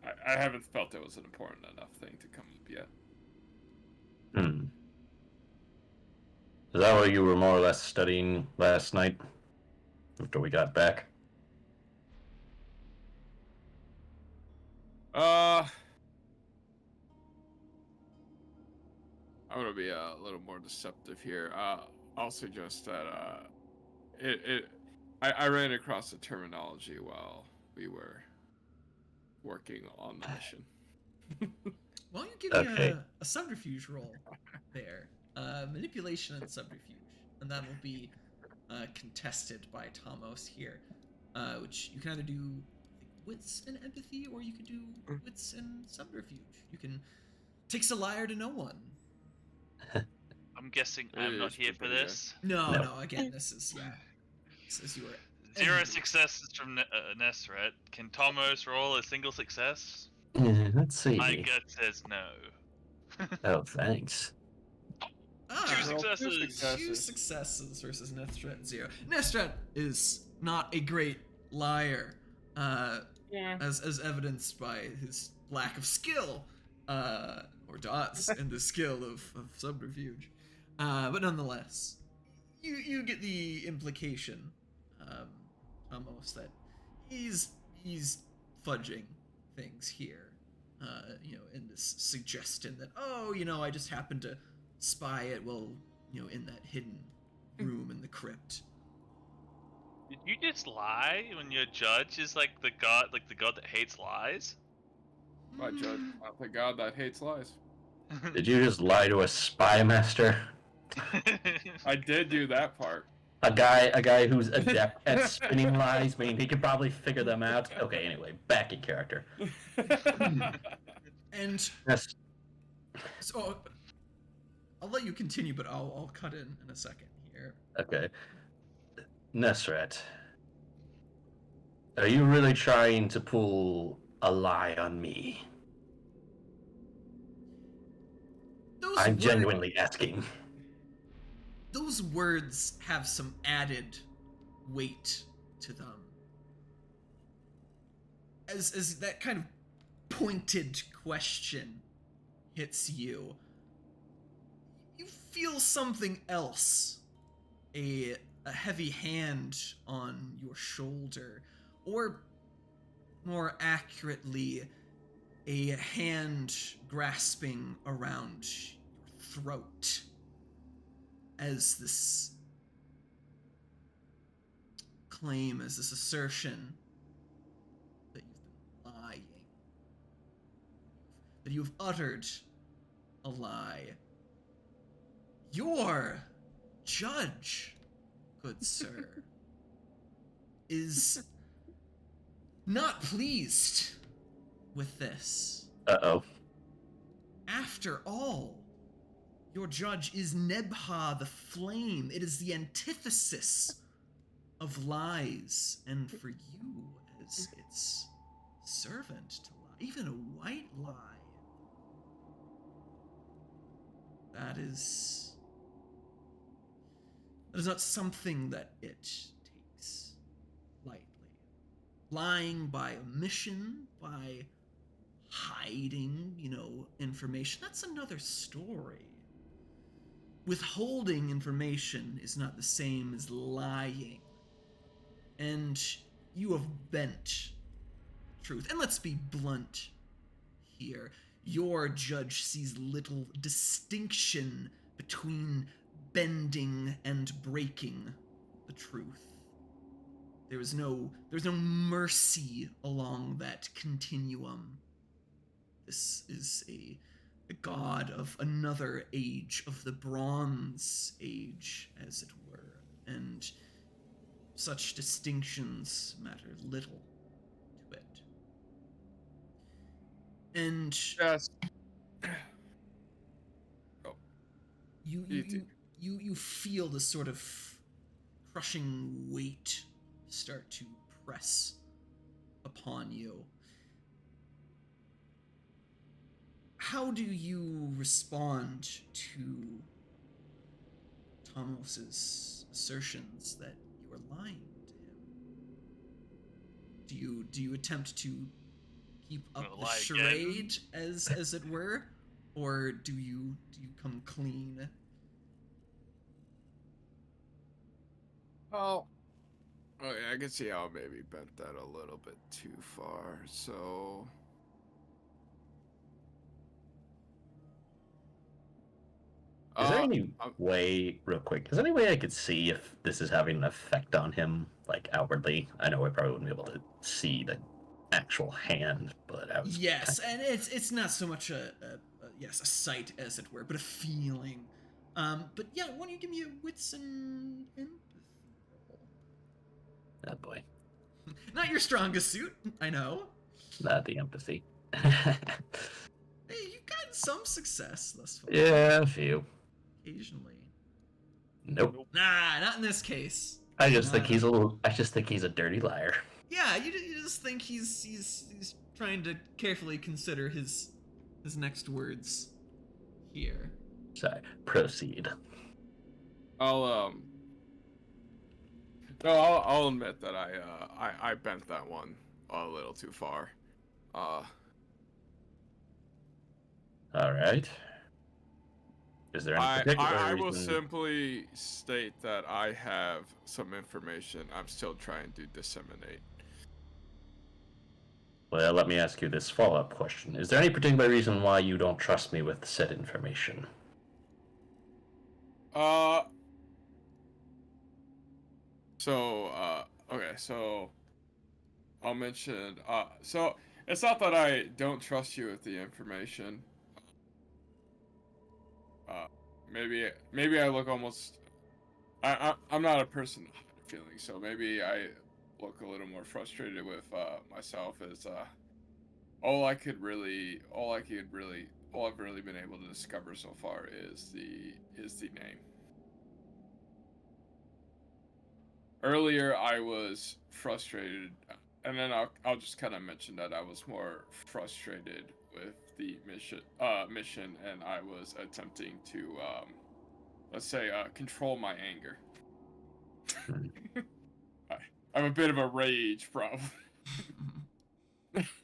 I haven't felt it was an important enough thing to come up yet. Hmm. Is that what you were more or less studying last night after we got back? I'm gonna be a little more deceptive here. I'll suggest that I ran across the terminology while we were working on the mission. Why don't you give me Okay. a subterfuge roll there? Manipulation and subterfuge. And that'll be contested by Tomos here. Which you can either do I think, wits and empathy, or you could do wits and subterfuge. You can takes a liar to no one. I'm guessing It I'm not is here for pretty good. this. No, No. no, again, this is you were Zero angry. successes from Nesret. Can Tomos roll a single success? Let's see. My gut says no. Oh, thanks. Two Roll two successes. Two successes versus Nestrat 0. Nestrat is not a great liar, Yeah. as evidenced by his lack of skill, or dots in the skill of subterfuge. But nonetheless, you get the implication, almost that he's fudging things here. In this suggestion that, oh, I just happened to spy it in that hidden room in the crypt. Did you just lie when your judge is like the god that hates lies? My judge, not the god that hates lies. Did you just lie to a spy master? I did do that part. A guy who's adept at spinning lies, meaning he could probably figure them out. Okay, anyway, back in character. And Yes. so I'll let you continue, but I'll cut in a second here. Okay. Nesrat, are you really trying to pull a lie on me? I'm genuinely asking. Those words have some added weight to them. As that kind of pointed question hits you, you feel something else. A heavy hand on your shoulder, or more accurately, a hand grasping around your throat as this claim, as this assertion that you've been lying, that you've uttered a lie. Your judge, good sir, is not pleased with this. Uh-oh. After all, your judge is Nebha the Flame. It is the antithesis of lies, and for you as its servant to lie, even a white lie, that is not something that it takes lightly. lying by omission, by hiding, information, that's another story. Withholding information is not the same as lying. And you have bent truth. And let's be blunt here. Your judge sees little distinction between bending and breaking the truth. There's no mercy along that continuum. This is a god of another age, of the Bronze Age, as it were, and such distinctions matter little to it. And Yes. you feel this sort of crushing weight start to press upon you. How do you respond to Tomos's assertions that you are lying to him? Do you attempt to keep up the charade as it were, or do you come clean? Well, okay, I can see how I maybe bent that a little bit too far. So, Is there any way, real quick, is there any way I could see if this is having an effect on him, like outwardly? I know I probably wouldn't be able to see the actual hand, but I was... Yes, and it's not so much a sight, as it were, but a feeling. But yeah, why don't you give me a wits and empathy roll? Oh boy. Not your strongest suit, I know. Not the empathy. Hey, you've gotten some success thus far. Yeah, a few. Occasionally. Nope. Nah, not in this case. I just think he's a dirty liar. Yeah, you just think he's trying to carefully consider his next words here. Sorry, proceed. I'll admit that I bent that one a little too far. All right. Is there any particular I will reason... simply state that I have some information I'm still trying to disseminate. Well, let me ask you this follow-up question. Is there any particular reason why you don't trust me with said information? Okay, so I'll mention, so it's not that I don't trust you with the information. Maybe I look almost, I'm not a person of feelings, so maybe I look a little more frustrated with myself as all I've really been able to discover so far is the name. Earlier I was frustrated, and then I'll just kind of mention that I was more frustrated with the mission, and I was attempting to let's say control my anger. I'm a bit of a rage problem.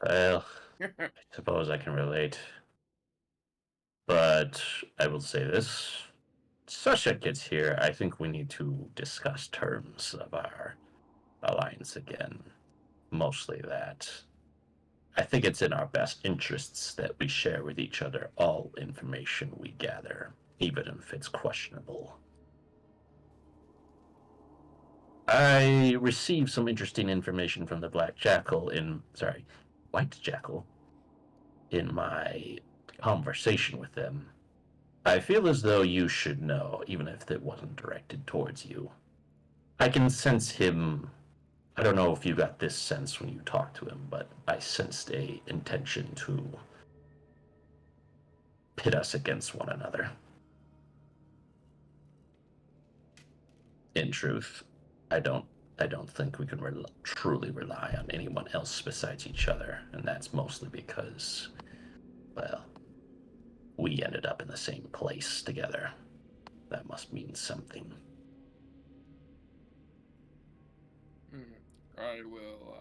Well, I suppose I can relate. But I will say this. Sasha gets here, I think we need to discuss terms of our alliance again. Mostly that. I think it's in our best interests that we share with each other all information we gather, even if it's questionable. I received some interesting information from the White Jackal in my conversation with them. I feel as though you should know, even if it wasn't directed towards you. I can sense him. I don't know if you got this sense when you talked to him, but I sensed a intention to pit us against one another. In truth, I don't think we can truly rely on anyone else besides each other, and that's mostly because, well, we ended up in the same place together. That must mean something. I will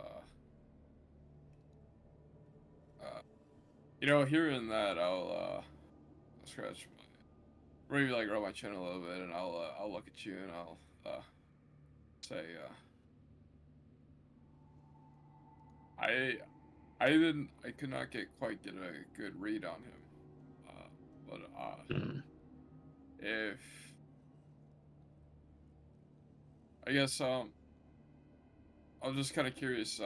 hearing that, I'll scratch maybe like rub my chin a little bit, and I'll look at you and I'll say, I could not quite get a good read on him, but Hmm. if I guess I'm just kind of curious,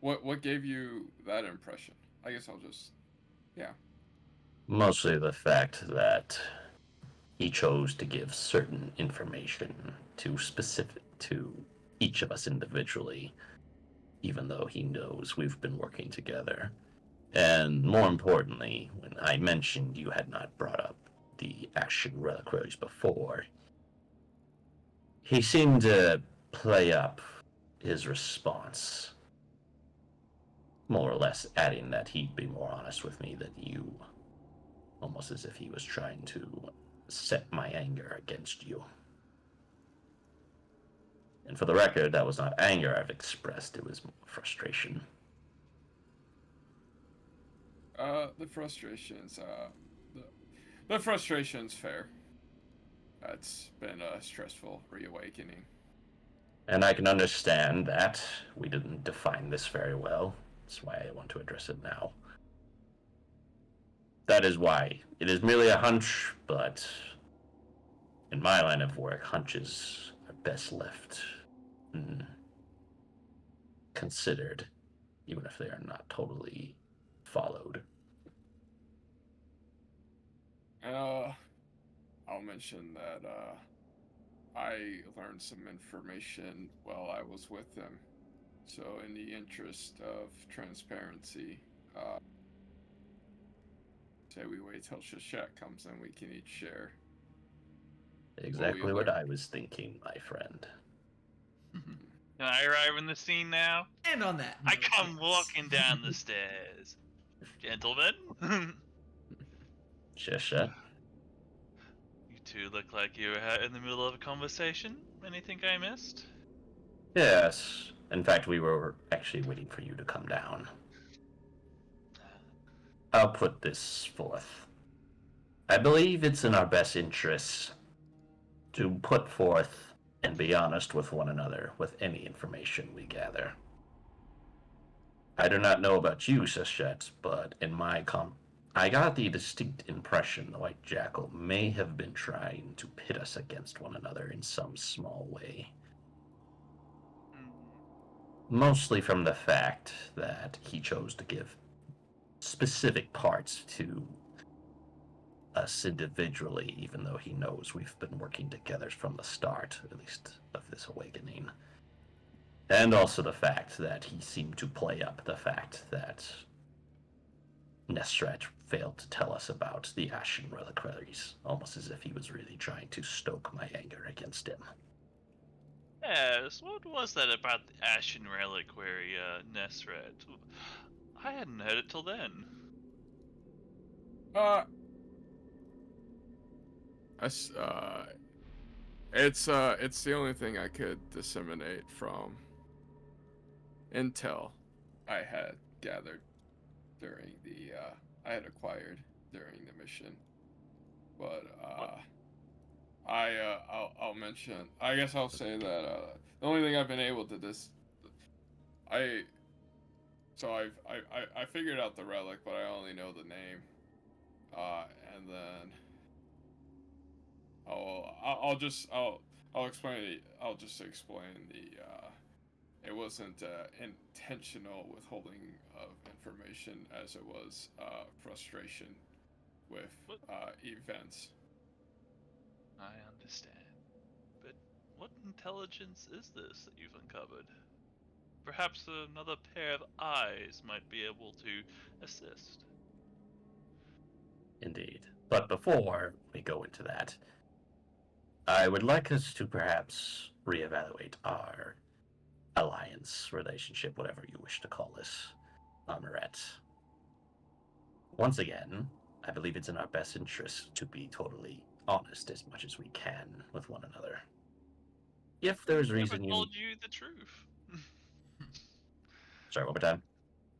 what gave you that impression? I guess I'll just, yeah. Mostly the fact that he chose to give certain information to each of us individually, even though he knows we've been working together. And more importantly, when I mentioned you had not brought up the Ashen Reliquaries before, he seemed to play up his response, more or less adding that he'd be more honest with me than you, almost as if he was trying to set my anger against you. And for the record, that was not anger I've expressed, it was frustration. The frustrations, the frustration's fair. It's been a stressful reawakening. And I can understand that. We didn't define this very well. That's why I want to address it now. That is why. It is merely a hunch, but in my line of work, hunches are best left considered, even if they are not totally followed. I'll mention that, I learned some information while I was with them. So in the interest of transparency, say we wait till Shashat comes and we can each share. Exactly what I was thinking, my friend. Can I arrive in the scene now? And on that I note, come yes. walking down the stairs. Gentlemen, Shesha? you two look like you were in the middle of a conversation. Anything I missed? Yes. In fact, we were actually waiting for you to come down. I'll put this forth. I believe it's in our best interests to put forth and be honest with one another with any information we gather. I do not know about you, Seshet, but in my I got the distinct impression the White Jackal may have been trying to pit us against one another in some small way. Mostly from the fact that he chose to give specific parts to us individually, even though he knows we've been working together from the start, at least, of this awakening. And also the fact that he seemed to play up the fact that Nestrat failed to tell us about the Ashen Reliquaries, almost as if he was really trying to stoke my anger against him. Yes, what was that about the Ashen Reliquary, Nesret? I hadn't heard it till then. It's the only thing I could disseminate from intel I had gathered during the I had acquired during the mission. But I'll mention, I guess I'll say that the only thing I've been able to I figured out the relic, but I only know the name. And then I'll explain it. I'll just explain it wasn't intentional withholding of information as it was frustration with events. I understand. But what intelligence is this that you've uncovered? Perhaps another pair of eyes might be able to assist. Indeed. But before we go into that, I would like us to perhaps reevaluate our alliance, relationship, whatever you wish to call this, Amaret. Once again, I believe it's in our best interest to be totally honest as much as we can with one another. If there's reason I told you the truth. Sorry, one more time.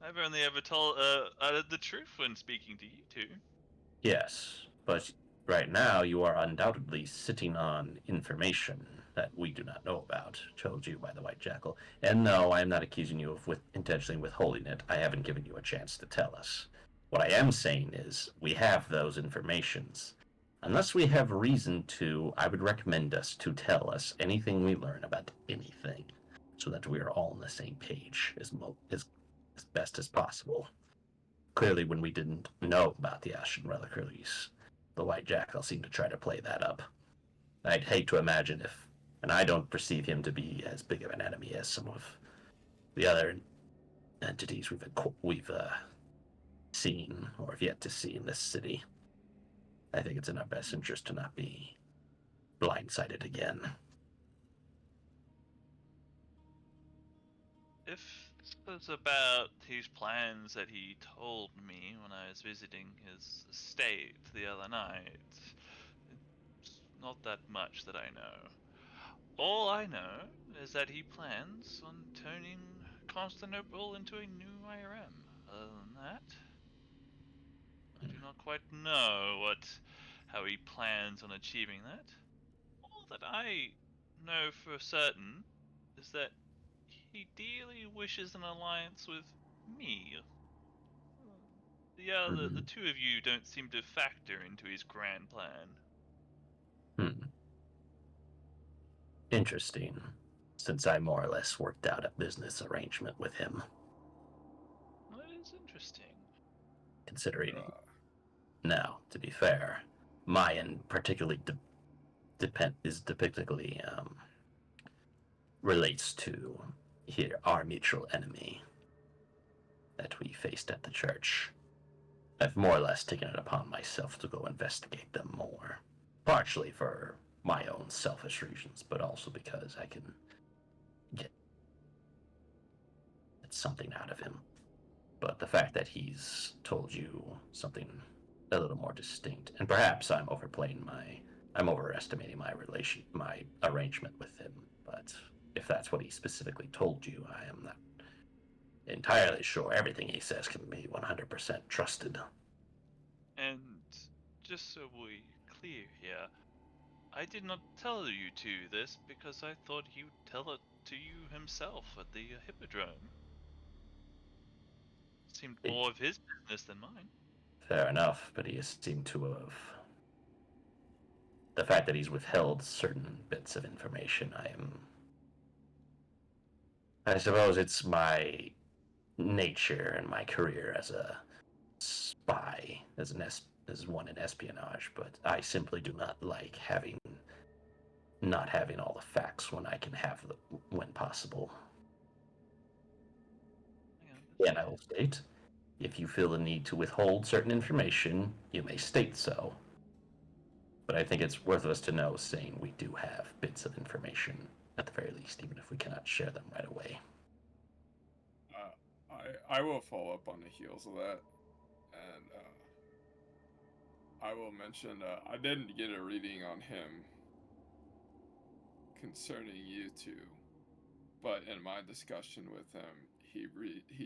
I've only ever uttered the truth when speaking to you two. Yes, but right now you are undoubtedly sitting on information that we do not know about, told you by the White Jackal. And no, I am not accusing you of intentionally withholding it. I haven't given you a chance to tell us. What I am saying is, we have those informations. Unless we have reason to, I would recommend us to tell us anything we learn about anything, so that we are all on the same page as best as possible. Clearly, when we didn't know about the Ashen Reliquaries, the White Jackal seemed to try to play that up. I'd hate to imagine if, and I don't perceive him to be as big of an enemy as some of the other entities we've seen or have yet to see in this city. I think it's in our best interest to not be blindsided again. If this was about his plans that he told me when I was visiting his estate the other night, it's not that much that I know. All I know is that he plans on turning Constantinople into a new IRM. Other than that, I do not quite know how he plans on achieving that. All that I know for certain is that he dearly wishes an alliance with me. The two of you don't seem to factor into his grand plan. Interesting, since I more or less worked out a business arrangement with him. Well, it is interesting. Considering, now, to be fair, Mayan particularly depictedly relates to our mutual enemy that we faced at the church. I've more or less taken it upon myself to go investigate them more, partially for my own selfish reasons, but also because I can get something out of him. But the fact that he's told you something a little more distinct, and perhaps I'm overestimating my arrangement with him, but if that's what he specifically told you, I am not entirely sure everything he says can be 100% trusted. And just so we're clear here, I did not tell you two this because I thought he would tell it to you himself at the Hippodrome. Seemed more of his business than mine. Fair enough, but he seemed to have... The fact that he's withheld certain bits of information, I suppose it's my nature and my career as a spy, as one in espionage, but I simply do not like not having all the facts when I can have them when possible. And I will state, if you feel the need to withhold certain information, you may state so. But I think it's worth us to know, saying we do have bits of information, at the very least, even if we cannot share them right away. I will follow up on the heels of that, and I will mention I didn't get a reading on him concerning you two, but in my discussion with him, he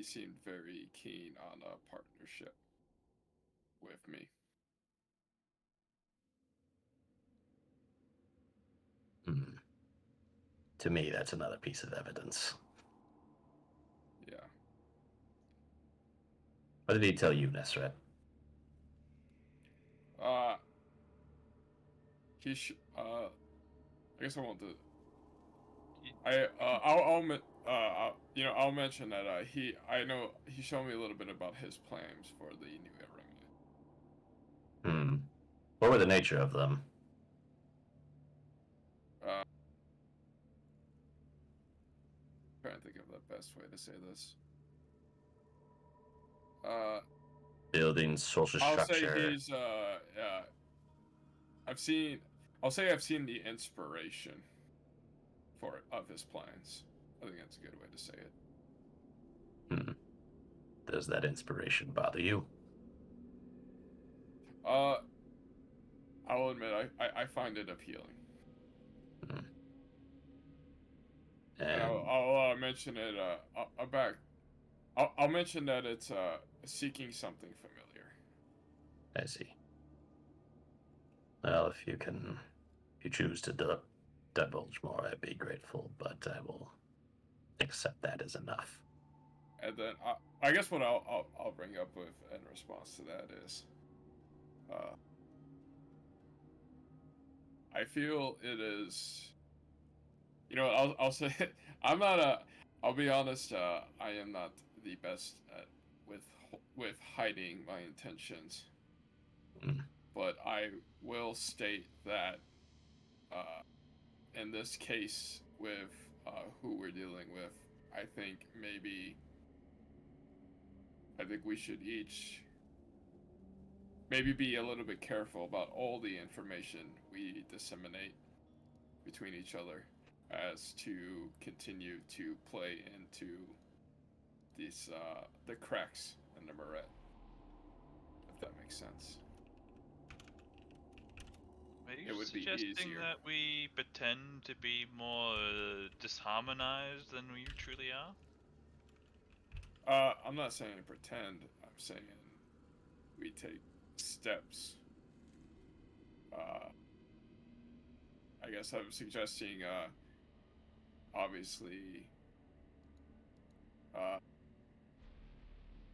seemed very keen on a partnership with me. To me, that's another piece of evidence. Yeah. What did he tell you, Nesret? I guess I want to. I'll mention that I know he showed me a little bit about his plans for the new era. What were the nature of them? Trying to think of the best way to say this. Building social I'll structure. say he's I'll say I've seen the inspiration of his plans. I think that's a good way to say it. Does that inspiration bother you? I will admit I find it appealing. And I'll mention it. I'll mention that it's seeking something familiar. I see. Well, if you choose to divulge more, I'd be grateful, but I will accept that as enough. And then I guess what I'll bring up with in response to that is, I feel it is, I'll say I'll be honest, I am not the best at with hiding my intentions. Mm. But I will state that in this case with who we're dealing with, I think we should each maybe be a little bit careful about all the information we disseminate between each other as to continue to play into these the cracks in the Moret, if that makes sense. Are It you would be suggesting easier. that we pretend to be more disharmonized than we truly are? I'm not saying pretend. I'm saying we take steps. I guess I'm suggesting, obviously,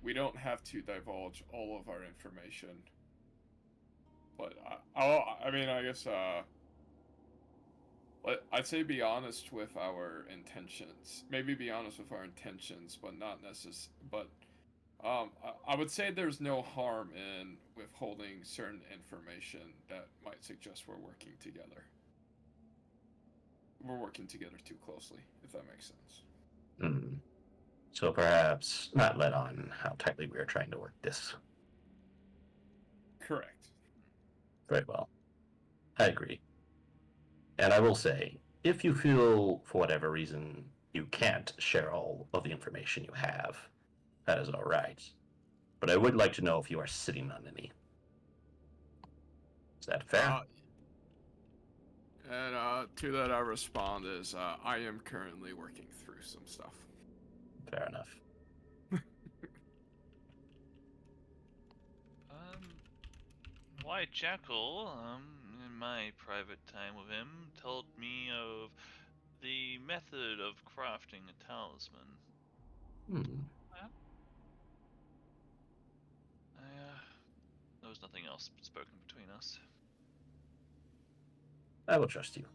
we don't have to divulge all of our information. But I guess, I'd say be honest with our intentions. Maybe be honest with our intentions, but not necessarily. But I would say there's no harm in withholding certain information that might suggest we're working together. We're working together too closely, if that makes sense. Mm. So perhaps not let on how tightly we are trying to work this. Correct. Very well. I agree. And I will say, if you feel, for whatever reason, you can't share all of the information you have, that is all right. But I would like to know if you are sitting on any. Is that fair? And to that I respond is, I am currently working through some stuff. Fair enough. Why Jackal, in my private time with him, told me of the method of crafting a talisman. There was nothing else spoken between us. I will trust you.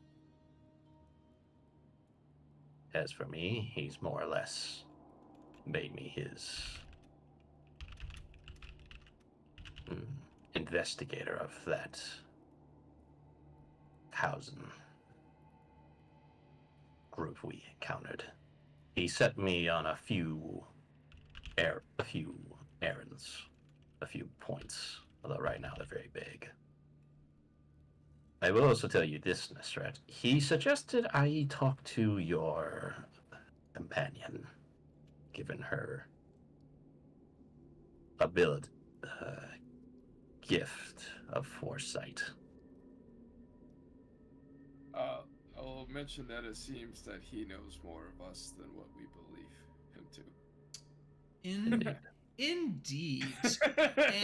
As for me, he's more or less made me his investigator of that Hausen group we encountered. He set me on a few errands, a few points, although right now they're very big. I will also tell you this, Nestrat. He suggested I talk to your companion, given her gift of foresight. I'll mention that it seems that he knows more of us than what we believe him to. Indeed.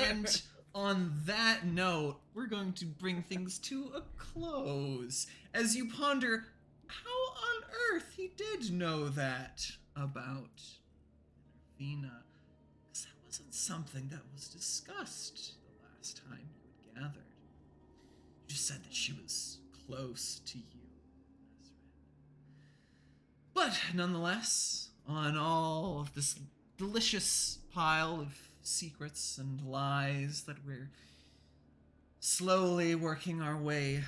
And on that note, we're going to bring things to a close as you ponder how on earth he did know that about Vina. Because that wasn't something that was discussed the last time you had gathered. You just said that she was close to you. But nonetheless, on all of this delicious pile of secrets and lies that we're slowly working our way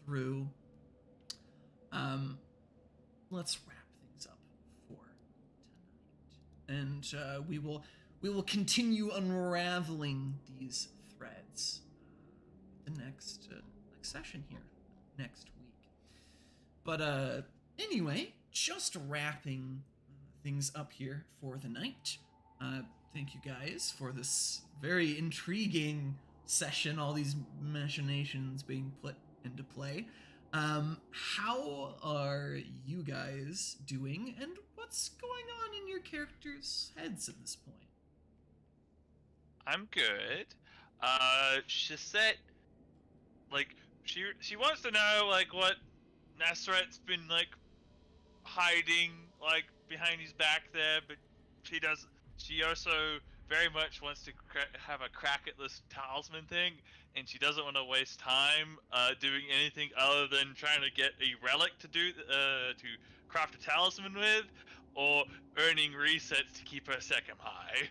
through, let's wrap things up for tonight, and we will continue unraveling these threads the next session here next week. But anyway, just wrapping things up here for the night. Thank you guys for this very intriguing session, all these machinations being put into play. How are you guys doing, and what what's going on in your characters' heads at this point? I'm good. Shasette, like, she wants to know, like, what Nasret's been, like, hiding, like, behind his back there, but she also very much wants to have a crack at this talisman thing, and she doesn't want to waste time, doing anything other than trying to get a relic to craft a talisman with, or earning resets to keep her second high.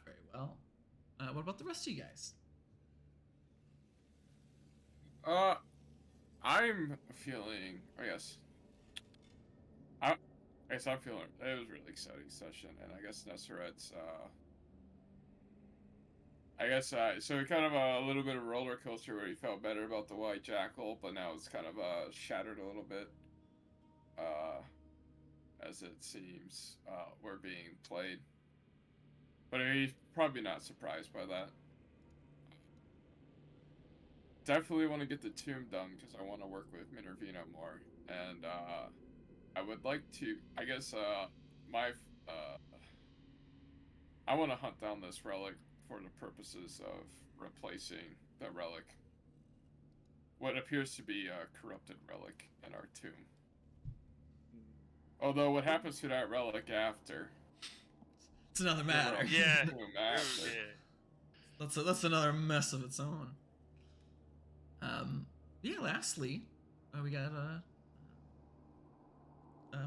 Very well. What about the rest of you guys? I'm feeling, I guess I'm feeling, it was a really exciting session, and I guess Nesseret's, so kind of a little bit of a roller coaster where he felt better about the white jackal, but now it's kind of shattered a little bit, as it seems we're being played. But he's probably not surprised by that. Definitely want to get the tomb done because I want to work with Minervina more, and I would like to. I guess I want to hunt down this relic for the purposes of replacing the relic, what appears to be a corrupted relic in our tomb. Although what happens to that relic after? It's another matter. Yeah. After. That's another mess of its own. Yeah. Lastly, we got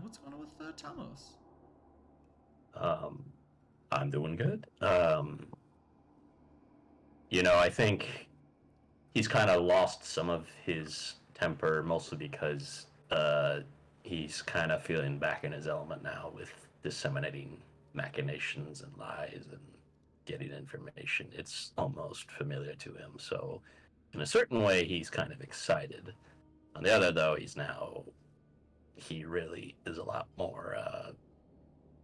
what's going on with Tamos? I'm doing good. I think he's kind of lost some of his temper, mostly because he's kind of feeling back in his element now with disseminating machinations and lies and getting information. It's almost familiar to him, so in a certain way he's kind of excited. On the other, though, he really is a lot more,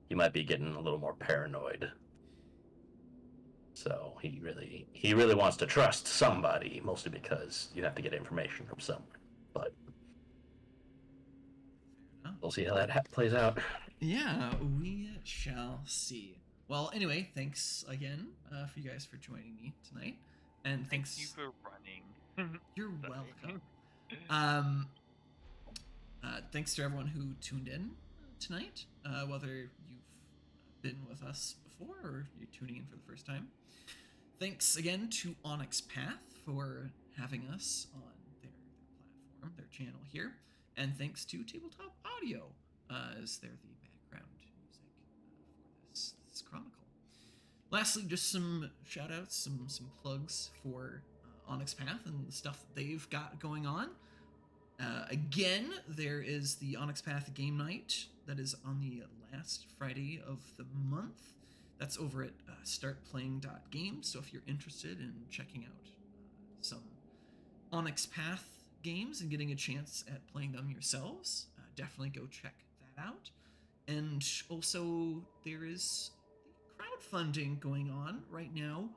he might be getting a little more paranoid. So he really wants to trust somebody, mostly because you have to get information from somewhere. But we'll see how that plays out. Yeah, we shall see. Well, anyway, thanks again for you guys for joining me tonight, and Thank thanks. you for running. You're welcome. Thanks to everyone who tuned in tonight, whether you've been with us before or you're tuning in for the first time. Thanks again to Onyx Path for having us on their platform, their channel here, and thanks to Tabletop Audio, as they're the background music for this chronicle. Lastly, just some shout-outs, some plugs for Onyx Path and the stuff that they've got going on. Again, there is the Onyx Path game night that is on the last Friday of the month. That's over at startplaying.games. So if you're interested in checking out some Onyx Path games and getting a chance at playing them yourselves, definitely go check that out. And also, there is crowdfunding going on right now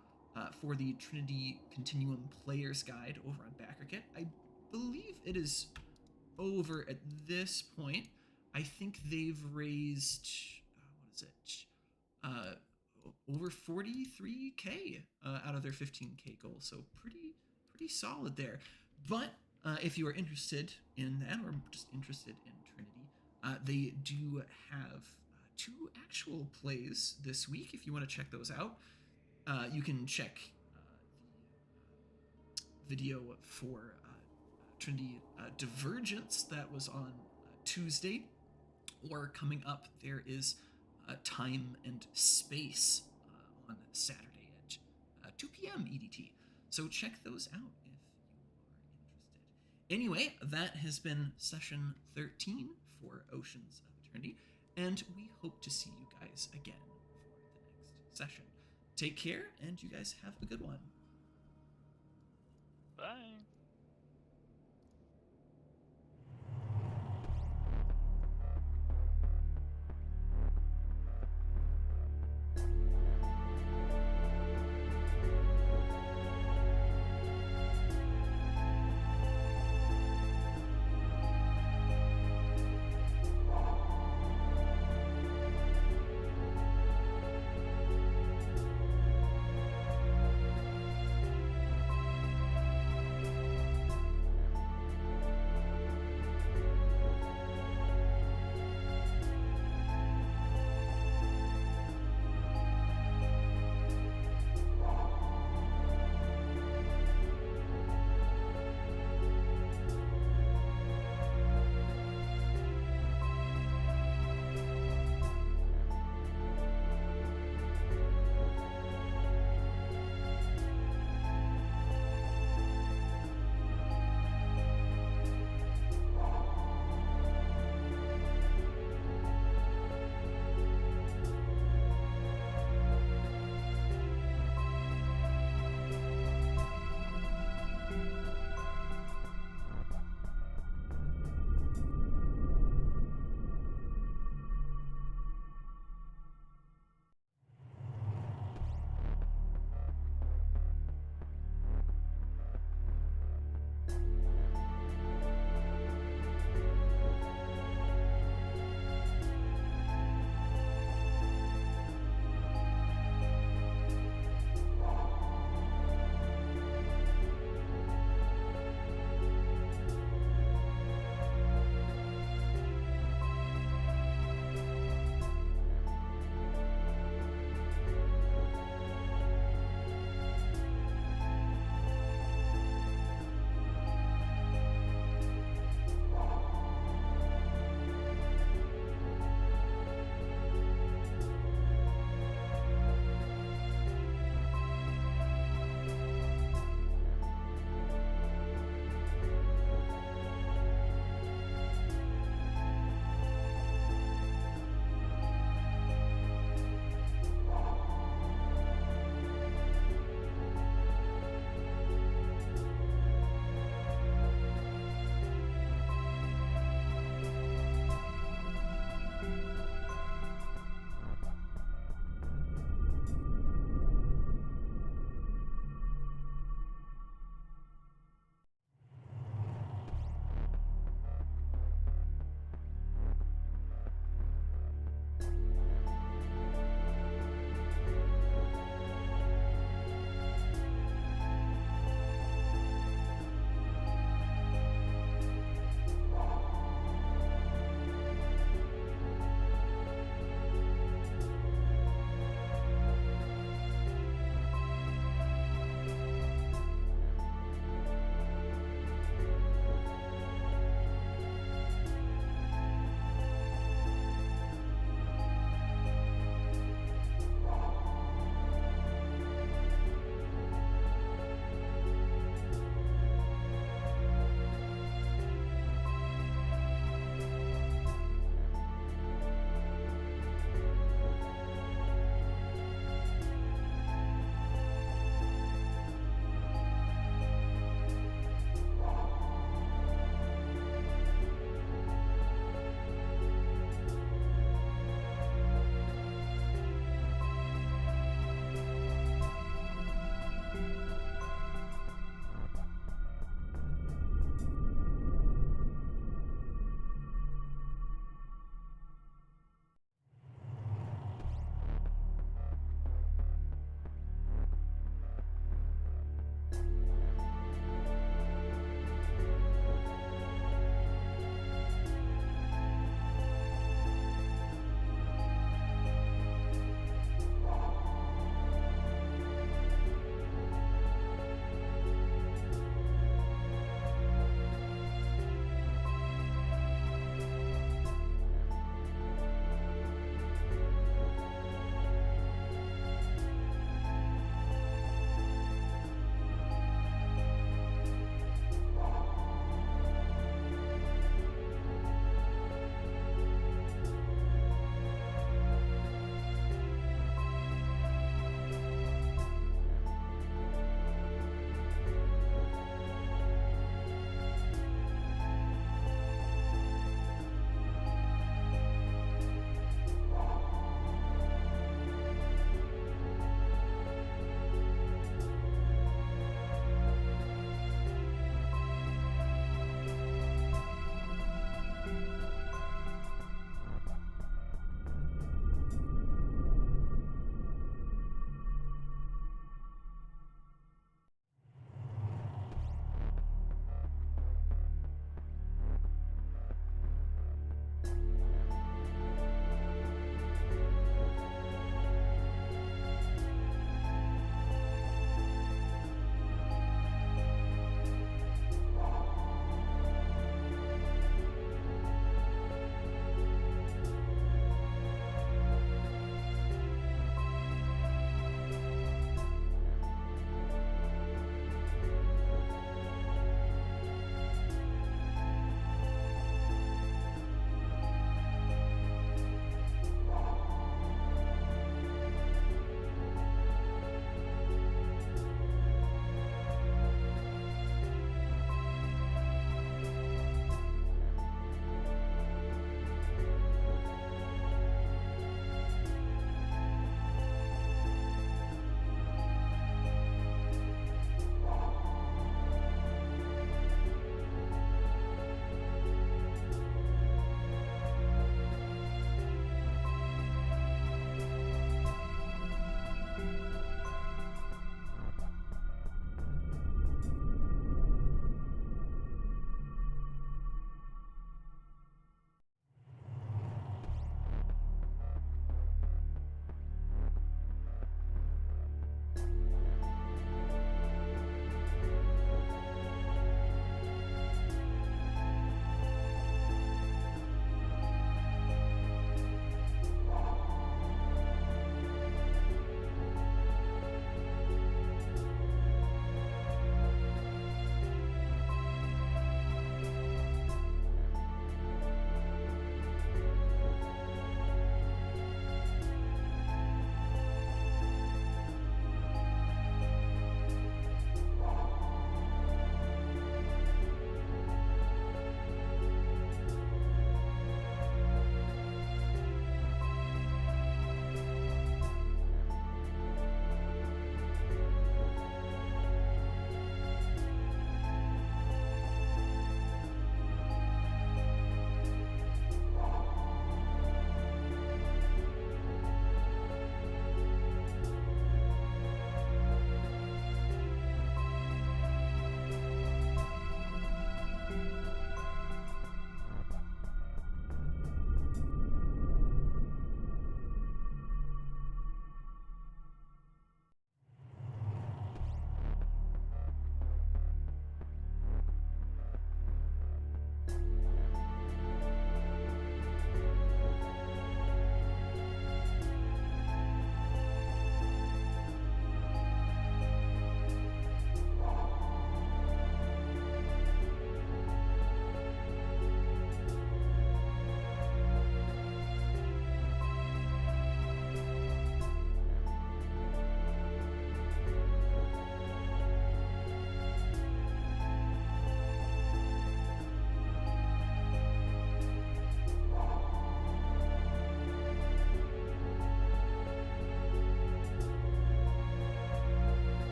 for the Trinity Continuum Player's Guide over on BackerKit. I believe it is over at this point. I think they've raised over 43k out of their 15k goal, so pretty solid there. But if you are interested in that, or just interested in Trinity, they do have 2 actual plays this week. If you want to check those out, you can check the video for Trinity Divergence that was on Tuesday, or coming up there is Time and Space on Saturday at 2 p.m. EDT. So check those out if you are interested. Anyway, that has been session 13 for Oceans of Eternity, and we hope to see you guys again for the next session. Take care, and you guys have a good one. Bye.